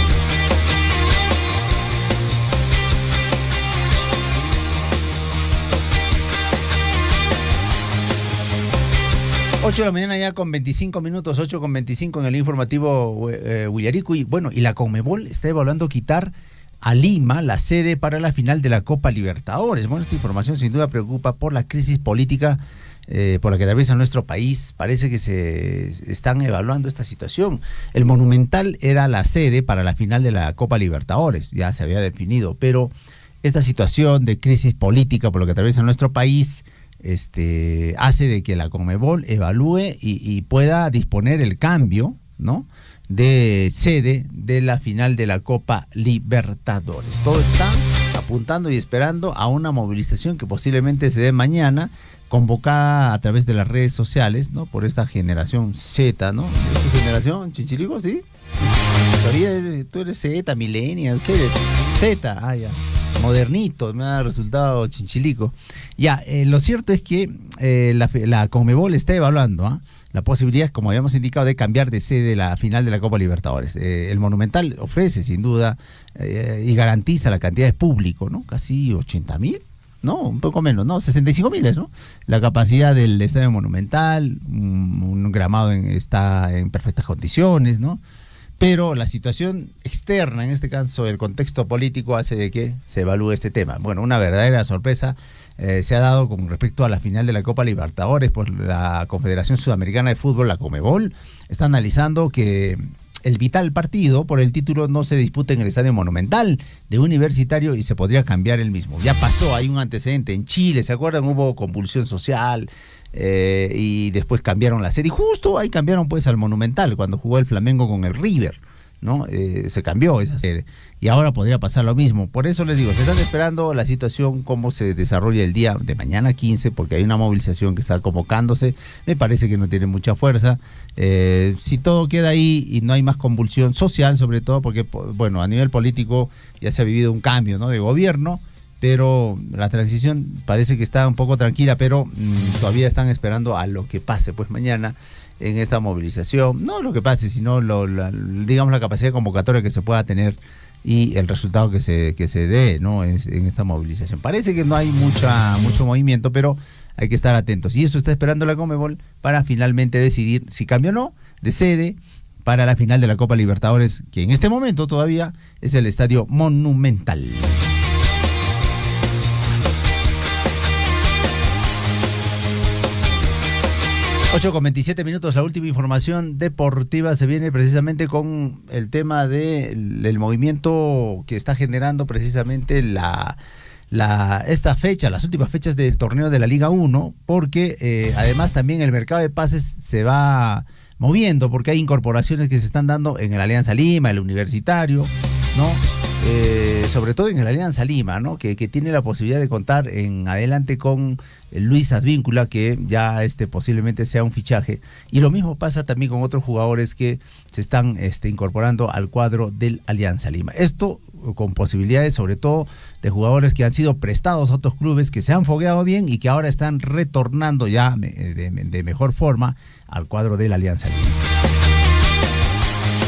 8 de la mañana ya con 25 minutos, 8:25 en el informativo Huillarico. Y bueno, y la Conmebol está evaluando quitar a Lima la sede para la final de la Copa Libertadores. Bueno, esta información sin duda preocupa por la crisis política por la que atraviesa nuestro país. Parece que se están evaluando esta situación. El Monumental era la sede para la final de la Copa Libertadores, ya se había definido, pero esta situación de crisis política por la que atraviesa nuestro país hace de que la Conmebol evalúe y pueda disponer el cambio, ¿no?, de sede de la final de la Copa Libertadores. Todo está apuntando y esperando a una movilización que posiblemente se dé mañana, convocada a través de las redes sociales, ¿no?, por esta generación Z, ¿no? ¿Es tu generación, Chinchilico? ¿Sí? Todavía tú eres Z, millennial, ¿qué eres? Z, ya. Modernito, me ha resultado Chinchilico. Ya, lo cierto es que la Conmebol está evaluando la posibilidad, como habíamos indicado, de cambiar de sede la final de la Copa Libertadores. El Monumental ofrece, sin duda, y garantiza la cantidad de público, ¿no? Casi 80,000, ¿no? Un poco menos, ¿no? 65,000, ¿no? La capacidad del Estadio Monumental, un gramado está en perfectas condiciones, ¿no? Pero la situación externa, en este caso el contexto político, hace de que se evalúe este tema. Bueno, una verdadera sorpresa se ha dado con respecto a la final de la Copa Libertadores, pues la Confederación Sudamericana de Fútbol, la Conmebol, está analizando que el vital partido por el título no se disputa en el Estadio Monumental de Universitario y se podría cambiar el mismo. Ya pasó, hay un antecedente en Chile, ¿se acuerdan? Hubo convulsión social y después cambiaron la sede. Y justo ahí cambiaron pues al Monumental cuando jugó el Flamengo con el River, ¿no? Se cambió esa sede y ahora podría pasar lo mismo. Por eso les digo, se están esperando la situación, cómo se desarrolla el día de mañana 15, porque hay una movilización que está convocándose. Me parece que no tiene mucha fuerza. Si todo queda ahí y no hay más convulsión social, sobre todo porque, bueno, a nivel político ya se ha vivido un cambio, ¿no?, de gobierno, pero la transición parece que está un poco tranquila, pero todavía están esperando a lo que pase pues mañana en esta movilización. No lo que pase, sino digamos la capacidad convocatoria que se pueda tener y el resultado que se dé, ¿no?, en esta movilización. Parece que no hay mucho movimiento, pero hay que estar atentos. Y eso está esperando la Conmebol para finalmente decidir si cambia o no de sede para la final de la Copa Libertadores, que en este momento todavía es el Estadio Monumental. 8:27 minutos, la última información deportiva se viene precisamente con el tema del movimiento que está generando precisamente esta fecha, las últimas fechas del torneo de la Liga 1, porque además también el mercado de pases se va moviendo, porque hay incorporaciones que se están dando en el Alianza Lima, el Universitario, ¿no? Sobre todo en el Alianza Lima, ¿no?, que tiene la posibilidad de contar en adelante con Luis Advíncula, que ya posiblemente sea un fichaje. Y lo mismo pasa también con otros jugadores que se están incorporando al cuadro del Alianza Lima. Esto con posibilidades sobre todo de jugadores que han sido prestados a otros clubes, que se han fogueado bien y que ahora están retornando ya de mejor forma al cuadro del Alianza Lima.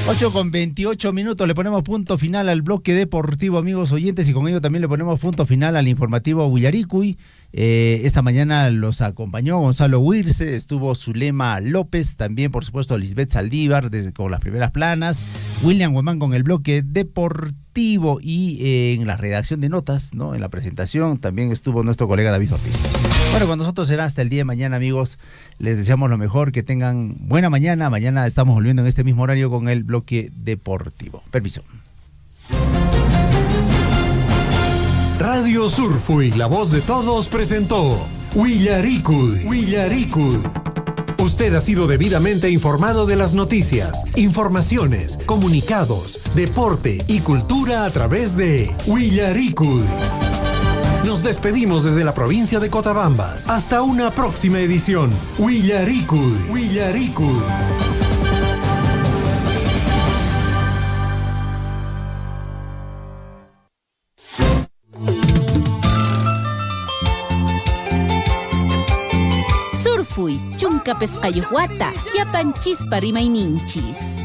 8:28 minutos, le ponemos punto final al bloque deportivo, amigos oyentes, y con ello también le ponemos punto final al informativo Huillaricuy. Esta mañana los acompañó Gonzalo Huirce, estuvo Zulema López, también por supuesto Lisbeth Saldívar con las primeras planas, William Huemán con el bloque deportivo y en la redacción de notas, ¿no?, en la presentación también estuvo nuestro colega David Ortiz. Bueno, con nosotros será hasta el día de mañana, amigos. Les deseamos lo mejor, que tengan buena mañana. Mañana estamos volviendo en este mismo horario con el bloque deportivo. Permiso. Radio Surfuy, la voz de todos, presentó Huillaricuy. Usted ha sido debidamente informado de las noticias, informaciones, comunicados, deporte y cultura a través de Huillaricuy. Nos despedimos desde la provincia de Cotabambas. Hasta una próxima edición. Huillaricuy. Ñuka pescayuhuata, yapanchispa rimaininchis.